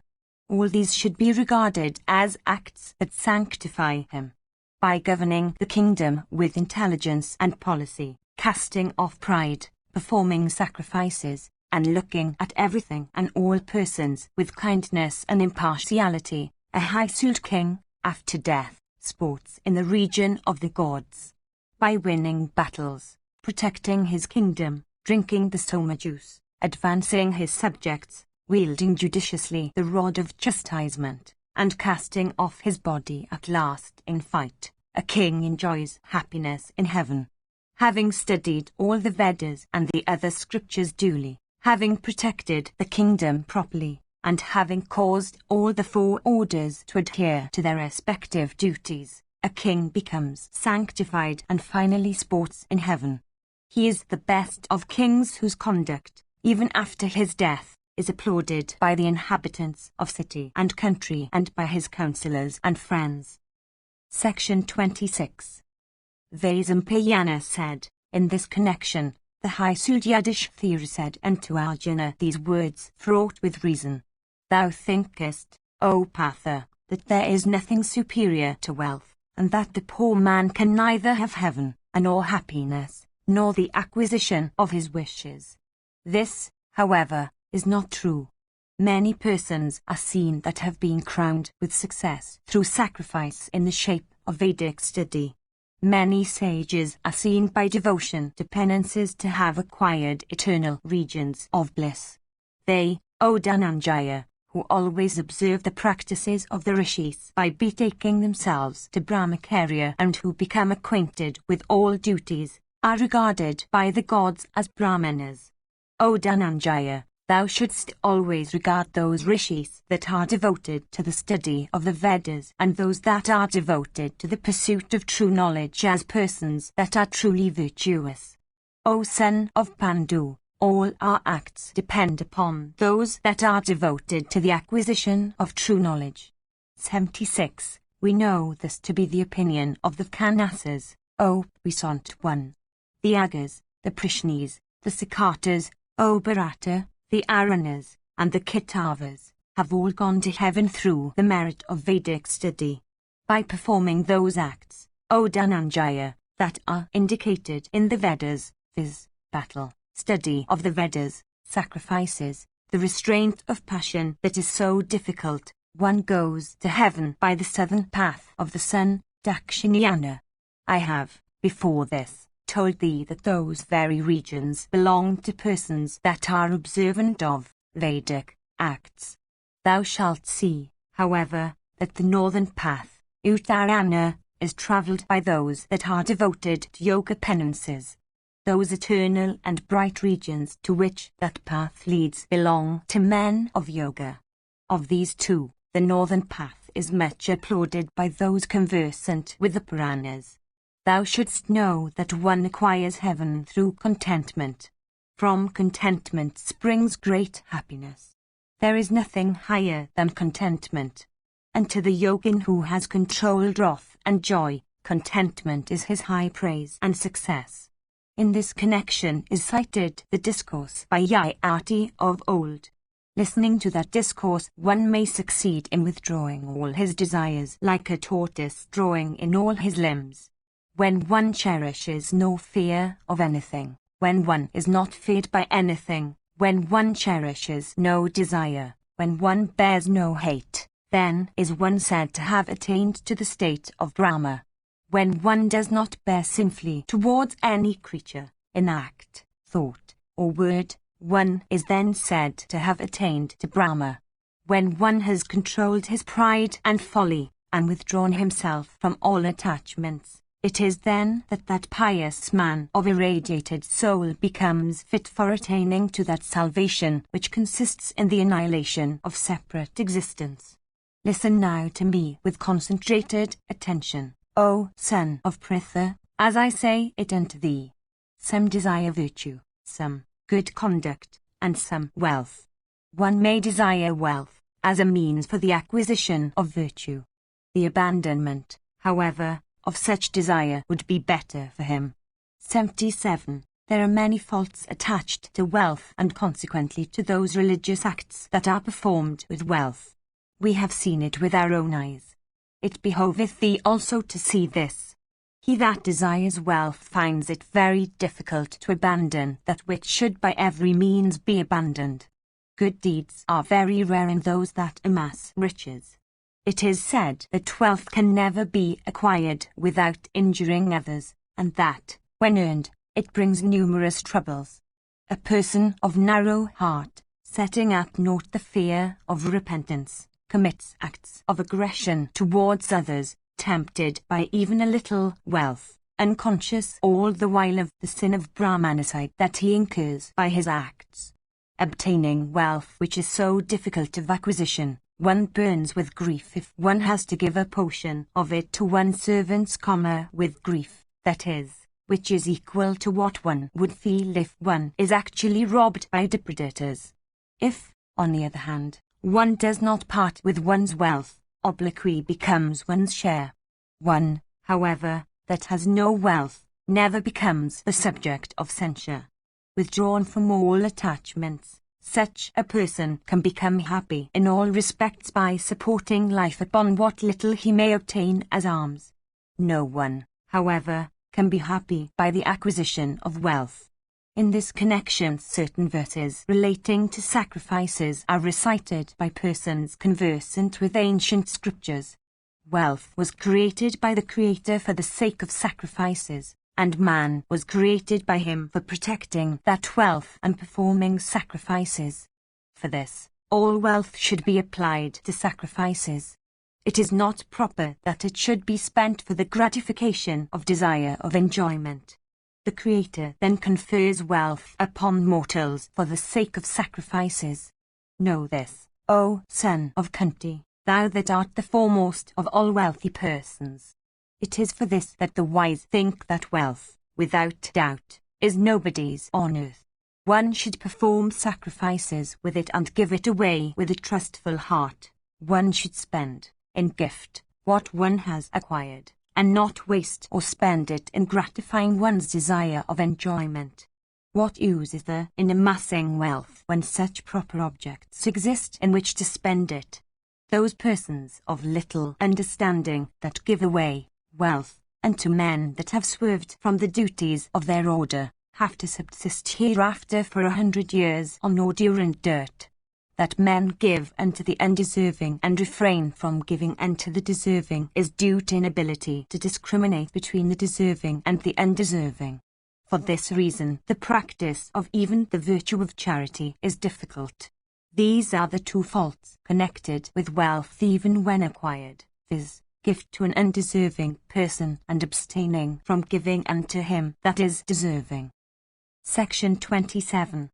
All these should be regarded as acts that sanctify him. By governing the kingdom with intelligence and policy, casting off pride, performing sacrifices, and looking at everything and all persons with kindness and impartiality, a high-souled king, after death, sports in the region of the gods. By winning battles, protecting his kingdom, drinking the soma juice, advancing his subjects, wielding judiciously the rod of chastisement, and casting off his body at last in fight, a king enjoys happiness in heaven. Having studied all the Vedas and the other scriptures duly, having protected the kingdom properly, and having caused all the four orders to adhere to their respective duties, a king becomes sanctified and finally sports in heaven. He is the best of kings whose conduct, even after his death, is applauded by the inhabitants of city and country and by his counselors and friends. Section 26. Vaisampayana said, in this connection, the high Yudhishthira said unto Arjuna these words fraught with reason. Thou thinkest, O Partha, that there is nothing superior to wealth, and that the poor man can neither have heaven, nor happiness, nor the acquisition of his wishes. This, however, is not true. Many persons are seen that have been crowned with success through sacrifice in the shape of Vedic study. Many sages are seen by devotion to penances to have acquired eternal regions of bliss. They, O Dhananjaya, who always observe the practices of the rishis by betaking themselves to Brahmacharya and who become acquainted with all duties, are regarded by the gods as Brahmanas. O Dhananjaya, thou shouldst always regard those rishis that are devoted to the study of the Vedas and those that are devoted to the pursuit of true knowledge as persons that are truly virtuous. O son of Pandu, all our acts depend upon those that are devoted to the acquisition of true knowledge. 76. We know this to be the opinion of the Kanasas, O Puissant One. The Agas, the Prishnis, the Sikatas, O Bharata, the Aranas, and the Kitavas, have all gone to heaven through the merit of Vedic study. By performing those acts, O Dhananjaya, that are indicated in the Vedas, viz., battle, study of the Vedas, sacrifices, the restraint of passion that is so difficult, one goes to heaven by the southern path of the sun, Dakshinayana. I have, before this, told thee that those very regions belong to persons that are observant of Vedic acts. Thou shalt see, however, that the northern path, Uttarana, is travelled by those that are devoted to yoga penances. Those eternal and bright regions to which that path leads belong to men of yoga. Of these two, the northern path is much applauded by those conversant with the Puranas. Thou shouldst know that one acquires heaven through contentment. From contentment springs great happiness. There is nothing higher than contentment. And to the yogin who has controlled wrath and joy, contentment is his high praise and success. In this connection is cited the discourse by Yayati of old. Listening to that discourse, one may succeed in withdrawing all his desires like a tortoise drawing in all his limbs. When one cherishes no fear of anything, when one is not feared by anything, when one cherishes no desire, when one bears no hate, then is one said to have attained to the state of Brahma. When one does not bear sinfully towards any creature, in act, thought, or word, one is then said to have attained to Brahma. When one has controlled his pride and folly, and withdrawn himself from all attachments, it is then that that pious man of irradiated soul becomes fit for attaining to that salvation which consists in the annihilation of separate existence. Listen now to me with concentrated attention, O son of Pritha, as I say it unto thee. Some desire virtue, some good conduct, and some wealth. One may desire wealth as a means for the acquisition of virtue. The abandonment, however, of such desire would be better for him. 77. There are many faults attached to wealth and consequently to those religious acts that are performed with wealth. We have seen it with our own eyes. It behoveth thee also to see this. He that desires wealth finds it very difficult to abandon that which should by every means be abandoned. Good deeds are very rare in those that amass riches. It is said that wealth can never be acquired without injuring others, and that, when earned, it brings numerous troubles. A person of narrow heart, setting at naught the fear of repentance, commits acts of aggression towards others, tempted by even a little wealth, unconscious all the while of the sin of Brahmanicide that he incurs by his acts. Obtaining wealth which is so difficult of acquisition, one burns with grief if one has to give a portion of it to one's servants, with grief, that is, which is equal to what one would feel if one is actually robbed by depredators. If, on the other hand, one does not part with one's wealth, obloquy becomes one's share. One, however, that has no wealth, never becomes the subject of censure. Withdrawn from all attachments, such a person can become happy in all respects by supporting life upon what little he may obtain as alms. No one, however, can be happy by the acquisition of wealth. In this connection certain verses relating to sacrifices are recited by persons conversant with ancient scriptures. Wealth was created by the Creator for the sake of sacrifices, and man was created by him for protecting that wealth and performing sacrifices. For this, all wealth should be applied to sacrifices. It is not proper that it should be spent for the gratification of desire of enjoyment. The Creator then confers wealth upon mortals for the sake of sacrifices. Know this, O son of Kunti, thou that art the foremost of all wealthy persons. It is for this that the wise think that wealth, without doubt, is nobody's on earth. One should perform sacrifices with it and give it away with a trustful heart. One should spend, in gift, what one has acquired, and not waste or spend it in gratifying one's desire of enjoyment. What use is there in amassing wealth when such proper objects exist in which to spend it? Those persons of little understanding that give away wealth unto men that have swerved from the duties of their order have to subsist hereafter for 100 years on ordure and dirt. That men give unto the undeserving and refrain from giving unto the deserving is due to inability to discriminate between the deserving and the undeserving. For this reason, the practice of even the virtue of charity is difficult. These are the two faults connected with wealth even when acquired, viz., gift to an undeserving person and abstaining from giving unto him that is deserving. Section 27.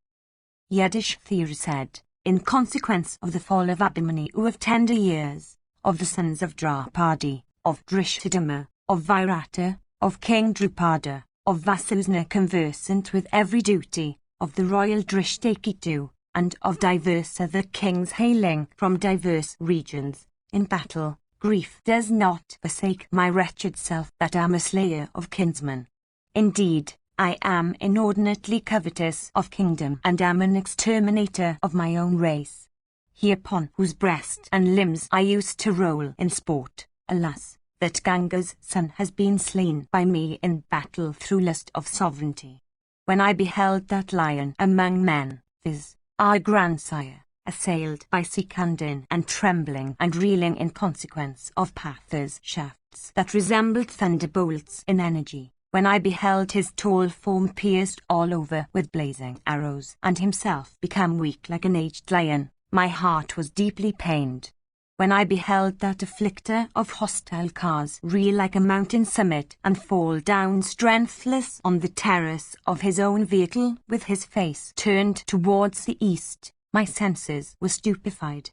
Yudhishthira said, in consequence of the fall of Abhimanyu of tender years, of the sons of Draupadi, of Drishthadhyumna, of Virata, of King Drupada, of Vasusna conversant with every duty, of the royal Drishtaketu, and of diverse other kings hailing from diverse regions, in battle, grief does not forsake my wretched self that am a slayer of kinsmen. Indeed, I am inordinately covetous of kingdom and am an exterminator of my own race. He upon whose breast and limbs I used to roll in sport, alas, that Ganga's son has been slain by me in battle through lust of sovereignty. When I beheld that lion among men, viz., our grandsire, assailed by Sikandin and trembling and reeling in consequence of Patha's shafts that resembled thunderbolts in energy, when I beheld his tall form pierced all over with blazing arrows and himself become weak like an aged lion, my heart was deeply pained. When I beheld that afflictor of hostile cars reel like a mountain summit and fall down strengthless on the terrace of his own vehicle with his face turned towards the east, my senses were stupefied.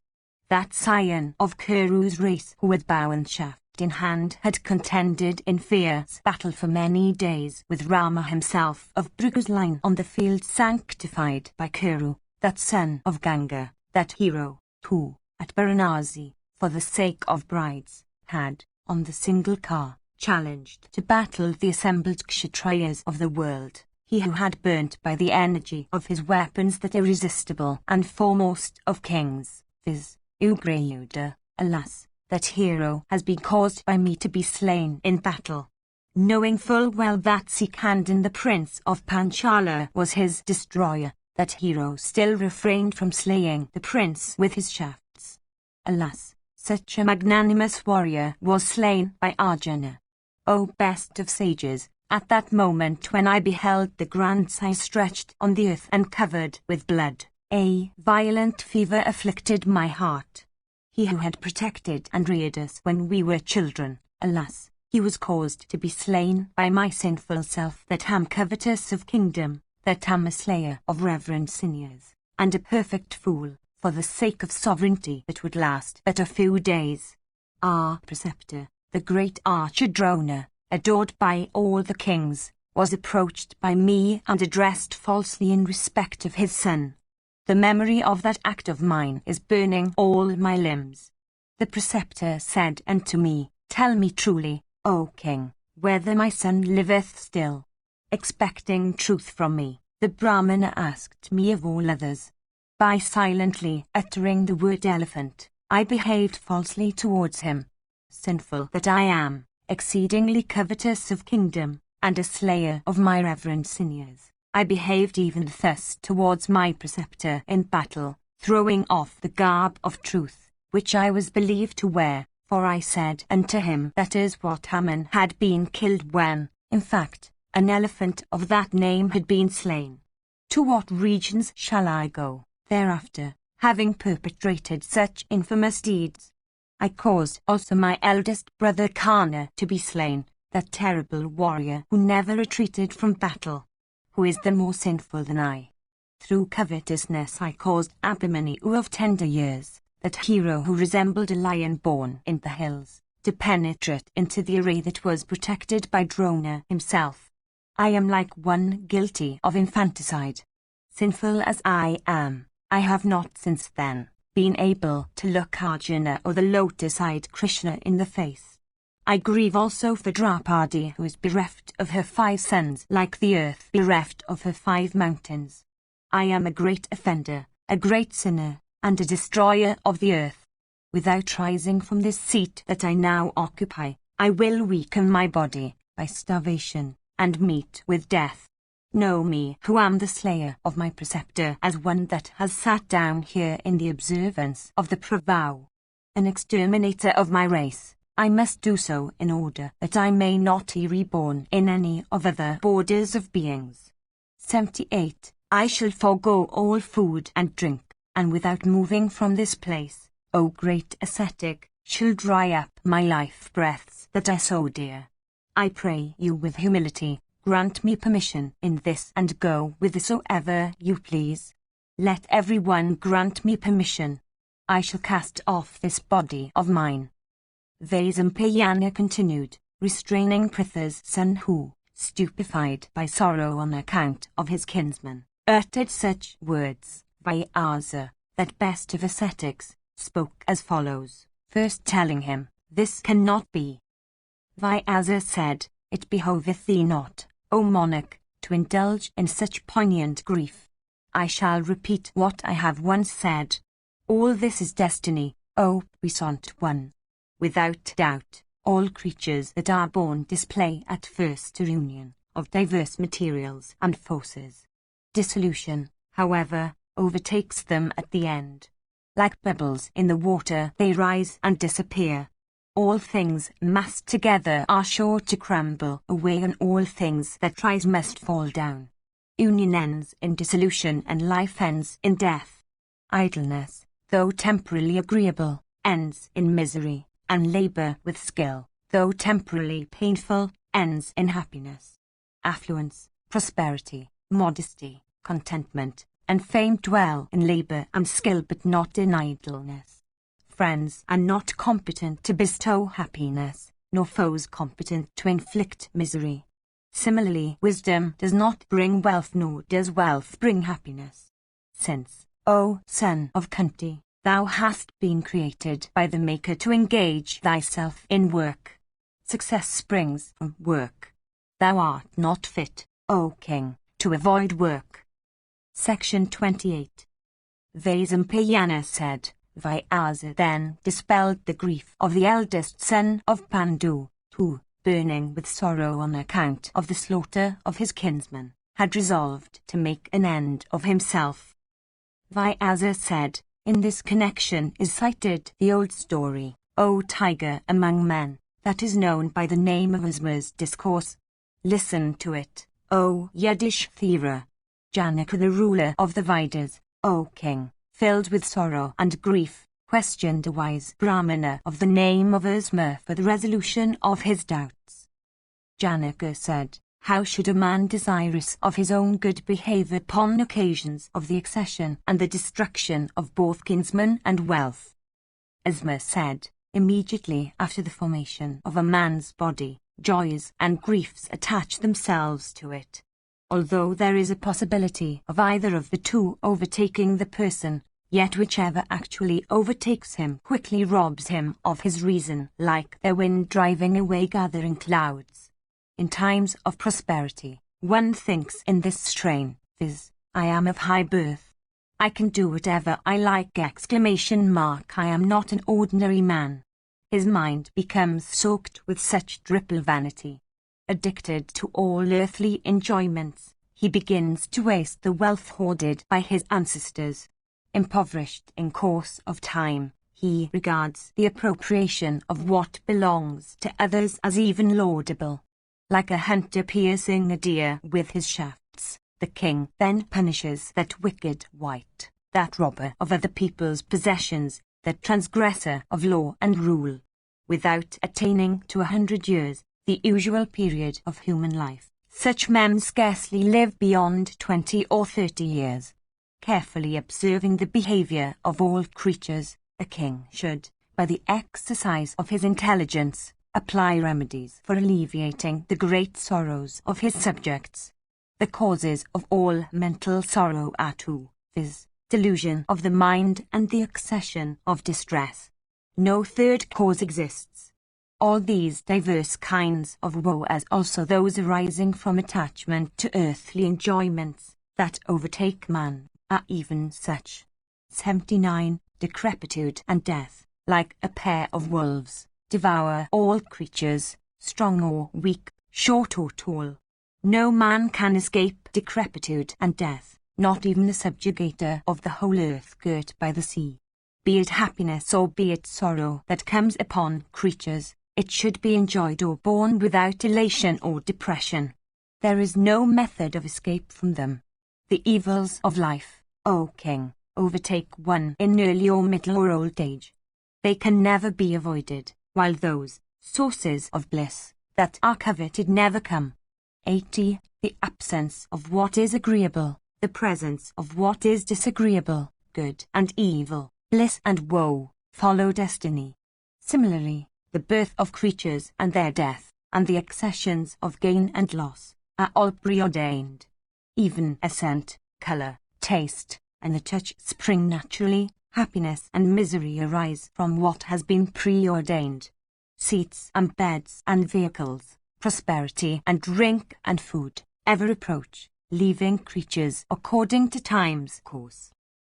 That scion of Kuru's race who with bow and shaft in hand had contended in fierce battle for many days with Rama himself of Bhrigu's line on the field sanctified by Kuru, that son of Ganga, that hero, who, at Varanasi, for the sake of brides, had, on the single car, challenged to battle the assembled Kshatriyas of the world, he who had burnt by the energy of his weapons that irresistible and foremost of kings, viz. Ugrayuda. Alas, that hero has been caused by me to be slain in battle. Knowing full well that Sikandin the prince of Panchala was his destroyer, that hero still refrained from slaying the prince with his shafts. Alas, such a magnanimous warrior was slain by Arjuna. O best of sages, at that moment when I beheld the grandsire stretched on the earth and covered with blood, a violent fever afflicted my heart. He who had protected and reared us when we were children, alas, he was caused to be slain by my sinful self that am covetous of kingdom, that am a slayer of reverend sinners, and a perfect fool, for the sake of sovereignty that would last but a few days. Our preceptor, the great archer Drona, adored by all the kings, was approached by me and addressed falsely in respect of his son. The memory of that act of mine is burning all my limbs. The preceptor said unto me, Tell me truly, O king, whether my son liveth still. Expecting truth from me, the Brahmana asked me of all others. By silently uttering the word elephant, I behaved falsely towards him. Sinful that I am, exceedingly covetous of kingdom, and a slayer of my reverend sinners, I behaved even thus towards my preceptor in battle, throwing off the garb of truth, which I was believed to wear, for I said unto him that is what Haman had been killed when, in fact, an elephant of that name had been slain. To what regions shall I go, thereafter, having perpetrated such infamous deeds? I caused also my eldest brother Karna to be slain, that terrible warrior who never retreated from battle. Who is the more sinful than I? Through covetousness I caused Abhimanyu of tender years, that hero who resembled a lion born in the hills, to penetrate into the array that was protected by Drona himself. I am like one guilty of infanticide. Sinful as I am, I have not since then been able to look Arjuna or the lotus-eyed Krishna in the face. I grieve also for Draupadi, who is bereft of her 5 sons like the earth bereft of her 5 mountains. I am a great offender, a great sinner, and a destroyer of the earth. Without rising from this seat that I now occupy, I will weaken my body by starvation, and meet with death. Know me, who am the slayer of my preceptor, as one that has sat down here in the observance of the Pravow. An exterminator of my race, I must do so in order that I may not be reborn in any of other borders of beings. 78. I shall forego all food and drink, and without moving from this place, O great ascetic, shall dry up my life breaths that are so dear. I pray you with humility, grant me permission in this and go whithersoever you please. Let everyone grant me permission. I shall cast off this body of mine. Vaisampayana continued, restraining Pritha's son who, stupefied by sorrow on account of his kinsman, uttered such words. Vyasa, that best of ascetics, spoke as follows, first telling him, This cannot be. Vyasa said, It behoveth thee not, O monarch, to indulge in such poignant grief. I shall repeat what I have once said. All this is destiny, O puissant one. Without doubt, all creatures that are born display at first a union of diverse materials and forces. Dissolution, however, overtakes them at the end. Like bubbles in the water they rise and disappear. All things massed together are sure to crumble away, and all things that rise must fall down. Union ends in dissolution and life ends in death. Idleness, though temporarily agreeable, ends in misery, and labor with skill, though temporarily painful, ends in happiness. Affluence, prosperity, modesty, contentment, and fame dwell in labor and skill, but not in idleness. Friends are not competent to bestow happiness, nor foes competent to inflict misery. Similarly, wisdom does not bring wealth, nor does wealth bring happiness. Since, O son of Kunti, thou hast been created by the Maker to engage thyself in work. success springs from work. Thou art not fit, O king, to avoid work. Section 28. Vaisampayana said, Vyasa then dispelled the grief of the eldest son of Pandu, who, burning with sorrow on account of the slaughter of his kinsman, had resolved to make an end of himself. Vyasa said, in this connection is cited the old story, O tiger among men, that is known by the name of Asma's discourse. Listen to it, O Yudhishthira. Janaka, the ruler of the Vedas, O king, filled with sorrow and grief, questioned a wise Brahmana of the name of Asma for the resolution of his doubts. Janaka said, how should a man desirous of his own good behave upon occasions of the accession and the destruction of both kinsmen and wealth? Asma said, immediately after the formation of a man's body, joys and griefs attach themselves to it. Although there is a possibility of either of the two overtaking the person, yet whichever actually overtakes him quickly robs him of his reason, like the wind driving away gathering clouds. In times of prosperity, one thinks in this strain, viz., I am of high birth. I can do whatever I like! I am not an ordinary man. His mind becomes soaked with such triple vanity. Addicted to all earthly enjoyments, he begins to waste the wealth hoarded by his ancestors. Impoverished in course of time, he regards the appropriation of what belongs to others as even laudable. Like a hunter piercing a deer with his shafts, the king then punishes that wicked wight, that robber of other people's possessions, that transgressor of law and rule. Without attaining to 100 years, the usual period of human life, such men scarcely live beyond 20 or 30 years. Carefully observing the behavior of all creatures, a king should, by the exercise of his intelligence, apply remedies for alleviating the great sorrows of his subjects. The causes of all mental sorrow are two, viz., delusion of the mind and the accession of distress. No third cause exists. All these diverse kinds of woe, as also those arising from attachment to earthly enjoyments that overtake man, are even such. 79. Decrepitude and death, like a pair of wolves, devour all creatures, strong or weak, short or tall. No man can escape decrepitude and death, not even the subjugator of the whole earth girt by the sea. Be it happiness or be it sorrow that comes upon creatures, it should be enjoyed or borne without elation or depression. There is no method of escape from them. The evils of life, O king, overtake one in early or middle or old age. They can never be avoided, while those sources of bliss that are coveted never come. 80. The absence of what is agreeable, the presence of what is disagreeable, good and evil, bliss and woe, follow destiny. Similarly, the birth of creatures and their death, and the accessions of gain and loss, are all preordained. Even a scent, colour, taste, and the touch spring naturally. Happiness and misery arise from what has been preordained. Seats and beds and vehicles, prosperity and drink and food, ever approach, leaving creatures according to time's course.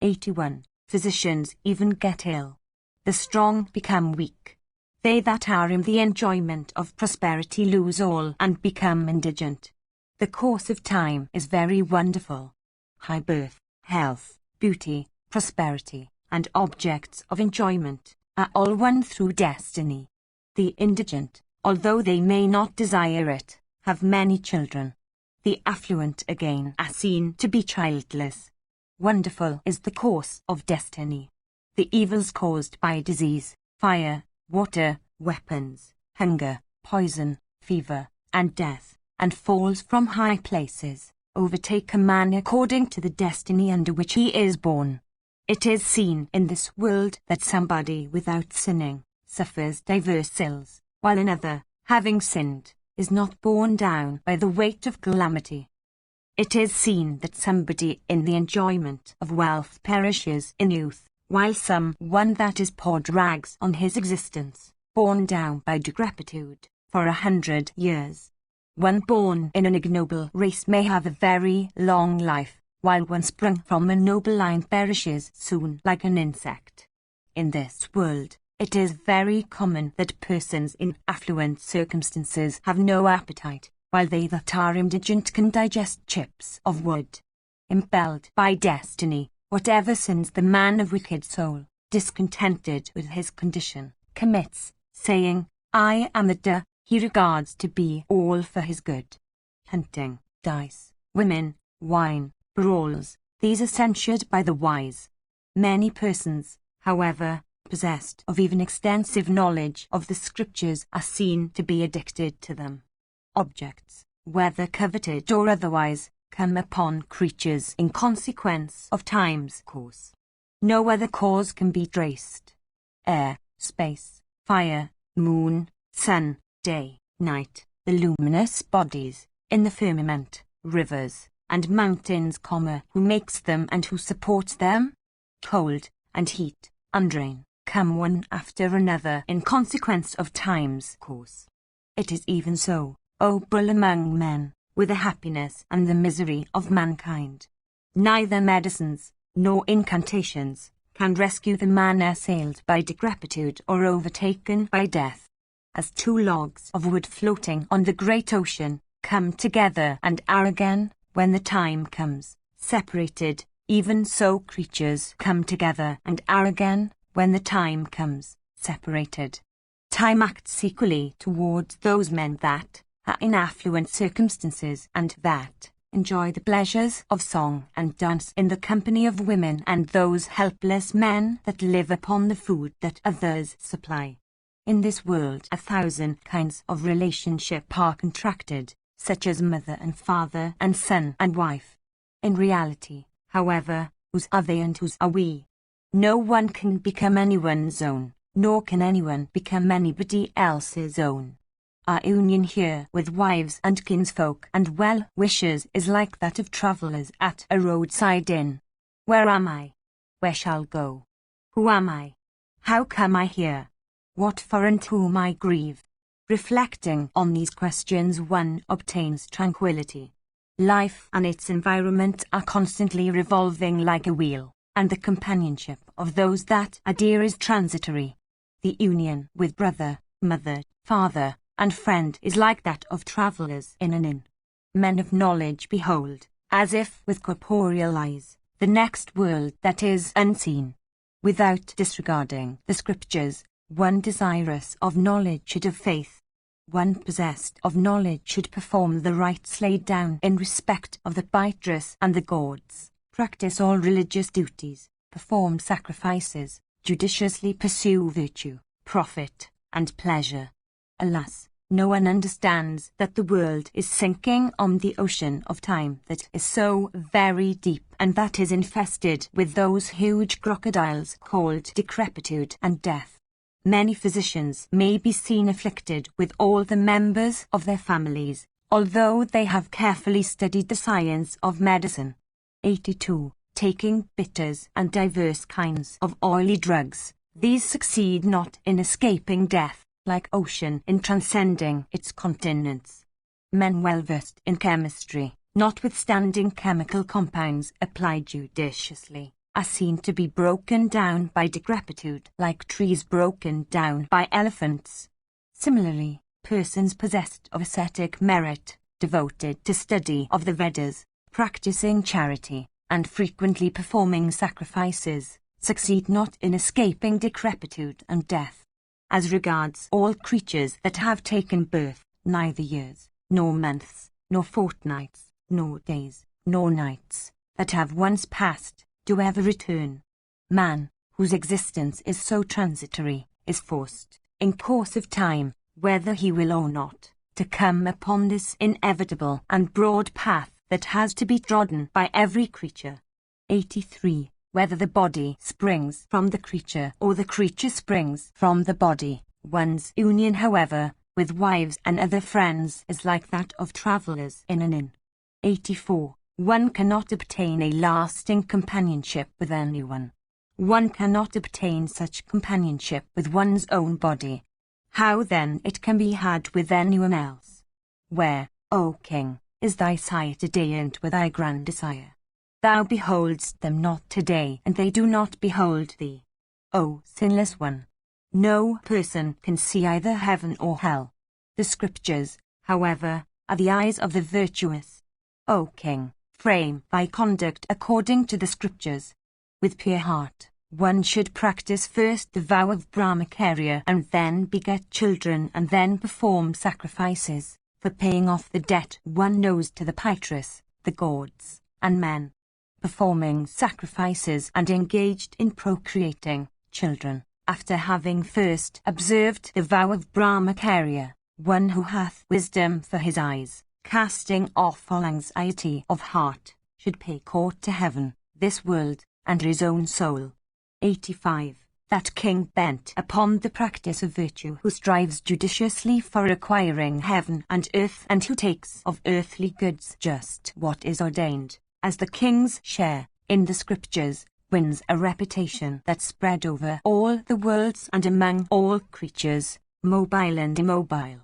81. Physicians even get ill. The strong become weak. They that are in the enjoyment of prosperity lose all and become indigent. The course of time is very wonderful. High birth, health, beauty, prosperity, and objects of enjoyment are all won through destiny. The indigent, although they may not desire it, have many children. The affluent again are seen to be childless. Wonderful is the course of destiny. The evils caused by disease, fire, water, weapons, hunger, poison, fever, and death, and falls from high places, overtake a man according to the destiny under which he is born. It is seen in this world that somebody without sinning suffers diverse ills, while another, having sinned, is not borne down by the weight of calamity. It is seen that somebody in the enjoyment of wealth perishes in youth, while one that is poor drags on his existence, borne down by decrepitude, for 100 years. One born in an ignoble race may have a very long life, while one sprung from a noble line perishes soon like an insect. In this world, it is very common that persons in affluent circumstances have no appetite, while they that are indigent can digest chips of wood. Impelled by destiny, whatever sins the man of wicked soul, discontented with his condition, commits, saying, I am the he regards to be all for his good. Hunting, dice, women, wine, brawls, these are censured by the wise. Many persons, however, possessed of even extensive knowledge of the scriptures are seen to be addicted to them. Objects, whether coveted or otherwise, come upon creatures in consequence of time's course. No other cause can be traced. Air, space, fire, moon, sun, day, night, the luminous bodies in the firmament, rivers, and mountains, who makes them and who supports them? Cold and heat, and rain, come one after another in consequence of time's course. It is even so, O bull among men, with the happiness and the misery of mankind. Neither medicines, nor incantations, can rescue the man assailed by decrepitude or overtaken by death. As two logs of wood floating on the great ocean, come together and are again, when the time comes, separated, even so creatures come together and are again, when the time comes, separated. Time acts equally towards those men that are in affluent circumstances and that enjoy the pleasures of song and dance in the company of women, and those helpless men that live upon the food that others supply. In this world 1,000 kinds of relationship are contracted, such as mother and father and son and wife. In reality, however, whose are they and whose are we? No one can become anyone's own, nor can anyone become anybody else's own. Our union here with wives and kinsfolk and well-wishers is like that of travellers at a roadside inn. Where am I? Where shall go? Who am I? How come I here? What for and whom I grieve? Reflecting on these questions one obtains tranquility. Life and its environment are constantly revolving like a wheel, and the companionship of those that are dear is transitory. The union with brother, mother, father, and friend is like that of travellers in an inn. Men of knowledge behold, as if with corporeal eyes, the next world that is unseen. Without disregarding the scriptures, one desirous of knowledge should have faith. One possessed of knowledge should perform the rites laid down in respect of the Pythrus and the gods, practice all religious duties, perform sacrifices, judiciously pursue virtue, profit, and pleasure. Alas, no one understands that the world is sinking on the ocean of time that is so very deep, and that is infested with those huge crocodiles called decrepitude and death. Many physicians may be seen afflicted with all the members of their families, although they have carefully studied the science of medicine. 82. Taking bitters and diverse kinds of oily drugs, these succeed not in escaping death, like ocean in transcending its continents. Men well versed in chemistry, notwithstanding chemical compounds applied judiciously, are seen to be broken down by decrepitude like trees broken down by elephants. Similarly, persons possessed of ascetic merit, devoted to study of the Vedas, practicing charity, and frequently performing sacrifices, succeed not in escaping decrepitude and death. As regards all creatures that have taken birth, neither years, nor months, nor fortnights, nor days, nor nights, that have once passed, do ever return. Man, whose existence is so transitory, is forced, in course of time, whether he will or not, to come upon this inevitable and broad path that has to be trodden by every creature. 83. Whether the body springs from the creature or the creature springs from the body, one's union, however, with wives and other friends is like that of travellers in an inn. 84. One cannot obtain a lasting companionship with anyone. One cannot obtain such companionship with one's own body. how then it can be had with anyone else? Where, O king, is thy sight today and with thy grand desire? Thou beholdest them not today, and they do not behold thee. O sinless one! No person can see either heaven or hell. The scriptures, however, are the eyes of the virtuous. O king, frame thy conduct according to the scriptures. With pure heart, one should practice first the vow of Brahmacharya and then beget children and then perform sacrifices, for paying off the debt one owes to the Pitris, the gods, and men. Performing sacrifices and engaged in procreating children, after having first observed the vow of Brahmacharya, one who hath wisdom for his eyes, casting off all anxiety of heart, should pay court to heaven, this world, and his own soul. 85. That king bent upon the practice of virtue who strives judiciously for acquiring heaven and earth, and who takes of earthly goods just what is ordained, as the king's share, in the scriptures, wins a reputation that spread over all the worlds and among all creatures, mobile and immobile.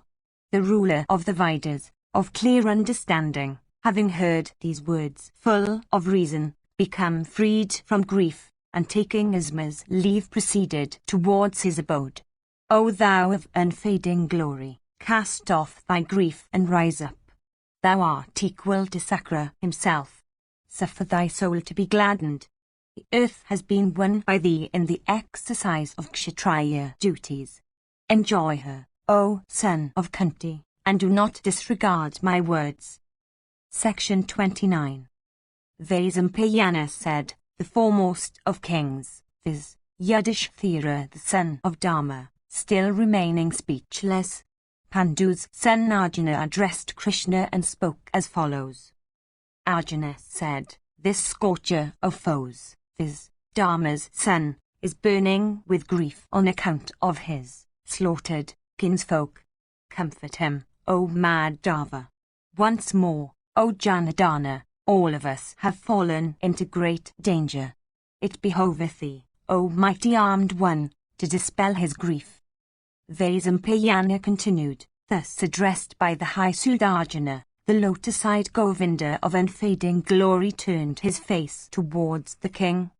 The ruler of the Vedas, of clear understanding, having heard these words full of reason, become freed from grief, and taking Isma's leave proceeded towards his abode. O thou of unfading glory, cast off thy grief and rise up. Thou art equal to Sakra himself. Suffer thy soul to be gladdened. The earth has been won by thee in the exercise of Kshatriya duties. Enjoy her, O son of Kunti, and do not disregard my words. Section 29. Vaisampayana said, the foremost of kings, viz., Yudhishthira the son of Dharma, still remaining speechless. Pandu's son Arjuna addressed Krishna and spoke as follows. Arjuna said, this scorcher of foes, viz., Dharma's son, is burning with grief on account of his slaughtered kinsfolk. Comfort him, O Madhava. Once more, O Janardana, all of us have fallen into great danger. It behoveth thee, O mighty armed one, to dispel his grief. Vaisampayana continued, thus addressed by the high Arjuna, the lotus-eyed Govinda of unfading glory turned his face towards the king.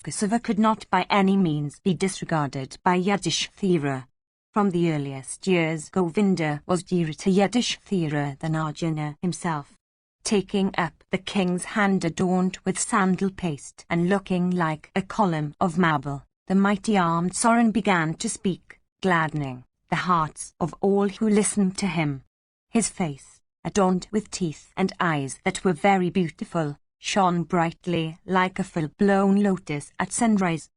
Kesava could not by any means be disregarded by Yudhishthira. From the earliest years Govinda was dearer to Yudhishthira than Arjuna himself. Taking up the king's hand adorned with sandal paste and looking like a column of marble, the mighty armed Soran began to speak, gladdening the hearts of all who listened to him. His face, adorned with teeth and eyes that were very beautiful, shone brightly like a full-blown lotus at sunrise.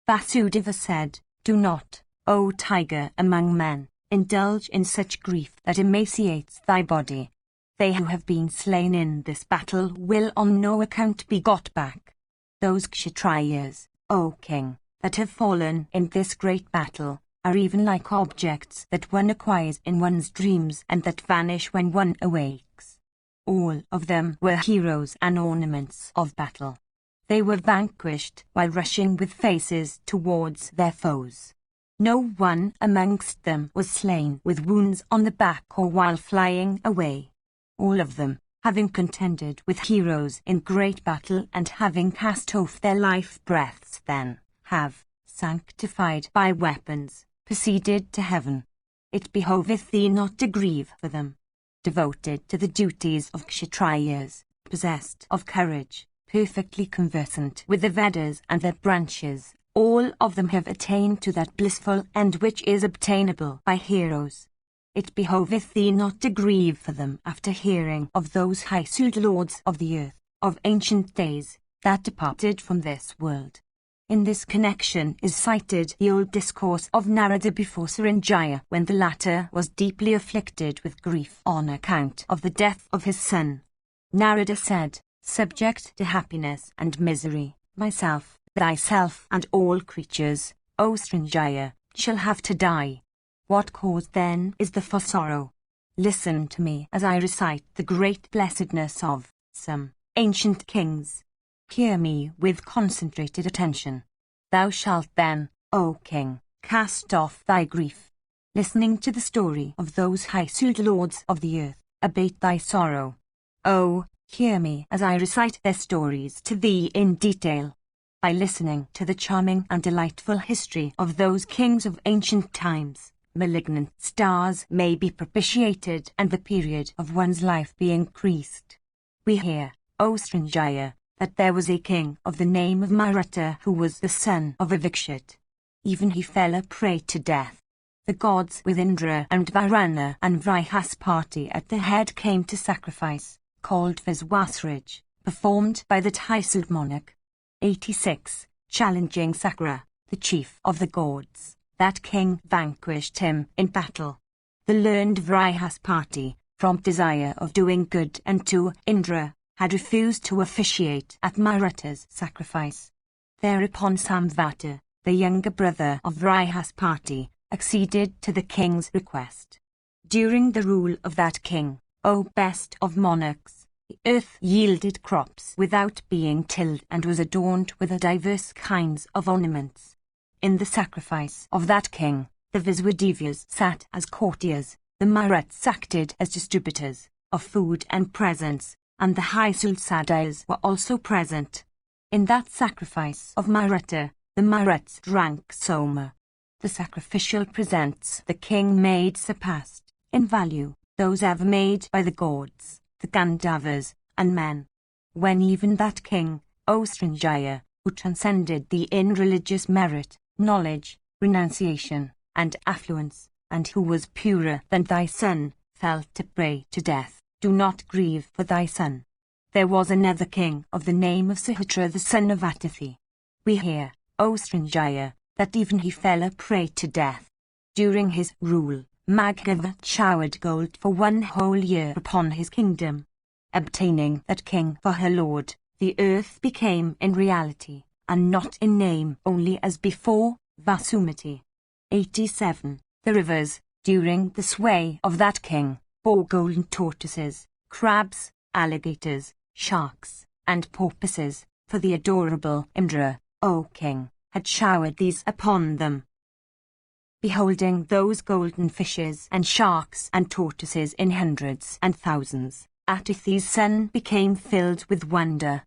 Vasudeva said, do not, O tiger among men, indulge in such grief that emaciates thy body. They who have been slain in this battle will on no account be got back. Those Kshatriyas, O king, that have fallen in this great battle, are even like objects that one acquires in one's dreams and that vanish when one awakes. All of them were heroes and ornaments of battle. They were vanquished while rushing with faces towards their foes. No one amongst them was slain with wounds on the back or while flying away. All of them, having contended with heroes in great battle and having cast off their life breaths then, have, sanctified by weapons, proceeded to heaven. It behoveth thee not to grieve for them. Devoted to the duties of Kshatriyas, possessed of courage, perfectly conversant with the Vedas and their branches, all of them have attained to that blissful end which is obtainable by heroes. It behoveth thee not to grieve for them after hearing of those high-souled lords of the earth, of ancient days, that departed from this world. In this connection is cited the old discourse of Narada before Saranjaya, when the latter was deeply afflicted with grief on account of the death of his son. Narada said, subject to happiness and misery, myself, thyself and all creatures, O Saranjaya, shall have to die. What cause then is the for sorrow? Listen to me as I recite the great blessedness of some ancient kings. Hear me with concentrated attention. Thou shalt then, O king, cast off thy grief. listening to the story of those high-souled lords of the earth, abate thy sorrow. Oh, hear me as I recite their stories to thee in detail. By listening to the charming and delightful history of those kings of ancient times, malignant stars may be propitiated and the period of one's life be increased. We hear, O Srinjaya, that there was a king of the name of Mahabharata who was the son of a Vikshit. Even he fell a prey to death. The gods with Indra and Varuna and Vrihaspati at the head came to sacrifice, called Viswasraj, performed by the titled monarch. 86. Challenging Sakra, the chief of the gods, that king vanquished him in battle. The learned Vrihaspati, from desire of doing good unto Indra, had refused to officiate at Mahabharata's sacrifice. Thereupon Samvata, the younger brother of Vrihaspati, acceded to the king's request. During the rule of that king, O best of monarchs, the earth yielded crops without being tilled and was adorned with diverse kinds of ornaments. In the sacrifice of that king, the Viswadevas sat as courtiers, the Maruts acted as distributors of food and presents, and the high-souled Sadayas were also present. In that sacrifice of Mahabharata, the Maruts drank Soma. The sacrificial presents the king made surpassed, in value, those ever made by the gods, the Gandharvas, and men. When even that king, O Srinjaya, who transcended thee in religious merit, knowledge, renunciation, and affluence, and who was purer than thy son, fell a prey to death, do not grieve for thy son. There was another king of the name of Sahitra the son of Atithi. We hear, O Srinjaya, that even he fell a prey to death. During his rule, Maghava showered gold for 1 whole year upon his kingdom. Obtaining that king for her lord, the earth became in reality, and not in name only as before, Vasumati. 87. The rivers, during the sway of that king, bore golden tortoises, crabs, alligators, sharks, and porpoises, for the adorable Indra, O king, had showered these upon them. Beholding those golden fishes and sharks and tortoises in hundreds and thousands, Atithi's son became filled with wonder.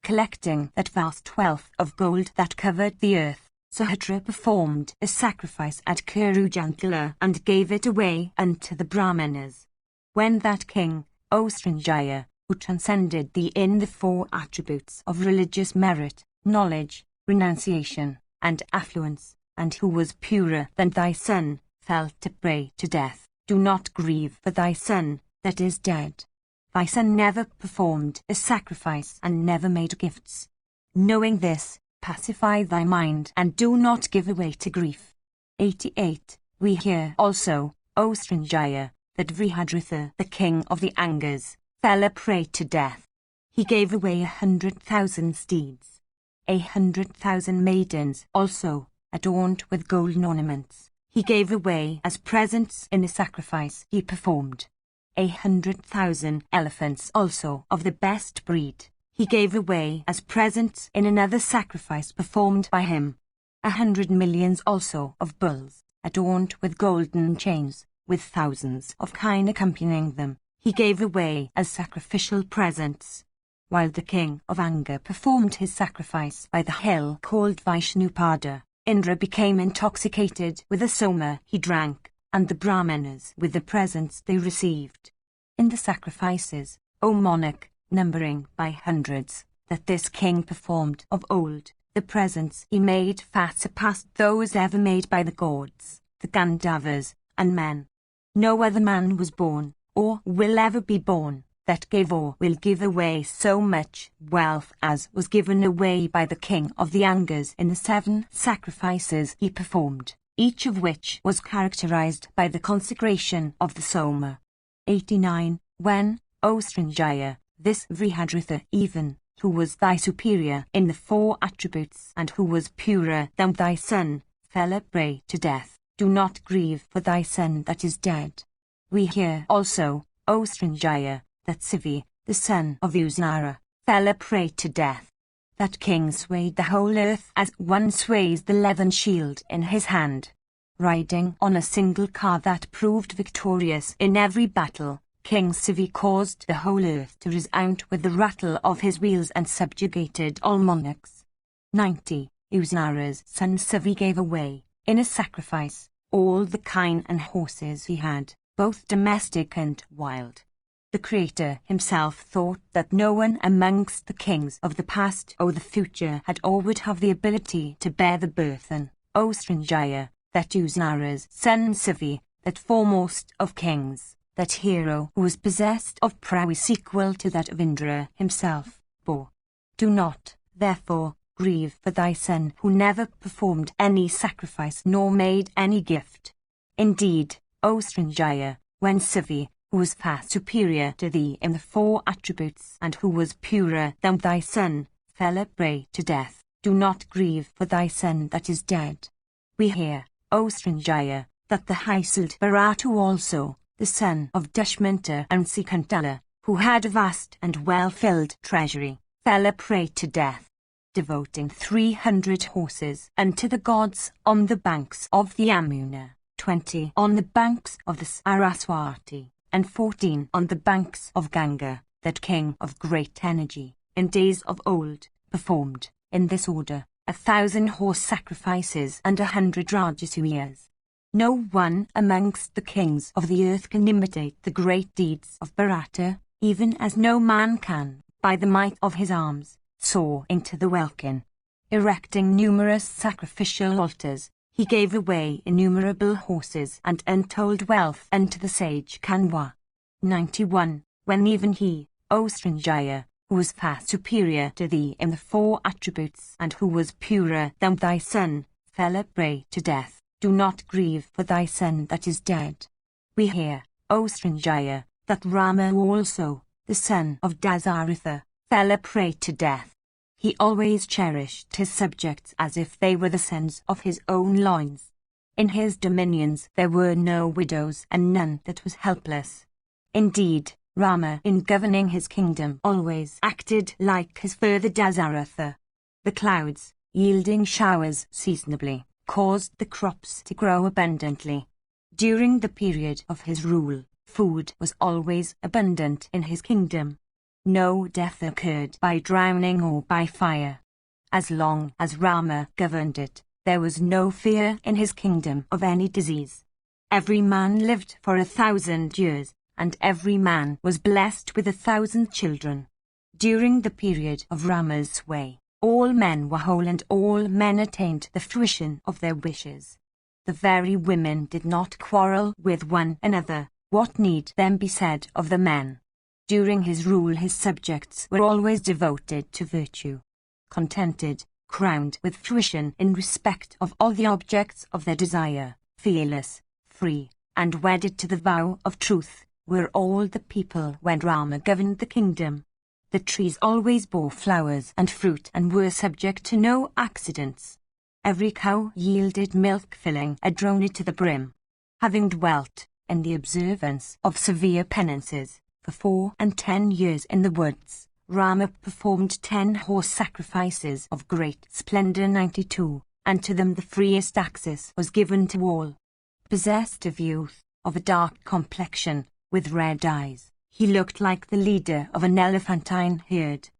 Collecting that vast wealth of gold that covered the earth, Sahitra performed a sacrifice at Kurujantala and gave it away unto the Brahmanas. When that king, O Srinjaya, who transcended thee in the 4 attributes of religious merit, knowledge, renunciation, and affluence, and who was purer than thy son, fell a prey to death, do not grieve for thy son that is dead. Thy son never performed a sacrifice and never made gifts. Knowing this, pacify thy mind and do not give way to grief. 88. We hear also, O Srinjaya, that Vrihadratha, the king of the Angas, fell a prey to death. He gave away 100,000 steeds. 100,000 maidens also, adorned with golden ornaments, he gave away as presents in the sacrifice he performed. 100,000 elephants also of the best breed, he gave away as presents in another sacrifice performed by him. 100 millions also of bulls, adorned with golden chains, with thousands of kine accompanying them, he gave away as sacrificial presents. While the king of Anga performed his sacrifice by the hill called Vaishnupada, Indra became intoxicated with the soma he drank, and the Brahmanas with the presents they received. In the sacrifices, O monarch, numbering by hundreds, that this king performed of old, the presents he made far surpassed those ever made by the gods, the Gandharvas, and men. No other man was born, or will ever be born, that gave or will give away so much wealth as was given away by the king of the Angas in the 7 sacrifices he performed, each of which was characterized by the consecration of the Soma. 89. When, O Srinjaya, this Vrihadratha even, who was thy superior in the 4 attributes and who was purer than thy son, fell a prey to death, do not grieve for thy son that is dead. We hear also, O Srinjaya, that Sivi, the son of Uznara, fell a prey to death. That king swayed the whole earth as one sways the leathern shield in his hand. riding on a single car that proved victorious in every battle, King Sivi caused the whole earth to resound with the rattle of his wheels and subjugated all monarchs. 90. Uznara's son Sivi gave away, in a sacrifice, all the kine and horses he had, both domestic and wild. The Creator himself thought that no one amongst the kings of the past or the future had or would have the ability to bear the burthen, O Srinjaya, that Uznara's son Sivi, that foremost of kings, that hero who was possessed of prowess equal to that of Indra himself, bore. Do not, therefore, grieve for thy son who never performed any sacrifice nor made any gift. Indeed, O Srinjaya, when Sivi, who was far superior to thee in the 4 attributes and who was purer than thy son, fell a prey to death, do not grieve for thy son that is dead. We hear, O Srinjaya, that the Hysald Bharatu also, the son of Dushmanta and Sikuntala, who had a vast and well-filled treasury, fell a prey to death, devoting 300 horses unto the gods on the banks of the Yamuna, 20 on the banks of the Saraswati, and 14 on the banks of Ganga, that king of great energy, in days of old, performed, in this order, 1,000 horse sacrifices and 100 Rajasuyas. No one amongst the kings of the earth can imitate the great deeds of Bharata, even as no man can, by the might of his arms, soar into the welkin. Erecting numerous sacrificial altars, he gave away innumerable horses and untold wealth unto the sage Kanwa. 91. When even he, O Srinjaya, who was far superior to thee in the 4 attributes and who was purer than thy son, fell a prey to death, do not grieve for thy son that is dead. We hear, O Srinjaya, that Rama also, the son of Dasaratha, fell a prey to death. He always cherished his subjects as if they were the sons of his own loins. In his dominions there were no widows and none that was helpless. Indeed, Rama in governing his kingdom always acted like his father Dasaratha. The clouds, yielding showers seasonably, caused the crops to grow abundantly. During the period of his rule, food was always abundant in his kingdom. No death occurred by drowning or by fire. As long as Rama governed it, there was no fear in his kingdom of any disease. Every man lived for 1,000 years, and every man was blessed with 1,000 children. During the period of Rama's sway, all men were whole and all men attained the fruition of their wishes. The very women did not quarrel with one another. What need then be said of the men? During his rule his subjects were always devoted to virtue. Contented, crowned with fruition in respect of all the objects of their desire, fearless, free, and wedded to the vow of truth, were all the people when Rama governed the kingdom. The trees always bore flowers and fruit and were subject to no accidents. Every cow yielded milk filling a droney to the brim. Having dwelt, in the observance of severe penances, for 4 and 10 years in the woods, Rama performed 10 horse sacrifices of great splendor 92, and to them the freest access was given to all. Possessed of youth, of a dark complexion, with red eyes, he looked like the leader of an elephantine herd.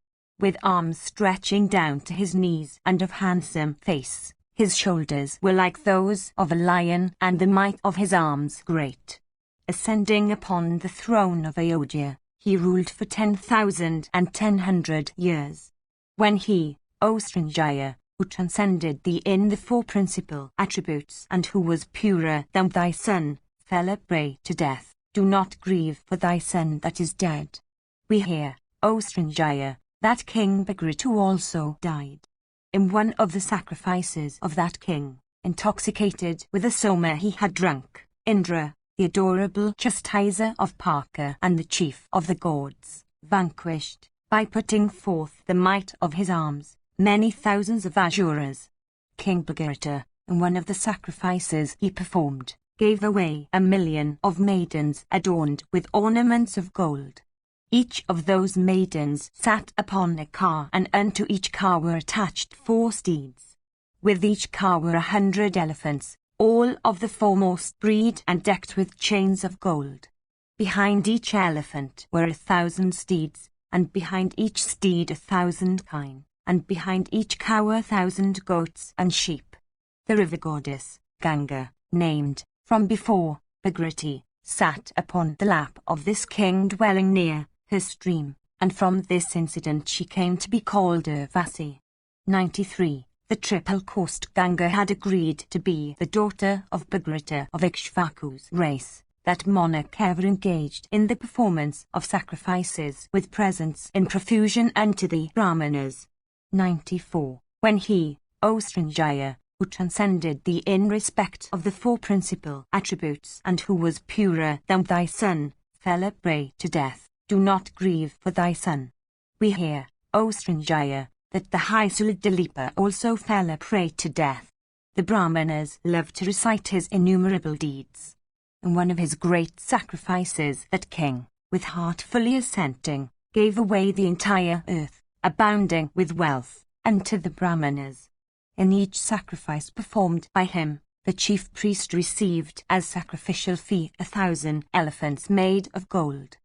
With arms stretching down to his knees and of handsome face, his shoulders were like those of a lion and the might of his arms great. Ascending upon the throne of Ayodhya, he ruled for 10,100 years. When he, O Srinjaya, who transcended thee in the 4 principal attributes and who was purer than thy son, fell a prey to death, do not grieve for thy son that is dead. We hear, O Srinjaya, that King Bhagiratu also died. In one of the sacrifices of that king, intoxicated with the soma he had drunk, Indra, the adorable chastiser of Parka and the chief of the gods, vanquished, by putting forth the might of his arms, many thousands of Asuras. King Bhagirata, in one of the sacrifices he performed, gave away 1,000,000 of maidens adorned with ornaments of gold. Each of those maidens sat upon a car, and unto each car were attached 4 steeds. With each car were 100 elephants, all of the foremost breed and decked with chains of gold. Behind each elephant were 1,000 steeds, and behind each steed 1,000 kine, and behind each cow 1,000 goats and sheep. The river goddess, Ganga, named, from before, Bhagirati, sat upon the lap of this king dwelling near her stream, and from this incident she came to be called Urvasi. 93. The triple-coursed Ganga had agreed to be the daughter of Bhagirata of Ikshvaku's race. That monarch ever engaged in the performance of sacrifices with presents in profusion unto the Brahmanas. 94. When he, O Srinjaya, who transcended thee in respect of the four principal attributes and who was purer than thy son, fell a prey to death, do not grieve for thy son. We hear, O Srinjaya, that the High-Souled Dilipa also fell a prey to death. The Brahmanas loved to recite his innumerable deeds. And one of his great sacrifices that king, with heart fully assenting, gave away the entire earth, abounding with wealth, unto the Brahmanas. In each sacrifice performed by him, the chief priest received as sacrificial fee 1,000 elephants made of gold.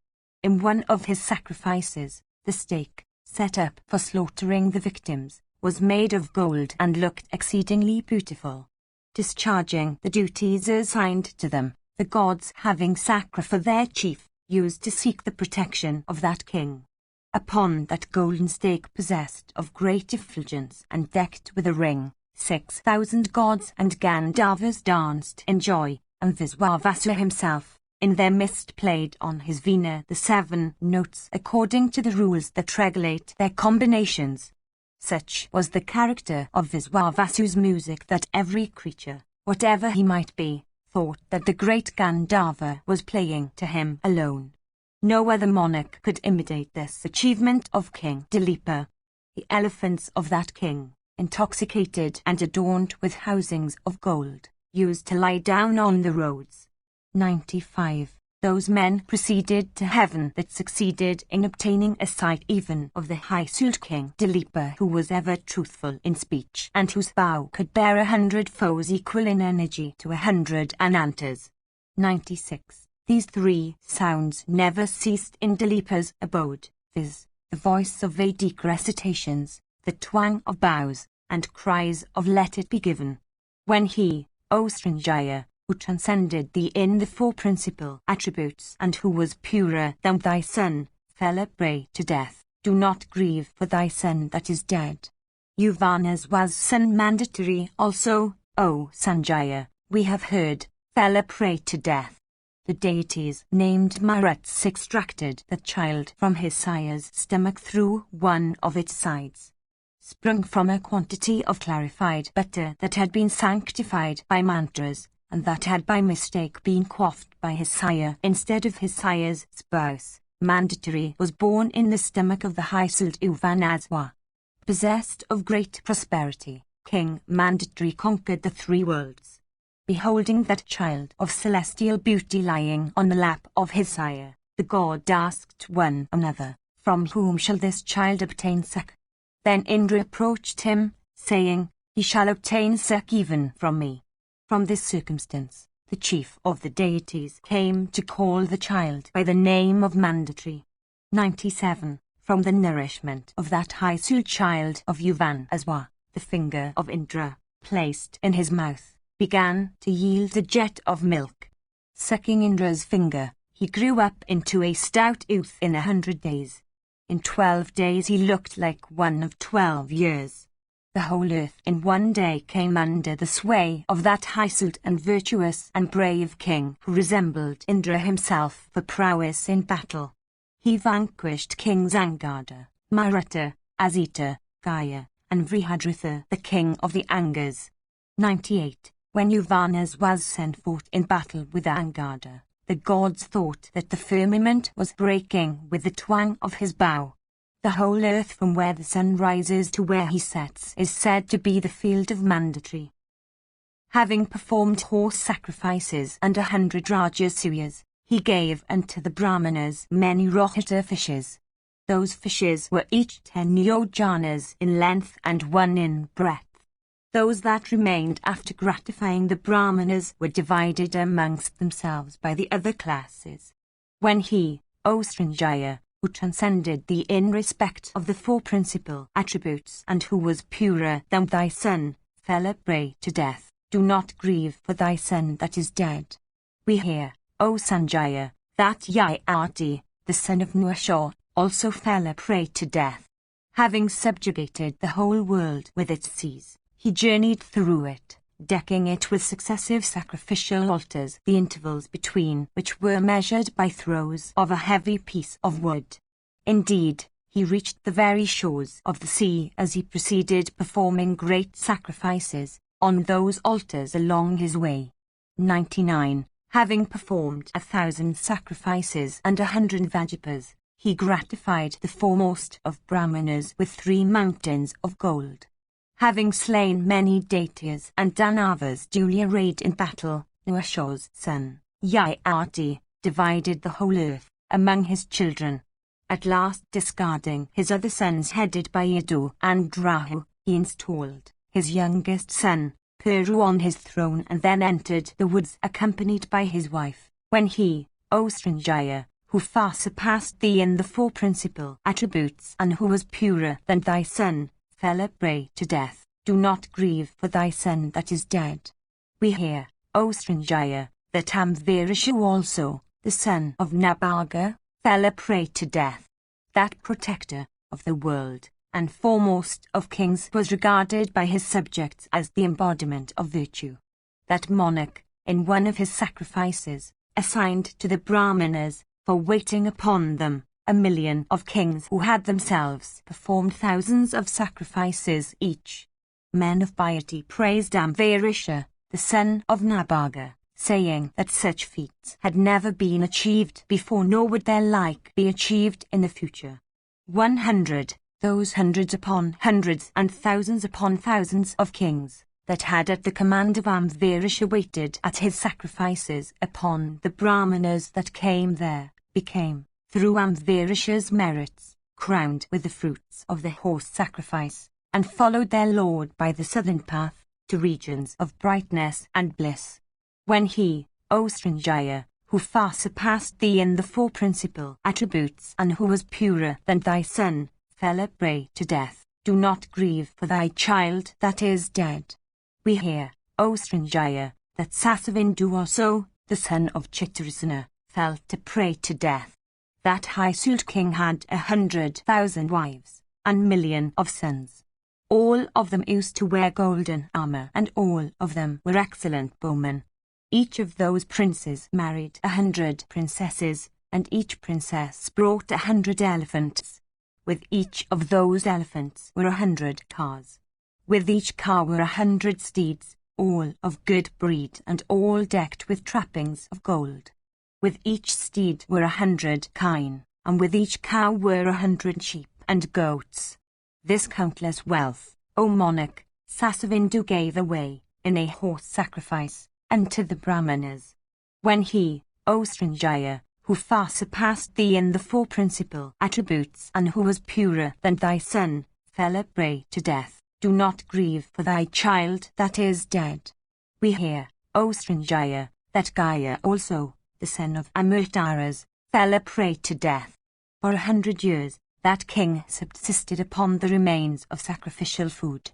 In one of his sacrifices, the stake, set up for slaughtering the victims, was made of gold and looked exceedingly beautiful. Discharging the duties assigned to them, the gods, having sacrificed for their chief, used to seek the protection of that king. Upon that golden stake possessed of great effulgence and decked with a ring, 6,000 gods and Gandharvas danced in joy, and Viswavasu himself, in their midst played on his veena the 7 notes according to the rules that regulate their combinations. Such was the character of Viswavasu's music that every creature, whatever he might be, thought that the great Gandharva was playing to him alone. No other monarch could imitate this achievement of King Dilipa. The elephants of that king, intoxicated and adorned with housings of gold, used to lie down on the roads. 95. Those men proceeded to heaven that succeeded in obtaining a sight even of the high-souled King Dilipa, who was ever truthful in speech and whose bow could bear 100 foes equal in energy to 100 anantas. 96. These 3 sounds never ceased in Dilipa's abode, viz., the voice of Vedic recitations, the twang of bows, and cries of let it be given. When he, O Srinjaya, who transcended thee in the 4 principal attributes and who was purer than thy son, fell a prey to death, do not grieve for thy son that is dead. Yuvana's was son mandatory also, O Sanjaya, we have heard, fell a prey to death. The deities named Maruts extracted the child from his sire's stomach through one of its sides, sprung from a quantity of clarified butter that had been sanctified by mantras, and that had by mistake been quaffed by his sire instead of his sire's spouse. Mandatory was born in the stomach of the high-souled Uvanaswa. Possessed of great prosperity, King Mandatory conquered the 3 worlds. Beholding that child of celestial beauty lying on the lap of his sire, the god asked one another, from whom shall this child obtain suck? Then Indra approached him, saying, he shall obtain suck even from me. From this circumstance, the chief of the deities came to call the child by the name of Mandatory. 97. From the nourishment of that high-souled child of Uvanaswa, the finger of Indra, placed in his mouth, began to yield the jet of milk. Sucking Indra's finger, he grew up into a stout youth in 100 days. In 12 days he looked like one of 12 years. The whole earth in one day came under the sway of that high-souled and virtuous and brave king who resembled Indra himself for prowess in battle. He vanquished Kings Angada, Maruta, Asita, Gaya, and Vrihadratha, the king of the Angas. 98. When Uvanas was sent forth in battle with Angada, the gods thought that the firmament was breaking with the twang of his bow. The whole earth from where the sun rises to where he sets is said to be the field of Mandatory. Having performed horse sacrifices and 100 Rajasuyas, he gave unto the Brahmanas many Rohita fishes. Those fishes were each 10 yojanas in length and 1 in breadth. Those that remained after gratifying the Brahmanas were divided amongst themselves by the other classes. When he, O Srinjaya, who transcended thee in respect of the four principal attributes and who was purer than thy son, fell a prey to death, do not grieve for thy son that is dead. We hear, O Sanjaya, that Yayati, the son of Nuasha, also fell a prey to death. Having subjugated the whole world with its seas, he journeyed through it, decking it with successive sacrificial altars, the intervals between which were measured by throws of a heavy piece of wood. Indeed, he reached the very shores of the sea as he proceeded, performing great sacrifices on those altars along his way. 99. Having performed 1,000 sacrifices and 100 vajipas, he gratified the foremost of Brahmanas with 3 mountains of gold. Having slain many Daityas and Danavas duly arrayed in battle, Nuasha's son, Yayati, divided the whole earth among his children. At last, discarding his other sons headed by Yadu and Rahu, he installed his youngest son, Puru, on his throne and then entered the woods accompanied by his wife. When he, O Srinjaya, who far surpassed thee in the four principal attributes and who was purer than thy son, fell a prey to death, do not grieve for thy son that is dead. We hear, O Srinjaya, that Amvarisha also, the son of Nabhaga, fell a prey to death. That protector of the world and foremost of kings was regarded by his subjects as the embodiment of virtue. That monarch, in one of his sacrifices, assigned to the Brahmanas, for waiting upon them, 1,000,000 of kings who had themselves performed thousands of sacrifices each. Men of piety praised Amvarisha, the son of Nabhaga, saying that such feats had never been achieved before nor would their like be achieved in the future. 100. Those hundreds upon hundreds and thousands upon thousands of kings that had at the command of Amvarisha waited at his sacrifices upon the Brahmanas that came there, became, through Amvarisha's merits, crowned with the fruits of the horse sacrifice, and followed their lord by the southern path, to regions of brightness and bliss. When he, O Srinjaya, who far surpassed thee in the four principal attributes and who was purer than thy son, fell a prey to death, do not grieve for thy child that is dead. We hear, O Srinjaya, that Sasavindu also, the son of Chitrasana, fell a prey to death. That Hysult king had 100,000 wives, and 1,000,000 of sons. All of them used to wear golden armor, and all of them were excellent bowmen. Each of those princes married 100 princesses, and each princess brought 100 elephants. With each of those elephants were 100 cars. With each car were 100 steeds, all of good breed and all decked with trappings of gold. With each steed were 100 kine, and with each cow were 100 sheep and goats. This countless wealth, O monarch, Sasavindu gave away, in a horse sacrifice, unto the Brahmanas. When he, O Srinjaya, who far surpassed thee in the four principal attributes and who was purer than thy son, fell a prey to death, do not grieve for thy child that is dead. We hear, O Srinjaya, that Gaya also, the son of Amurtaras, fell a prey to death. For 100 years, that king subsisted upon the remains of sacrificial food.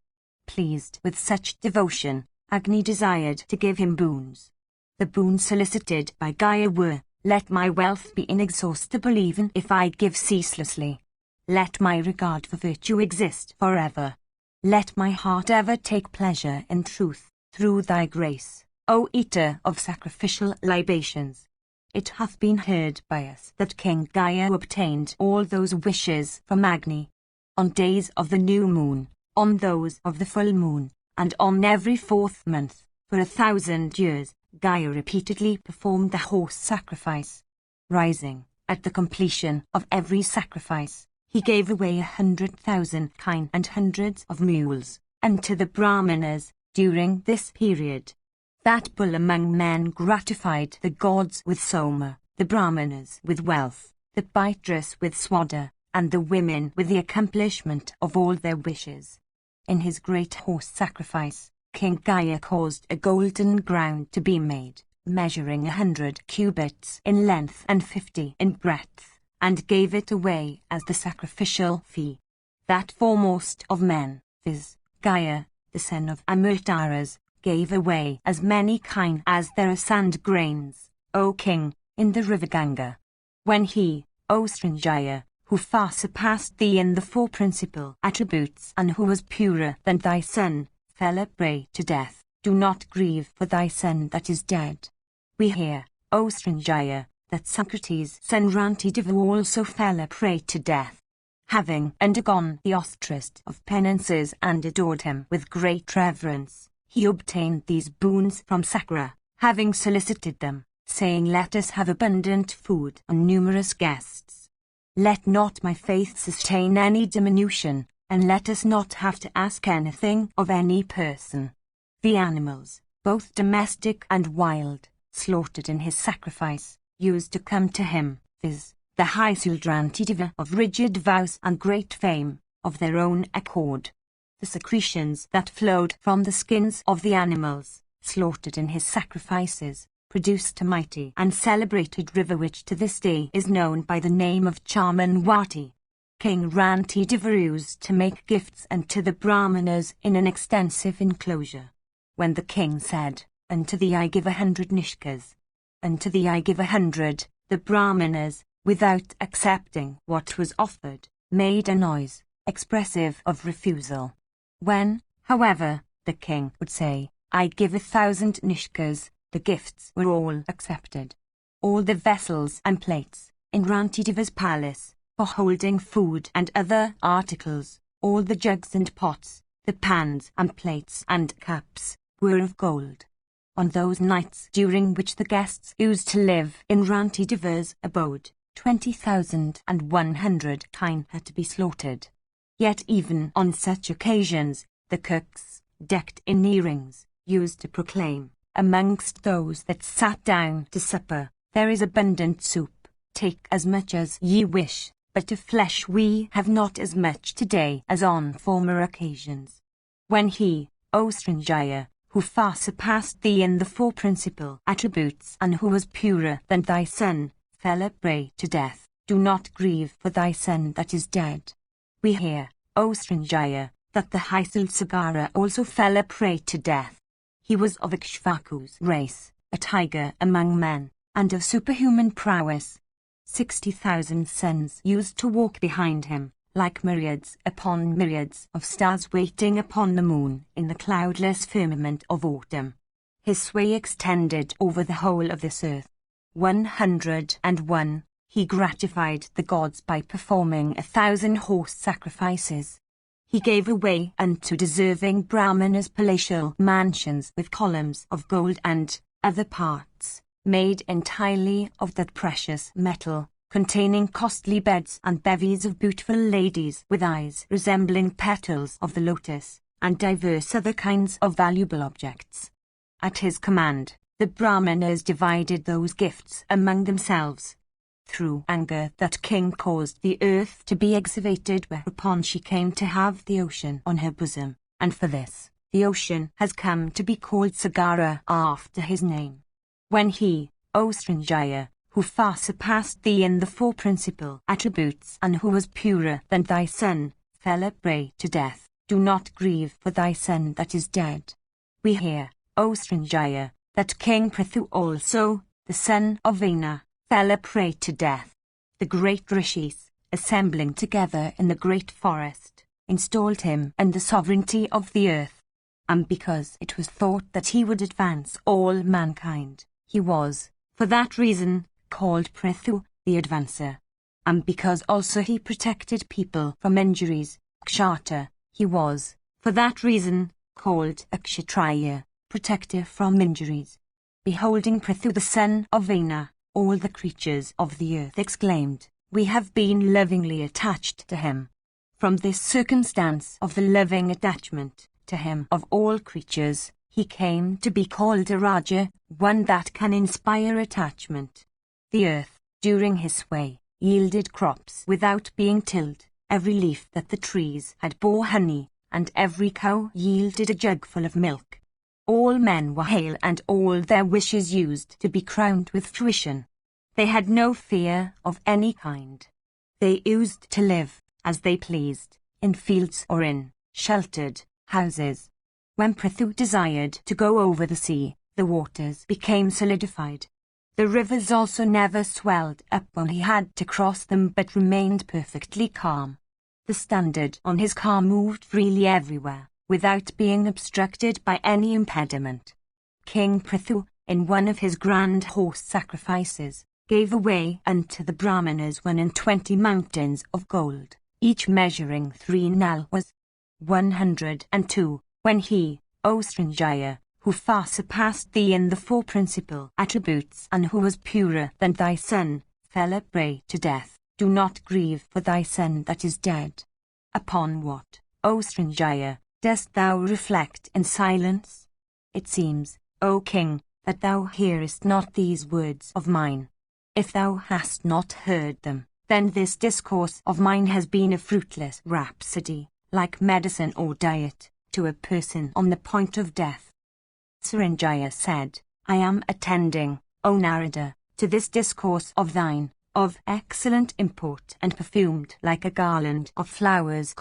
Pleased with such devotion, Agni desired to give him boons. The boons solicited by Gaya were, let my wealth be inexhaustible even if I give ceaselessly. Let my regard for virtue exist forever. Let my heart ever take pleasure in truth, through thy grace, O eater of sacrificial libations. It hath been heard by us that King Gaya obtained all those wishes from Agni. On days of the new moon, on those of the full moon, and on every 4th month, for 1,000 years, Gaya repeatedly performed the horse sacrifice. Rising, at the completion of every sacrifice, he gave away 100,000 kine and hundreds of mules, unto the Brahmanas, during this period. That bull among men gratified the gods with soma, the Brahmanas with wealth, the Baitrus with swada, and the women with the accomplishment of all their wishes. In his great horse sacrifice, King Gaia caused a golden ground to be made, measuring 100 cubits in length and 50 in breadth, and gave it away as the sacrificial fee. That foremost of men, viz., Gaia, the son of Amritaras, gave away as many kine as there are sand grains, O king, in the river Ganga. When he, O Srinjaya, who far surpassed thee in the four principal attributes and who was purer than thy son, fell a prey to death, do not grieve for thy son that is dead. We hear, O Srinjaya, that Socrates' son Rantideva also fell a prey to death. Having undergone the ostrest of penances and adored him with great reverence, he obtained these boons from Sakura, having solicited them, saying, let us have abundant food and numerous guests. Let not my faith sustain any diminution, and let us not have to ask anything of any person. The animals, both domestic and wild, slaughtered in his sacrifice, used to come to him, viz., the high Suldrantidiva of rigid vows and great fame, of their own accord. The secretions that flowed from the skins of the animals, slaughtered in his sacrifices, produced a mighty and celebrated river which to this day is known by the name of Chamanwati. King Rantideva used to make gifts unto the Brahmanas in an extensive enclosure. When the king said, unto thee I give 100 nishkas, unto thee I give 100, the Brahmanas, without accepting what was offered, made a noise, expressive of refusal. When, however, the king would say, I give 1,000 nishkas, the gifts were all accepted. All the vessels and plates, in Rantideva's palace, for holding food and other articles, all the jugs and pots, the pans and plates and cups, were of gold. On those nights during which the guests used to live in Rantideva's abode, 20,100 kine had to be slaughtered. Yet even on such occasions, the cooks, decked in earrings, used to proclaim, amongst those that sat down to supper, there is abundant soup, take as much as ye wish, but of flesh we have not as much today as on former occasions. When he, O Srinjaya, who far surpassed thee in the four principal attributes and who was purer than thy son, fell a prey to death, do not grieve for thy son that is dead. We hear, O Srinjaya, that the Sagara also fell a prey to death. He was of Ikshvaku's race, a tiger among men, and of superhuman prowess. 60,000 suns used to walk behind him, like myriads upon myriads of stars waiting upon the moon in the cloudless firmament of autumn. His sway extended over the whole of this earth. 101. He gratified the gods by performing 1,000 horse sacrifices. He gave away unto deserving Brahmanas palatial mansions with columns of gold and other parts, made entirely of that precious metal, containing costly beds and bevies of beautiful ladies with eyes resembling petals of the lotus, and divers other kinds of valuable objects. At his command, the Brahmanas divided those gifts among themselves. Through anger that king caused the earth to be excavated, whereupon she came to have the ocean on her bosom, and for this, the ocean has come to be called Sagara after his name. When he, O Srinjaya, who far surpassed thee in the four principal attributes and who was purer than thy son, fell a prey to death, do not grieve for thy son that is dead. We hear, O Srinjaya, that King Prithu also, the son of Vena, fell a prey to death. The great rishis, assembling together in the great forest, installed him in the sovereignty of the earth. And because it was thought that he would advance all mankind, he was, for that reason, called Prithu, the advancer. And because also he protected people from injuries, Kshata, he was, for that reason, called a Kshatriya, protector from injuries. Beholding Prithu the son of Vena, all the creatures of the earth exclaimed, we have been lovingly attached to him. From this circumstance of the loving attachment to him of all creatures, he came to be called a Raja, one that can inspire attachment. The earth, during his sway, yielded crops without being tilled. Every leaf that the trees had bore honey, and every cow yielded a jugful of milk. All men were hale and all their wishes used to be crowned with fruition. They had no fear of any kind. They used to live, as they pleased, in fields or in sheltered houses. When Prithu desired to go over the sea, the waters became solidified. The rivers also never swelled up when he had to cross them but remained perfectly calm. The standard on his car moved freely everywhere, without being obstructed by any impediment. King Prithu, in one of his grand horse sacrifices, gave away unto the Brahmanas 21 mountains of gold, each measuring 3 nalwas. 102, when he, O Srinjaya, who far surpassed thee in the 4 principal attributes and who was purer than thy son, fell a prey to death, do not grieve for thy son that is dead. Upon what, O Srinjaya, dost thou reflect in silence? It seems, O king, that thou hearest not these words of mine. If thou hast not heard them, then this discourse of mine has been a fruitless rhapsody, like medicine or diet, to a person on the point of death. Srinjaya said, I am attending, O Narada, to this discourse of thine, of excellent import and perfumed like a garland of flowers,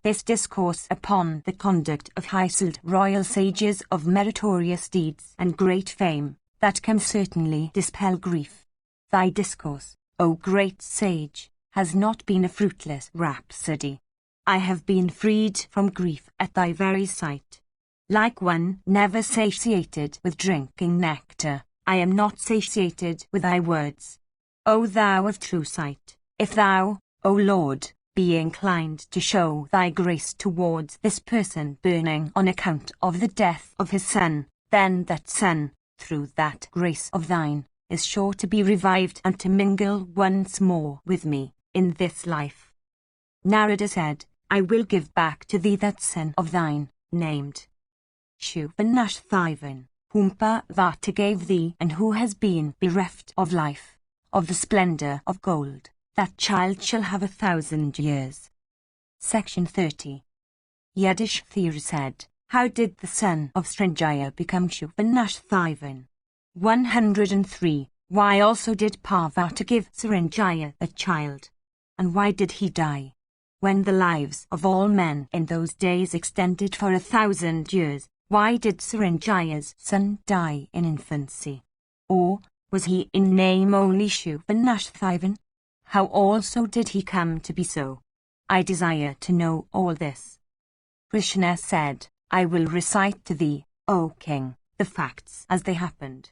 this discourse upon the conduct of high-souled royal sages of meritorious deeds and great fame, that can certainly dispel grief. Thy discourse, O great sage, has not been a fruitless rhapsody. I have been freed from grief at thy very sight. Like one never satiated with drinking nectar, I am not satiated with thy words. O thou of true sight, if thou, O Lord, be inclined to show thy grace towards this person burning on account of the death of his son, then that son, through that grace of thine, is sure to be revived and to mingle once more with me in this life. Narada said, I will give back to thee that son of thine, named Shubhanashthavan, whom Parvata gave thee and who has been bereft of life, of the splendor of gold. That child shall have 1,000 years. Section 30. Yudhishthira said, how did the son of Srinjaya become Shubhanashthavan? 103. Why also did Parvata give Srinjaya a child? And why did he die? When the lives of all men in those days extended for 1,000 years, why did Srinjaya's son die in infancy? Or was he in name only Shubhanashthavan? How also did he come to be so? I desire to know all this. Krishna said, I will recite to thee, O king, the facts as they happened.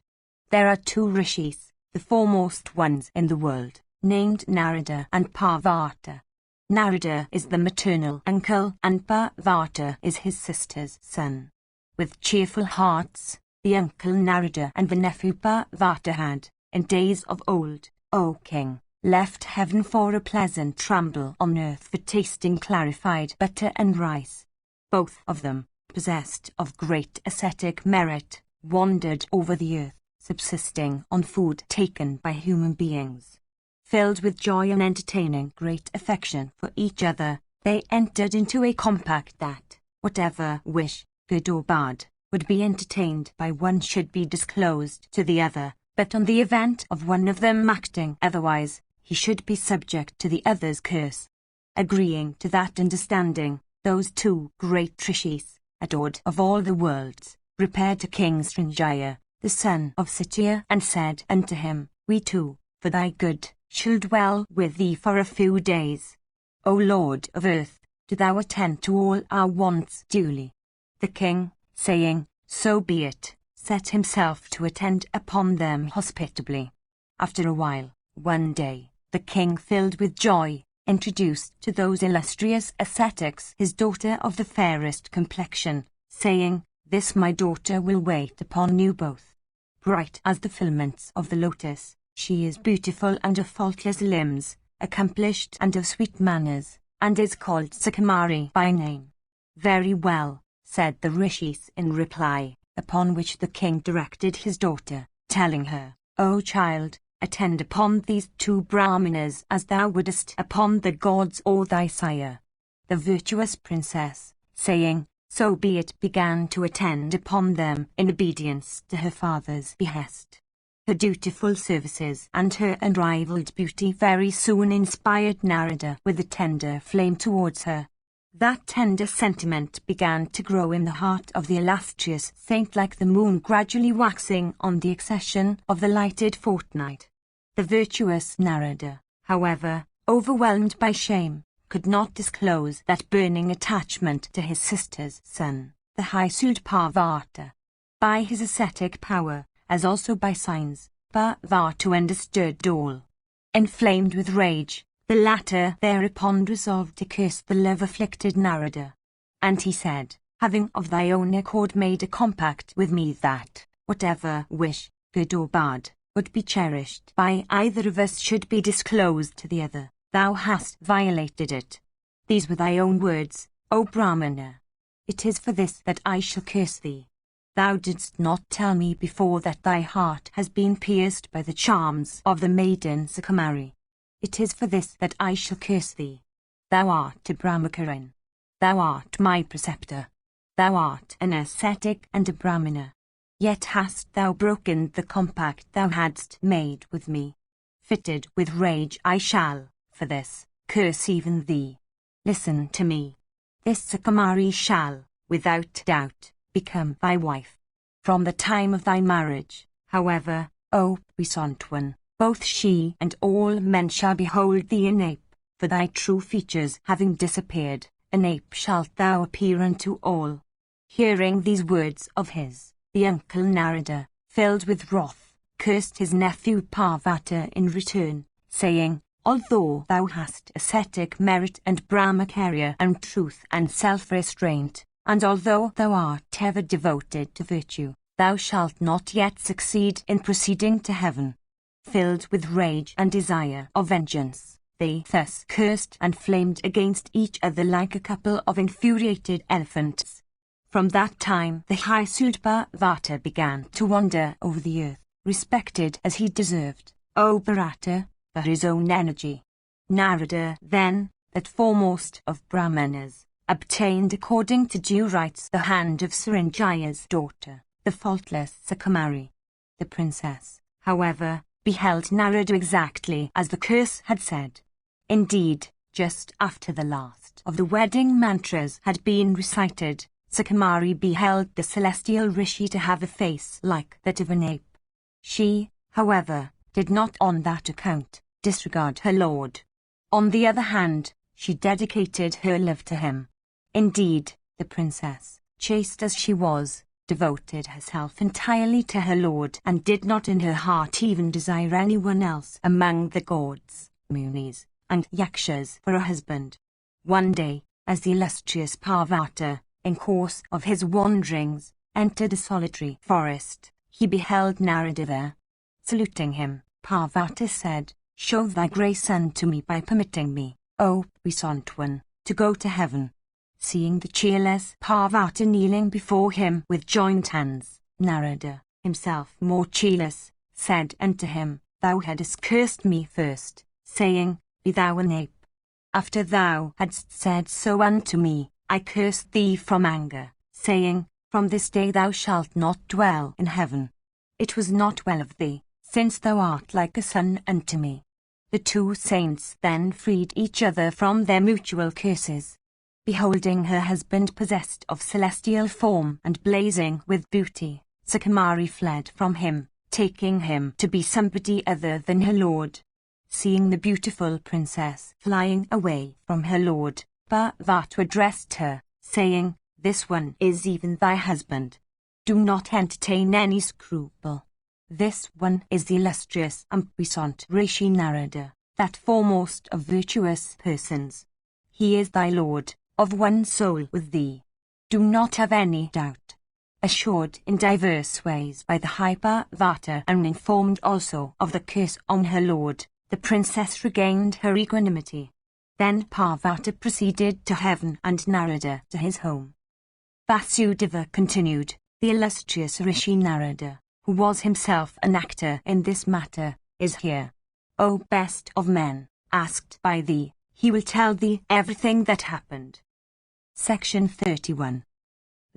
There are 2 rishis, the foremost ones in the world, named Narada and Parvata. Narada is the maternal uncle and Parvata is his sister's son. With cheerful hearts, the uncle Narada and the nephew Parvata had, in days of old, O king, left heaven for a pleasant ramble on earth for tasting clarified butter and rice. Both of them, possessed of great ascetic merit, wandered over the earth, subsisting on food taken by human beings. Filled with joy and entertaining great affection for each other, they entered into a compact that, whatever wish, good or bad, would be entertained by one should be disclosed to the other, but on the event of one of them acting otherwise, he should be subject to the other's curse. Agreeing to that understanding, those 2 great rishis, adored of all the worlds, repaired to King Srinjaya, the son of Satya, and said unto him, we too, for thy good, shall dwell with thee for a few days. O Lord of earth, do thou attend to all our wants duly. The king, saying, so be it, set himself to attend upon them hospitably. After a while, one day, the king, filled with joy, introduced to those illustrious ascetics his daughter of the fairest complexion, saying, this my daughter will wait upon you both. Bright as the filaments of the lotus, she is beautiful and of faultless limbs, accomplished and of sweet manners, and is called Sukumari by name. Very well, said the rishis in reply, upon which the king directed his daughter, telling her, O child, attend upon these 2 brahmanas as thou wouldest upon the gods or thy sire. The virtuous princess, saying, "So be it," began to attend upon them in obedience to her father's behest. Her dutiful services and her unrivaled beauty very soon inspired Narada with a tender flame towards her. That tender sentiment began to grow in the heart of the illustrious saint like the moon gradually waxing on the accession of the lighted fortnight. The virtuous Narada, however, overwhelmed by shame, could not disclose that burning attachment to his sister's son, the high-souled Parvata. By his ascetic power, as also by signs, Parvata understood all. Inflamed with rage, the latter thereupon resolved to curse the love-afflicted Narada. And he said, "Having of thy own accord made a compact with me that, whatever wish, good or bad, would be cherished by either of us should be disclosed to the other, thou hast violated it. These were thy own words, O Brahmana. It is for this that I shall curse thee. Thou didst not tell me before that thy heart has been pierced by the charms of the maiden Sukumari. It is for this that I shall curse thee. Thou art a Brahmacharin. Thou art my preceptor. Thou art an ascetic and a Brahmana. Yet hast thou broken the compact thou hadst made with me. Fitted with rage I shall, for this, curse even thee. Listen to me. This Sukumari shall, without doubt, become thy wife. From the time of thy marriage, however, O puissant one, both she and all men shall behold thee an ape, for thy true features having disappeared, an ape shalt thou appear unto all." Hearing these words of his, the uncle Narada, filled with wrath, cursed his nephew Parvata in return, saying, "Although thou hast ascetic merit and brahmacharya and truth and self-restraint, and although thou art ever devoted to virtue, thou shalt not yet succeed in proceeding to heaven." Filled with rage and desire of vengeance, they thus cursed and flamed against each other like a couple of infuriated elephants. From that time the high-souled Parvata began to wander over the earth, respected as he deserved, O Bharata, for his own energy. Narada then, that foremost of Brahmanas, obtained according to due rights the hand of Saranjaya's daughter, the faultless Sukumari. The princess, however, beheld Narada exactly as the curse had said. Indeed, just after the last of the wedding mantras had been recited, Sukumari beheld the celestial rishi to have a face like that of an ape. She, however, did not on that account disregard her lord. On the other hand, she dedicated her love to him. Indeed, the princess, chaste as she was, devoted herself entirely to her lord and did not in her heart even desire anyone else among the gods, munis, and yakshas for a husband. One day, as the illustrious Parvata, in course of his wanderings, entered a solitary forest, he beheld Narada there. Saluting him, Parvata said, "Show thy grace unto me by permitting me, O puissant one, to go to heaven." Seeing the cheerless Parvata kneeling before him with joined hands, Narada, himself more cheerless, said unto him, "Thou hadst cursed me first, saying, 'Be thou an ape.' After thou hadst said so unto me, I cursed thee from anger, saying, 'From this day thou shalt not dwell in heaven.' It was not well of thee, since thou art like a son unto me." The two saints then freed each other from their mutual curses. Beholding her husband possessed of celestial form and blazing with beauty, Sukumari fled from him, taking him to be somebody other than her lord. Seeing the beautiful princess flying away from her lord, Parvata addressed her, saying, "This one is even thy husband. Do not entertain any scruple. This one is the illustrious and puissant Rishi Narada, that foremost of virtuous persons. He is thy lord, of one soul with thee. Do not have any doubt." Assured in diverse ways by the high Parvata and informed also of the curse on her lord, the princess regained her equanimity. Then Parvata proceeded to heaven and Narada to his home. Vasudeva continued, "The illustrious Rishi Narada, who was himself an actor in this matter, is here. O best of men, asked by thee, he will tell thee everything that happened." Section 31.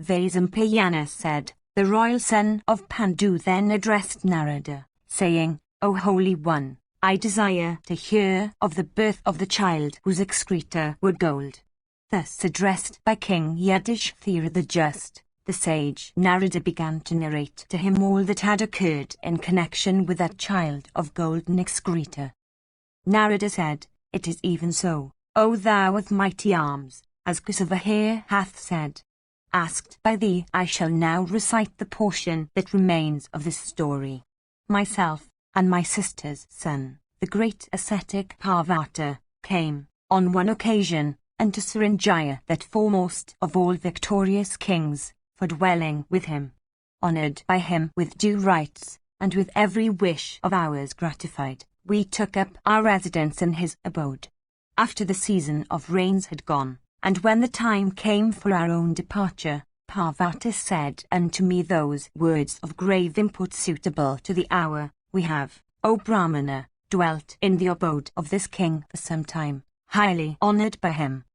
Vaisampayana said, the royal son of Pandu then addressed Narada, saying, O Holy One, I desire to hear of the birth of the child whose excreta were gold. Thus addressed by King Yudhishthira the Just, the sage Narada began to narrate to him all that had occurred in connection with that child of golden excreta. Narada said, It is even so, O thou of mighty arms, as Kusavahir hath said. Asked by thee, I shall now recite the portion that remains of this story. Myself, and my sister's son, the great ascetic Parvata, came, on one occasion, unto Saranjaya, that foremost of all victorious kings, for dwelling with him, honoured by him with due rights, and with every wish of ours gratified, we took up our residence in his abode. After the season of rains had gone, and when the time came for our own departure, Parvata said unto me those words of grave import suitable to the hour. We have, O Brahmana, dwelt in the abode of this king for some time, highly honoured by him.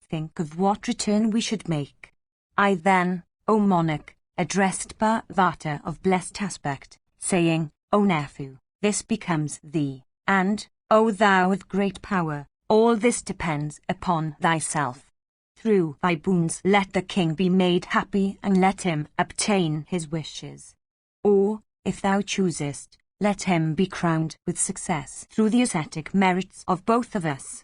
Think of what return we should make. I then, O monarch, addressed Parvata of blessed aspect, saying, O nephew, this becomes thee, and, O thou of great power, all this depends upon thyself. Through thy boons let the king be made happy, and let him obtain his wishes. Or, if thou choosest, let him be crowned with success through the ascetic merits of both of us.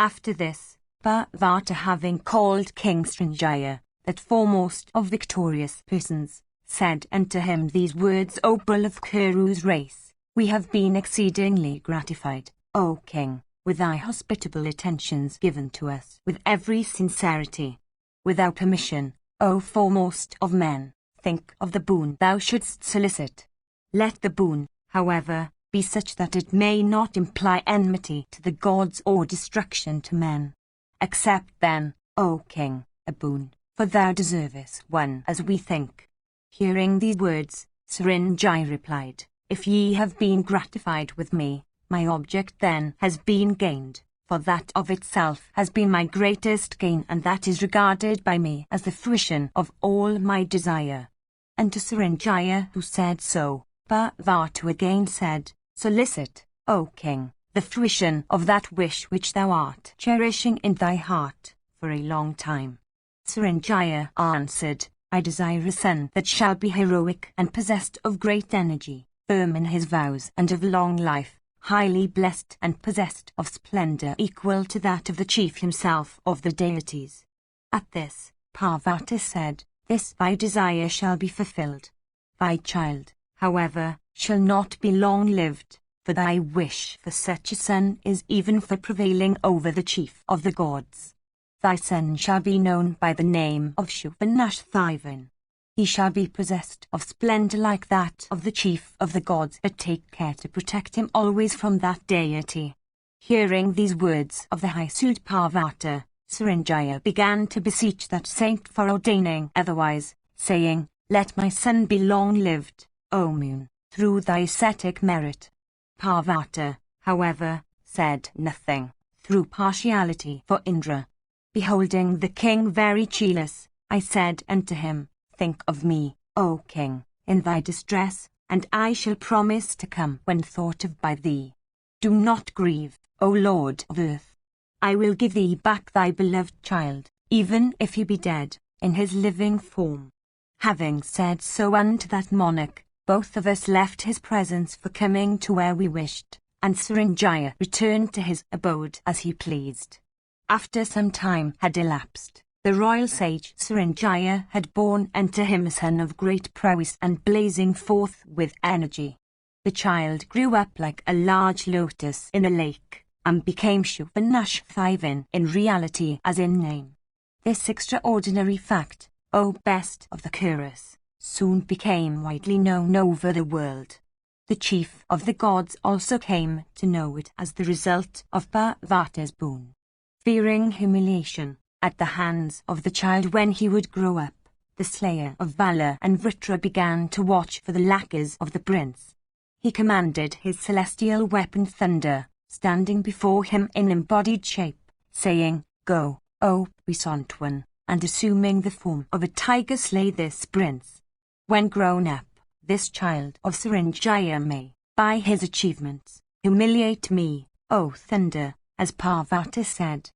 After this, Parvata, having called King Srinjaya, that foremost of victorious persons, said unto him these words, O bull of Kuru's race, we have been exceedingly gratified, O king, with thy hospitable attentions given to us with every sincerity. With our permission, O foremost of men, think of the boon thou shouldst solicit. Let the boon, however, be such that it may not imply enmity to the gods or destruction to men. Accept then, O king, a boon, for thou deservest one as we think. Hearing these words, Saranjaya replied, If ye have been gratified with me, my object then has been gained, for that of itself has been my greatest gain, and that is regarded by me as the fruition of all my desire. And to Saranjaya, who said so, Parvata again said, Solicit, O king, the fruition of that wish which thou art cherishing in thy heart for a long time. Saranjaya answered, I desire a son that shall be heroic and possessed of great energy, firm in his vows and of long life, highly blessed and possessed of splendor equal to that of the chief himself of the deities. At this, Parvata said, This thy desire shall be fulfilled. Thy child, however, shall not be long-lived, for thy wish for such a son is even for prevailing over the chief of the gods. Thy son shall be known by the name of Shubhanashthivan. He shall be possessed of splendor like that of the chief of the gods, but take care to protect him always from that deity. Hearing these words of the high-souled Parvata, Saranjaya began to beseech that saint for ordaining otherwise, saying, Let my son be long-lived, O moon, through thy ascetic merit. Parvata, however, said nothing, through partiality for Indra. Beholding the king very cheerless, I said unto him, Think of me, O king, in thy distress, and I shall promise to come when thought of by thee. Do not grieve, O Lord of earth. I will give thee back thy beloved child, even if he be dead, in his living form. Having said so unto that monarch, both of us left his presence for coming to where we wished, and Saranjaya returned to his abode as he pleased. After some time had elapsed, the royal sage Saranjaya had borne unto him a son of great prowess and blazing forth with energy. The child grew up like a large lotus in a lake, and became Shubhanashthivan in reality as in name. This extraordinary fact, O best of the Kurus, soon became widely known over the world. The chief of the gods also came to know it as the result of Parvata's boon. Fearing humiliation at the hands of the child when he would grow up, the slayer of Vala and Vritra began to watch for the lacquers of the prince. He commanded his celestial weapon Thunder, standing before him in embodied shape, saying, Go, O puissant one, and assuming the form of a tiger slay this prince. When grown up, this child of Srinjaya may, by his achievements, humiliate me, O thunder, as Parvati said.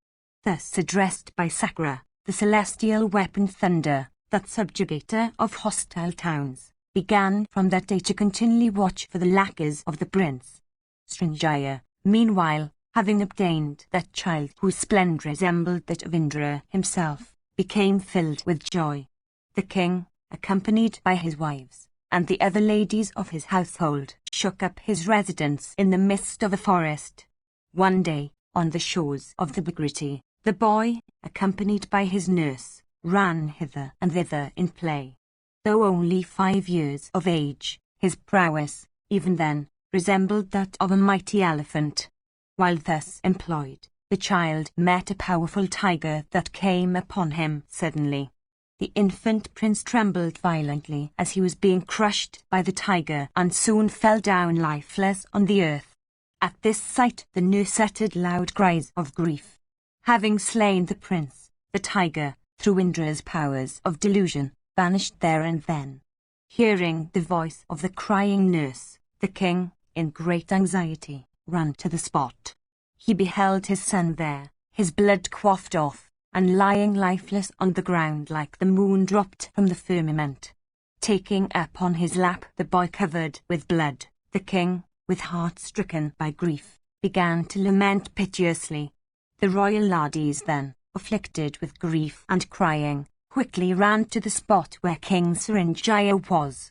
Thus addressed by Sakra, the celestial weapon thunder, that subjugator of hostile towns, began from that day to continually watch for the lacquers of the prince. Srinjaya, meanwhile, having obtained that child whose splendour resembled that of Indra himself, became filled with joy. The king, accompanied by his wives, and the other ladies of his household, shook up his residence in the midst of a forest. One day, on the shores of the Bhagrati, the boy, accompanied by his nurse, ran hither and thither in play. Though only 5 years of age, his prowess, even then, resembled that of a mighty elephant. While thus employed, the child met a powerful tiger that came upon him suddenly. The infant prince trembled violently as he was being crushed by the tiger and soon fell down lifeless on the earth. At this sight the nurse uttered loud cries of grief. Having slain the prince, the tiger, through Indra's powers of delusion, vanished there and then. Hearing the voice of the crying nurse, the king, in great anxiety, ran to the spot. He beheld his son there, his blood quaffed off, and lying lifeless on the ground like the moon dropped from the firmament. Taking up on his lap the boy covered with blood, the king, with heart stricken by grief, began to lament piteously. The royal ladies then, afflicted with grief and crying, quickly ran to the spot where King Srinjaya was.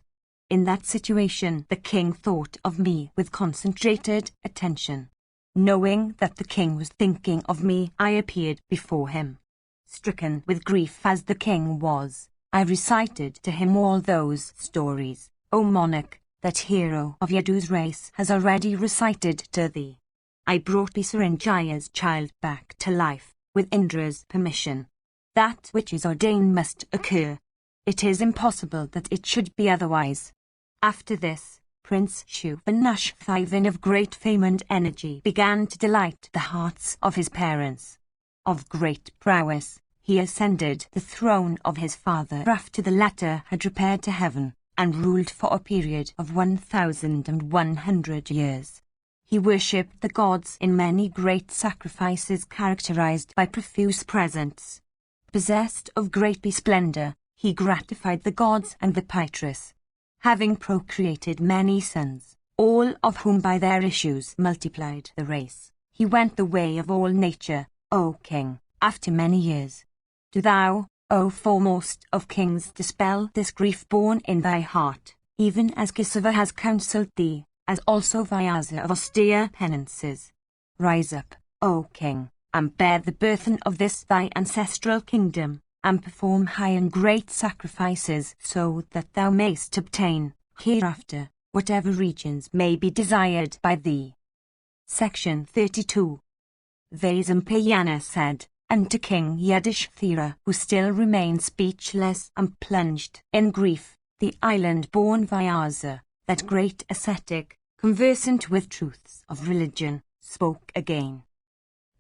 In that situation the king thought of me with concentrated attention. Knowing that the king was thinking of me, I appeared before him. Stricken with grief as the king was, I recited to him all those stories, O monarch, that hero of Yadu's race has already recited to thee. I brought Srinjaya's child back to life, with Indra's permission. That which is ordained must occur. It is impossible that it should be otherwise. After this, Prince Shubhanashvavan of great fame and energy began to delight the hearts of his parents. Of great prowess, he ascended the throne of his father after the latter had repaired to heaven, and ruled for a period of 1,100 years. He worshipped the gods in many great sacrifices characterized by profuse presents. Possessed of great splendour, he gratified the gods and the Pitris. Having procreated many sons, all of whom by their issues multiplied the race, he went the way of all nature, O king, after many years. Do thou, O foremost of kings, dispel this grief born in thy heart, even as Kesava has counselled thee, as also Vyasa of austere penances. Rise up, O king, and bear the burthen of this thy ancestral kingdom, and perform high and great sacrifices so that thou mayst obtain, hereafter, whatever regions may be desired by thee. Section 32. Vaisampayana said, unto King Yudhishthira, who still remained speechless and plunged in grief, the island-born Vyasa, that great ascetic, conversant with truths of religion, spoke again.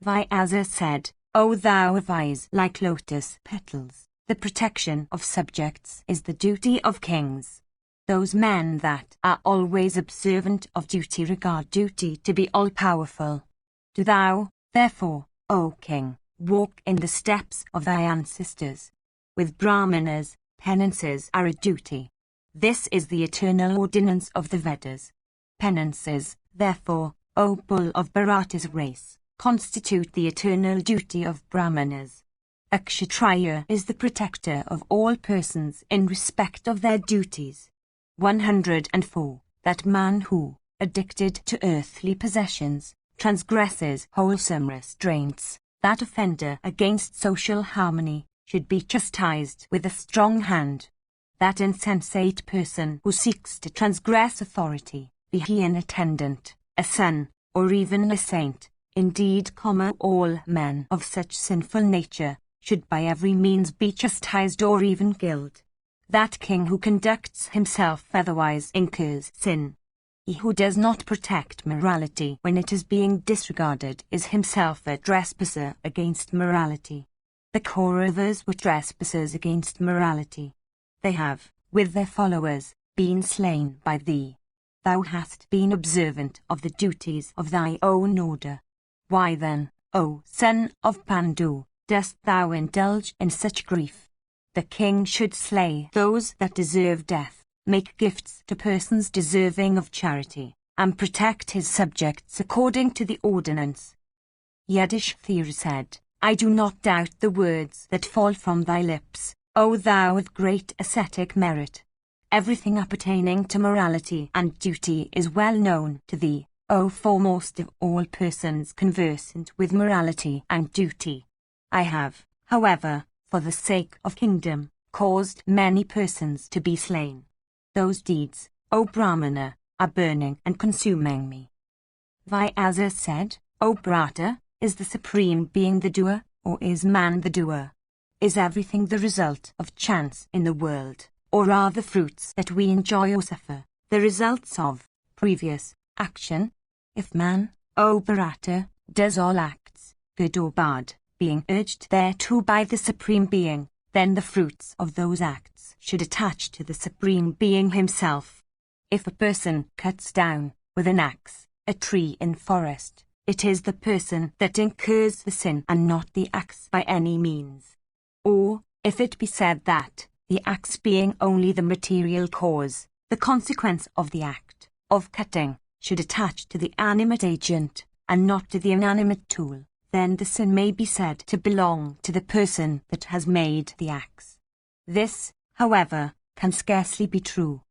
Vyasa said, O thou vise like lotus petals, the protection of subjects is the duty of kings. Those men that are always observant of duty regard duty to be all-powerful. Do thou, therefore, O king, walk in the steps of thy ancestors. With Brahmanas, penances are a duty. This is the eternal ordinance of the Vedas. Penances, therefore, O bull of Bharata's race, constitute the eternal duty of Brahmanas. A Kshatriya is the protector of all persons in respect of their duties. 104. That man who, addicted to earthly possessions, transgresses wholesome restraints, that offender against social harmony, should be chastised with a strong hand. That insensate person who seeks to transgress authority, be he an attendant, a son, or even a saint, indeed, all men of such sinful nature, should by every means be chastised or even killed. That king who conducts himself otherwise incurs sin. He who does not protect morality when it is being disregarded is himself a trespasser against morality. The Kauravas were trespassers against morality. They have, with their followers, been slain by thee. Thou hast been observant of the duties of thy own order. Why then, O son of Pandu, dost thou indulge in such grief? The king should slay those that deserve death, make gifts to persons deserving of charity, and protect his subjects according to the ordinance. Yudhishthira said, I do not doubt the words that fall from thy lips, O thou of great ascetic merit. Everything appertaining to morality and duty is well known to thee, O foremost of all persons conversant with morality and duty. I have, however, for the sake of kingdom, caused many persons to be slain. Those deeds, O Brahmana, are burning and consuming me. Vyasa said, O Bharata, is the Supreme Being the doer, or is man the doer? Is everything the result of chance in the world, or are the fruits that we enjoy or suffer the results of previous action? If man, O Bharata, does all acts, good or bad, being urged thereto by the Supreme Being, then the fruits of those acts should attach to the Supreme Being himself. If a person cuts down, with an axe, a tree in forest, it is the person that incurs the sin and not the axe by any means. Or, if it be said that, the axe being only the material cause, the consequence of the act of cutting should attach to the animate agent, and not to the inanimate tool, then the sin may be said to belong to the person that has made the axe. This, however, can scarcely be true.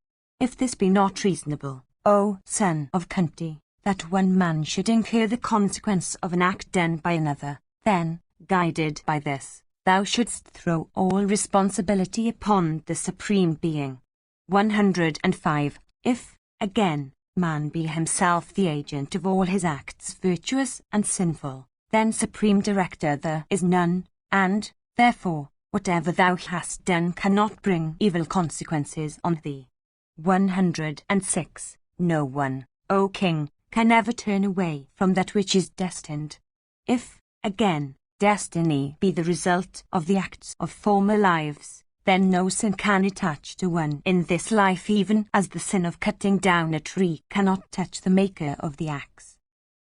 If this be not reasonable, O son of Kunti, that one man should incur the consequence of an act done by another, then, guided by this, thou shouldst throw all responsibility upon the Supreme Being. 105. If, again, man be himself the agent of all his acts virtuous and sinful, then Supreme Director there is none, and, therefore, whatever thou hast done cannot bring evil consequences on thee. 106. No one, O king, can ever turn away from that which is destined. If, again, destiny be the result of the acts of former lives, then no sin can attach to one in this life, even as the sin of cutting down a tree cannot touch the maker of the axe.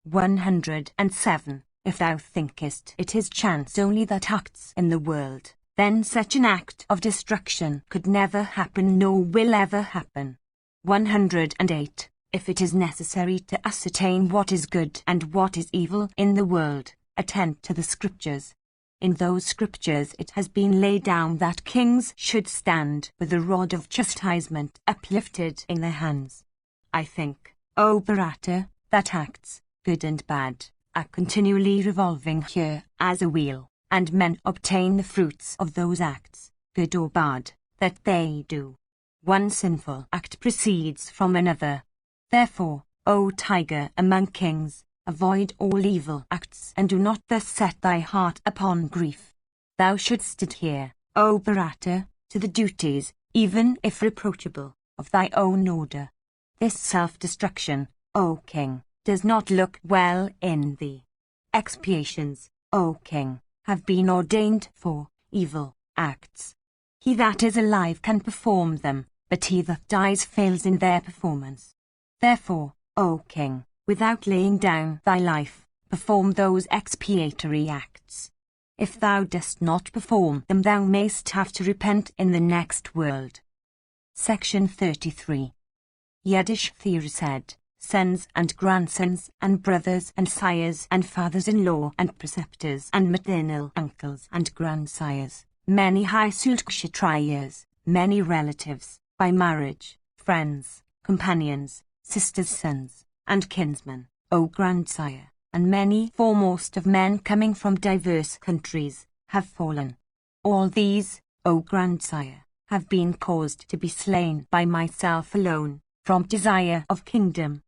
107. If thou thinkest it is chance only that acts in the world, then such an act of destruction could never happen nor will ever happen. 108. If it is necessary to ascertain what is good and what is evil in the world, attend to the scriptures. In those scriptures it has been laid down that kings should stand with the rod of chastisement uplifted in their hands. I think, O Bharata, that acts, good and bad, are continually revolving here as a wheel, and men obtain the fruits of those acts, good or bad, that they do. One sinful act proceeds from another. Therefore, O tiger among kings, avoid all evil acts and do not thus set thy heart upon grief. Thou shouldst adhere, O Bharata, to the duties, even if reproachable, of thy own order. This self-destruction, O king, does not look well in thee. Expiations, O king, have been ordained for evil acts. He that is alive can perform them, but he that dies fails in their performance. Therefore, O king, without laying down thy life, perform those expiatory acts. If thou dost not perform them, thou mayst have to repent in the next world. Section 33. Yudhishthira said, Sons and grandsons and brothers and sires and fathers-in-law and preceptors and maternal uncles and grandsires, many high Kshatriyas, many relatives, by marriage, friends, companions, sisters' sons, and kinsmen, O grandsire, and many foremost of men coming from diverse countries, have fallen. All these, O grandsire, have been caused to be slain by myself alone, from desire of kingdom.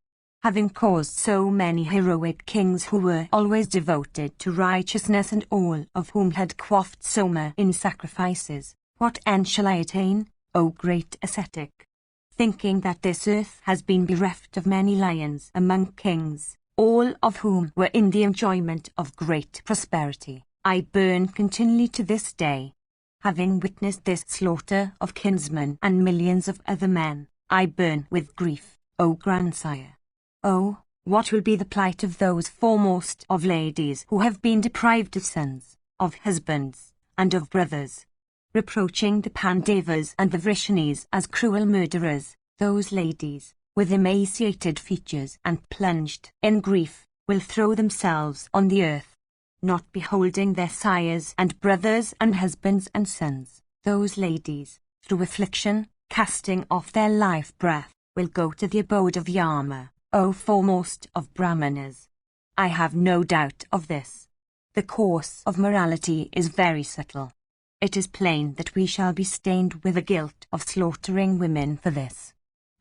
Having caused so many heroic kings who were always devoted to righteousness and all of whom had quaffed soma in sacrifices, what end shall I attain, O great ascetic? Thinking that this earth has been bereft of many lions among kings, all of whom were in the enjoyment of great prosperity, I burn continually to this day. Having witnessed this slaughter of kinsmen and millions of other men, I burn with grief, O grandsire. Oh, what will be the plight of those foremost of ladies who have been deprived of sons, of husbands, and of brothers, reproaching the Pandavas and the Vrishanis as cruel murderers. Those ladies, with emaciated features and plunged in grief, will throw themselves on the earth, not beholding their sires and brothers and husbands and sons. Those ladies, through affliction, casting off their life breath, will go to the abode of Yama, O foremost of Brahmanas. I have no doubt of this. The course of morality is very subtle. It is plain that we shall be stained with the guilt of slaughtering women for this.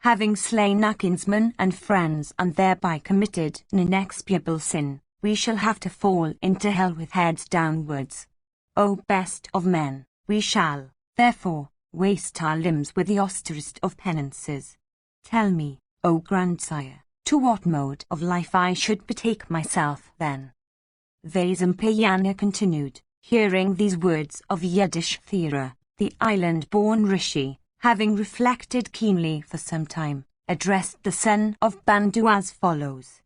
Having slain our kinsmen and friends and thereby committed an inexpiable sin, we shall have to fall into hell with heads downwards. O best of men, we shall, therefore, waste our limbs with the austerest of penances. Tell me, O grandsire, to what mode of life I should betake myself then? Vaisampayana continued, hearing these words of Yudhishthira, the island-born rishi, having reflected keenly for some time, addressed the son of Bandu as follows.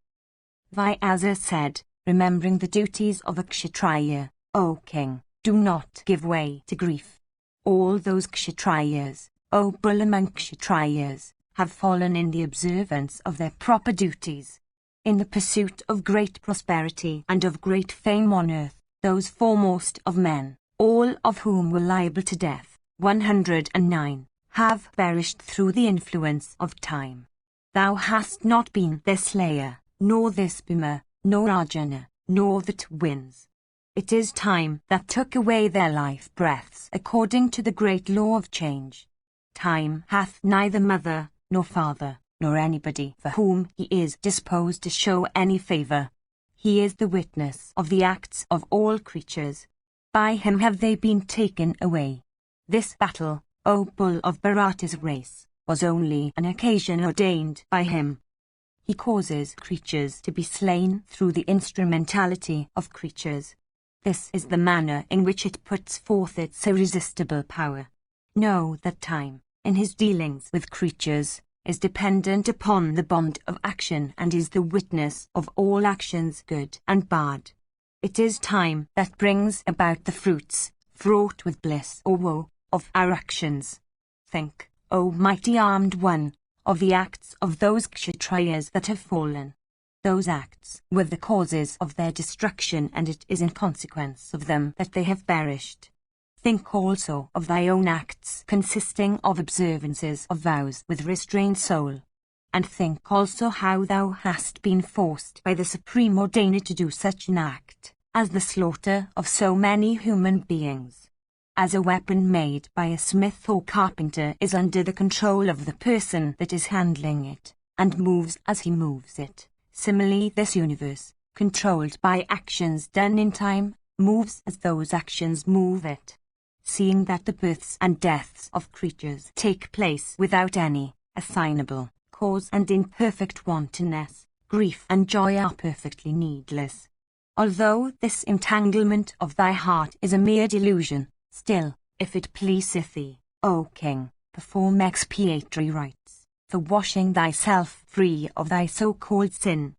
Vyasa said, remembering the duties of a Kshatriya, O king, do not give way to grief. All those Kshatriyas, O bull among Kshatriyas, have fallen in the observance of their proper duties. In the pursuit of great prosperity and of great fame on earth, those foremost of men, all of whom were liable to death, 109, have perished through the influence of time. Thou hast not been their slayer, nor this Bhima, nor Arjuna, nor the twins. It is time that took away their life breaths according to the great law of change. Time hath neither mother, nor father, nor anybody for whom he is disposed to show any favour. He is the witness of the acts of all creatures. By him have they been taken away. This battle, O bull of Bharata's race, was only an occasion ordained by him. He causes creatures to be slain through the instrumentality of creatures. This is the manner in which it puts forth its irresistible power. Know that time, in his dealings with creatures, is dependent upon the bond of action and is the witness of all actions good and bad. It is time that brings about the fruits, fraught with bliss or woe, of our actions. Think, O mighty armed one, of the acts of those Kshatriyas that have fallen. Those acts were the causes of their destruction, and it is in consequence of them that they have perished. Think also of thy own acts consisting of observances of vows with restrained soul. And think also how thou hast been forced by the Supreme Ordainer to do such an act, as the slaughter of so many human beings. As a weapon made by a smith or carpenter is under the control of the person that is handling it, and moves as he moves it, similarly this universe, controlled by actions done in time, moves as those actions move it. Seeing that the births and deaths of creatures take place without any assignable cause and in perfect wantonness, grief and joy are perfectly needless. Although this entanglement of thy heart is a mere delusion, still, if it pleaseth thee, O king, perform expiatory rites, for washing thyself free of thy so-called sin.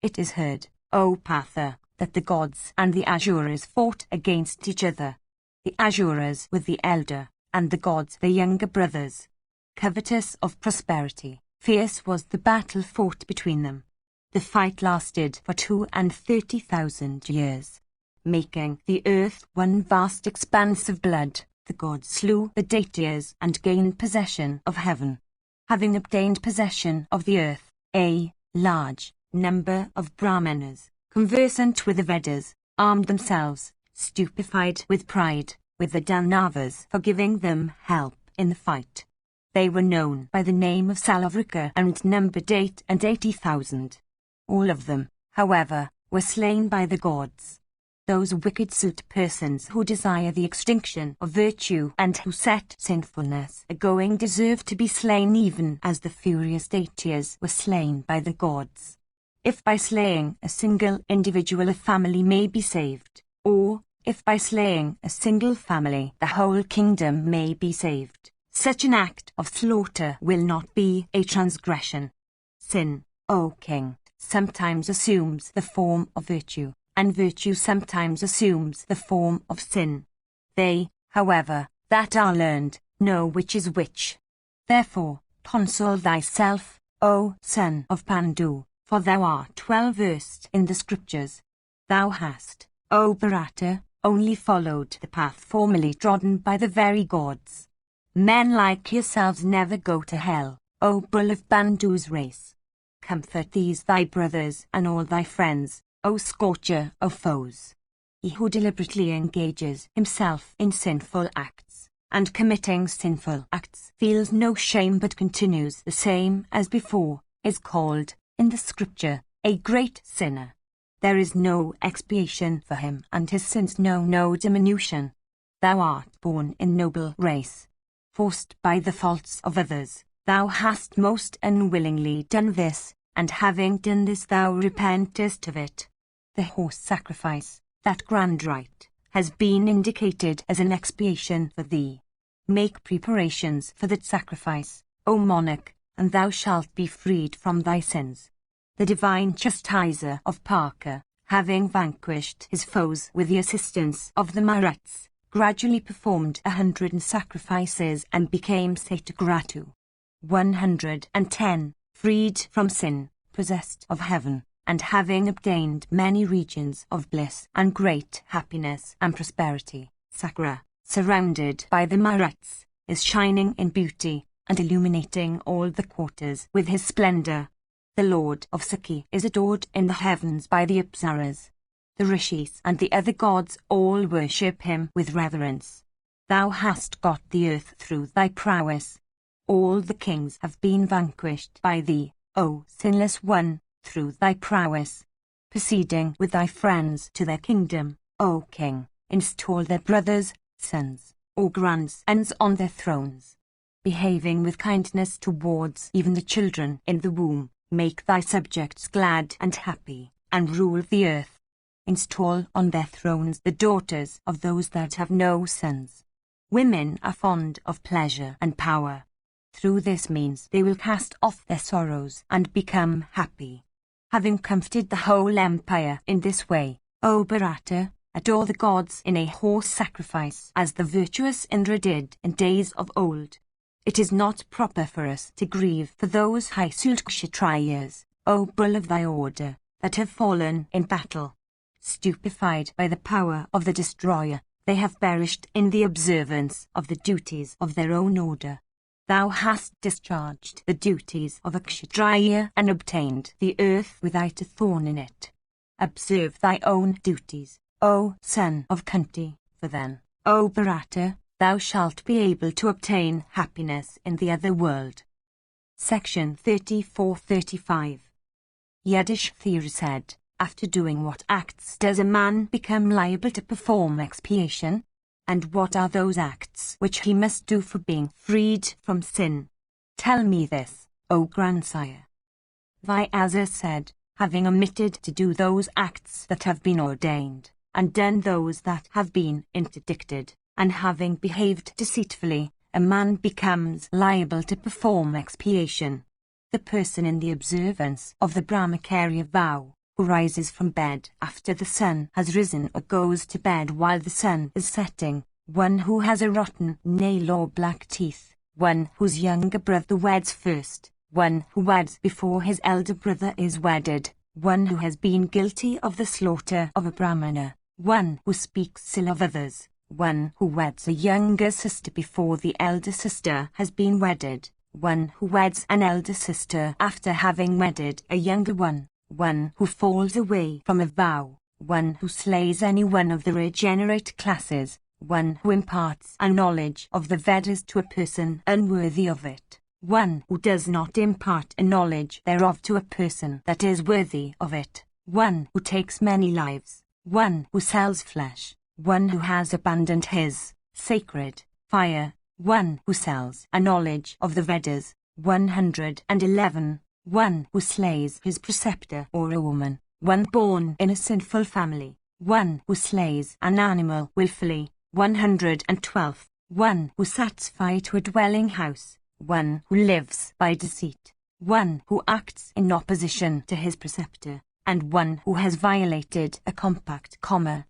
It is heard, O Partha, that the gods and the Asuras fought against each other. The Asuras were the elder, and the gods the younger brothers. Covetous of prosperity, fierce was the battle fought between them. The fight lasted for 32,000 years. Making the earth one vast expanse of blood, the gods slew the deities and gained possession of heaven. Having obtained possession of the earth, a large number of Brahmanas, conversant with the Vedas, armed themselves, stupefied with pride, with the Danavas for giving them help in the fight. They were known by the name of Salavrika and numbered 80,000. All of them, however, were slain by the gods. Those wicked suit persons who desire the extinction of virtue and who set sinfulness a-going deserve to be slain even as the furious deities were slain by the gods. If by slaying a single individual a family may be saved, or if by slaying a single family the whole kingdom may be saved, such an act of slaughter will not be a transgression. Sin, O king, sometimes assumes the form of virtue, and virtue sometimes assumes the form of sin. They, however, that are learned, know which is which. Therefore, console thyself, O son of Pandu, for thou art well versed in the scriptures. Thou hast, O Bharata, only followed the path formerly trodden by the very gods. Men like yourselves never go to hell, O bull of Bandu's race. Comfort these thy brothers and all thy friends, O scorcher of foes. He who deliberately engages himself in sinful acts, and committing sinful acts feels no shame but continues the same as before, is called, in the scripture, a great sinner. There is no expiation for him, and his sins know no diminution. Thou art born in noble race. Forced by the faults of others, thou hast most unwillingly done this, and having done this thou repentest of it. The horse sacrifice, that grand rite, has been indicated as an expiation for thee. Make preparations for that sacrifice, O monarch, and thou shalt be freed from thy sins. The divine chastiser of Parka, having vanquished his foes with the assistance of the Maruts, gradually performed 100 sacrifices and became Satagratu. 110, freed from sin, possessed of heaven, and having obtained many regions of bliss and great happiness and prosperity, Sakra, surrounded by the Maruts, is shining in beauty and illuminating all the quarters with his splendor. The Lord of Sakhi is adored in the heavens by the Apsaras. The Rishis and the other gods all worship him with reverence. Thou hast got the earth through thy prowess. All the kings have been vanquished by thee, O sinless one, through thy prowess. Proceeding with thy friends to their kingdom, O king, install their brothers, sons, or grandsons on their thrones. Behaving with kindness towards even the children in the womb, make thy subjects glad and happy, and rule the earth. Install on their thrones the daughters of those that have no sons. Women are fond of pleasure and power. Through this means they will cast off their sorrows and become happy. Having comforted the whole empire in this way, O Bharata, adore the gods in a horse sacrifice as the virtuous Indra did in days of old. It is not proper for us to grieve for those high Kshatriyas, O bull of thy order, that have fallen in battle. Stupefied by the power of the destroyer, they have perished in the observance of the duties of their own order. Thou hast discharged the duties of a Kshatriya and obtained the earth without a thorn in it. Observe thy own duties, O son of Kunti, for then, O Bharata, thou shalt be able to obtain happiness in the other world. Section 34-35. Yudhishthira said, after doing what acts does a man become liable to perform expiation? And what are those acts which he must do for being freed from sin? Tell me this, O grandsire. Vyasa said, having omitted to do those acts that have been ordained, and done those that have been interdicted, and having behaved deceitfully, a man becomes liable to perform expiation. The person in the observance of the Brahmacharya vow, who rises from bed after the sun has risen or goes to bed while the sun is setting, one who has a rotten nail or black teeth, one whose younger brother weds first, one who weds before his elder brother is wedded, one who has been guilty of the slaughter of a Brahmana, one who speaks ill of others, one who weds a younger sister before the elder sister has been wedded, one who weds an elder sister after having wedded a younger one who falls away from a vow, one who slays any one of the regenerate classes, one who imparts a knowledge of the Vedas to a person unworthy of it, one who does not impart a knowledge thereof to a person that is worthy of it, one who takes many lives, one who sells flesh, one who has abandoned his sacred fire, one who sells a knowledge of the Vedas, 111, one who slays his preceptor or a woman, one born in a sinful family, one who slays an animal willfully. 112. One who sets fire to a dwelling house. One who lives by deceit. One who acts in opposition to his preceptor, and one who has violated a compact,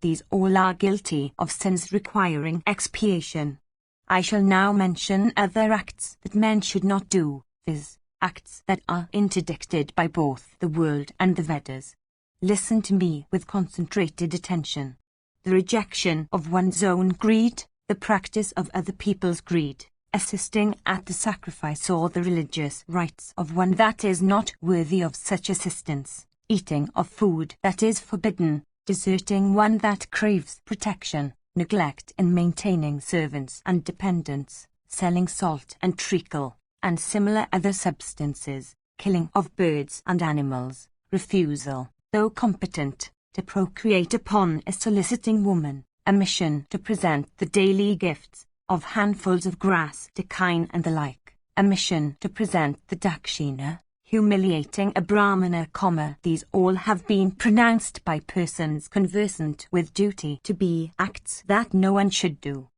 these all are guilty of sins requiring expiation. I shall now mention other acts that men should not do, viz., acts that are interdicted by both the world and the Vedas. Listen to me with concentrated attention. The rejection of one's own greed, the practice of other people's greed, assisting at the sacrifice or the religious rites of one that is not worthy of such assistance, eating of food that is forbidden, deserting one that craves protection, neglect in maintaining servants and dependents, selling salt and treacle, and similar other substances, killing of birds and animals, refusal, though competent, to procreate upon a soliciting woman, omission to present the daily gifts of handfuls of grass to kine and the like, omission to present the dakshina, humiliating a brahmana, these all have been pronounced by persons conversant with duty to be acts that no one should do.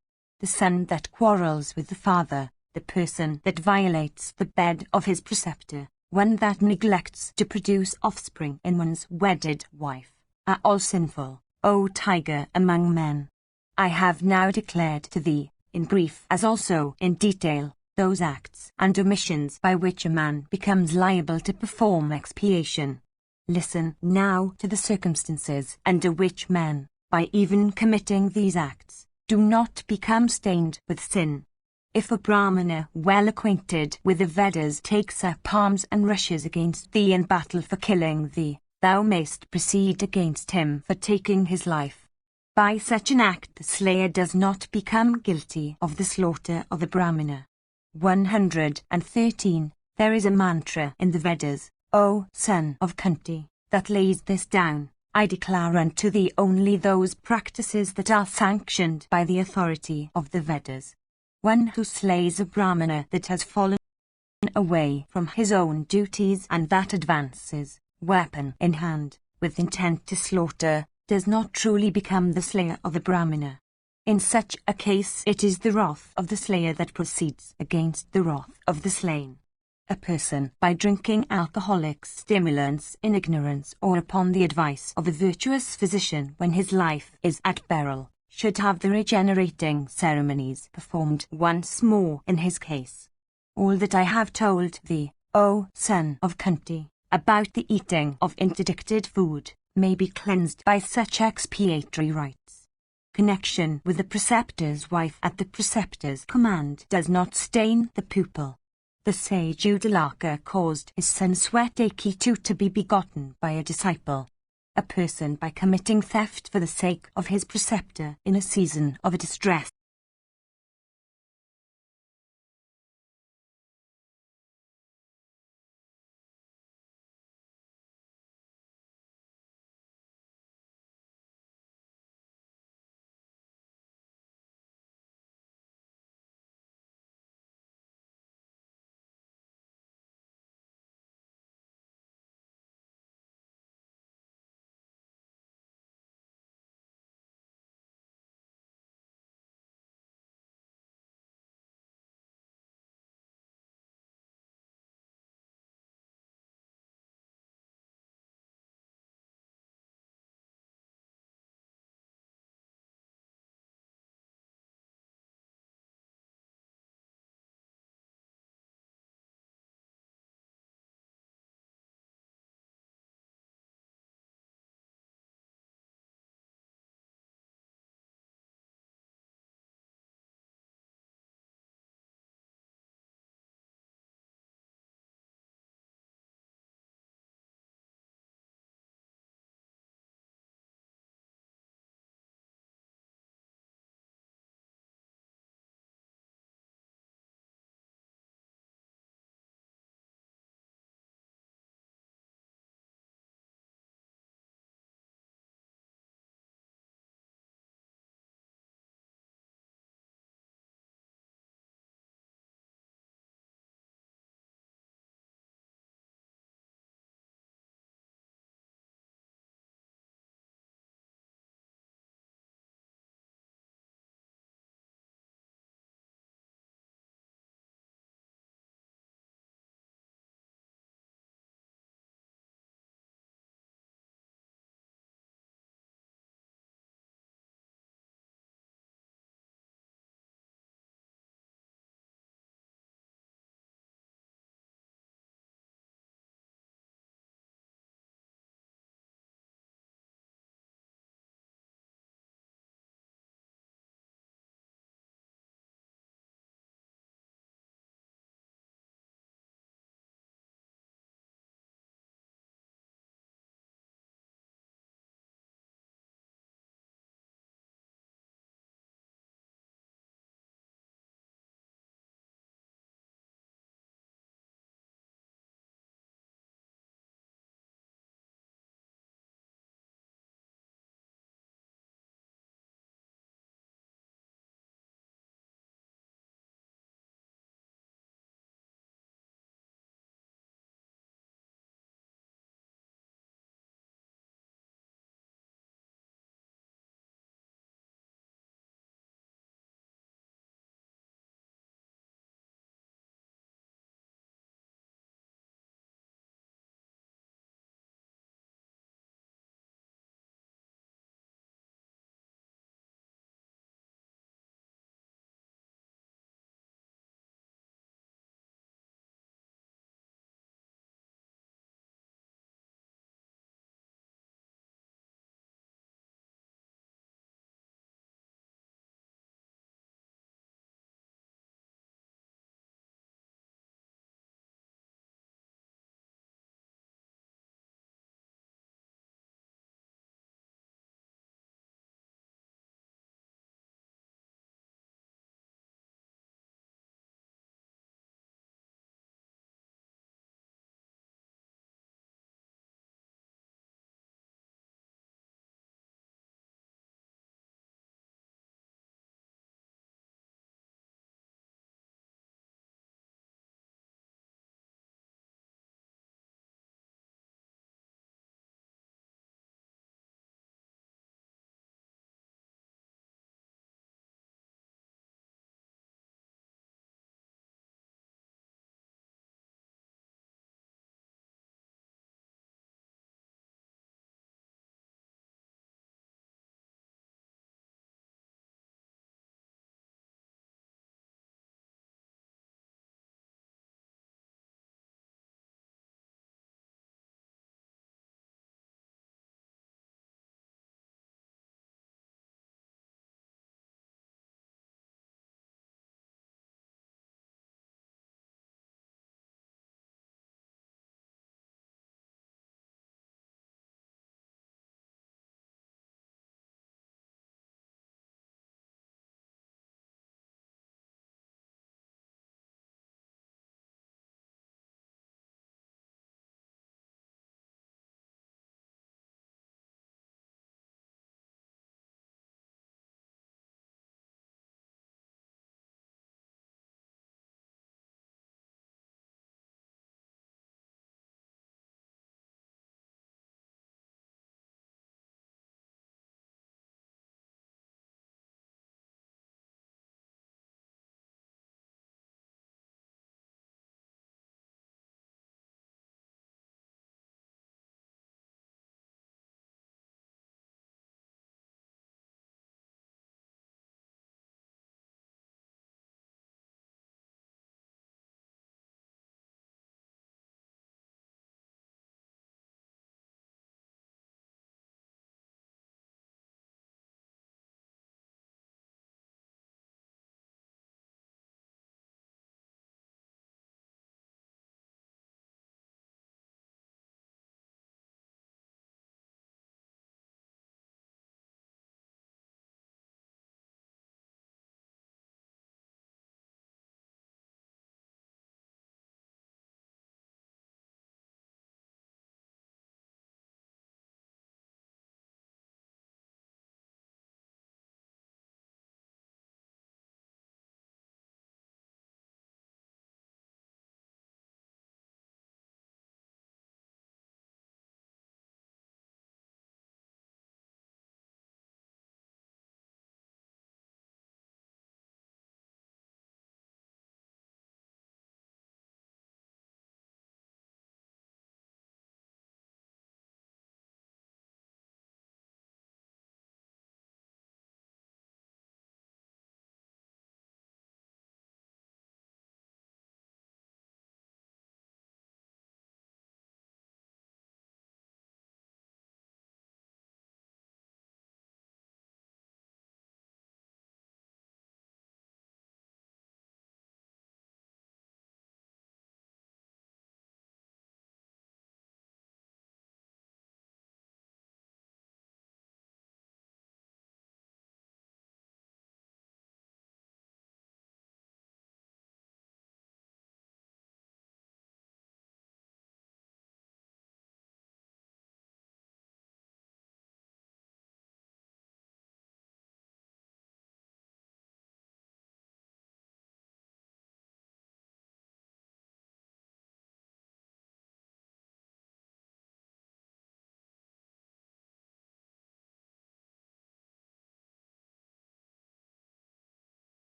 The son that quarrels with the father, the person that violates the bed of his preceptor, one that neglects to produce offspring in one's wedded wife, are all sinful, O tiger among men. I have now declared to thee, in brief as also in detail, those acts and omissions by which a man becomes liable to perform expiation. Listen now to the circumstances under which men, by even committing these acts, do not become stained with sin. If a Brahmana well acquainted with the Vedas takes up arms and rushes against thee in battle for killing thee, thou mayst proceed against him for taking his life. By such an act the slayer does not become guilty of the slaughter of a Brahmana. 113. There is a mantra in the Vedas, O son of Kunti, that lays this down: I declare unto thee only those practices that are sanctioned by the authority of the Vedas. One who slays a Brahmana that has fallen away from his own duties and that advances, weapon in hand, with intent to slaughter, does not truly become the slayer of a Brahmana. In such a case it is the wrath of the slayer that proceeds against the wrath of the slain. A person, by drinking alcoholic stimulants in ignorance or upon the advice of a virtuous physician when his life is at peril, should have the regenerating ceremonies performed once more in his case. All that I have told thee, O son of Kunti, about the eating of interdicted food, may be cleansed by such expiatory rites. Connection with the preceptor's wife at the preceptor's command does not stain the pupil. The sage Udalaka caused his son Swetaketu to be begotten by a disciple. A person by committing theft for the sake of his preceptor in a season of distress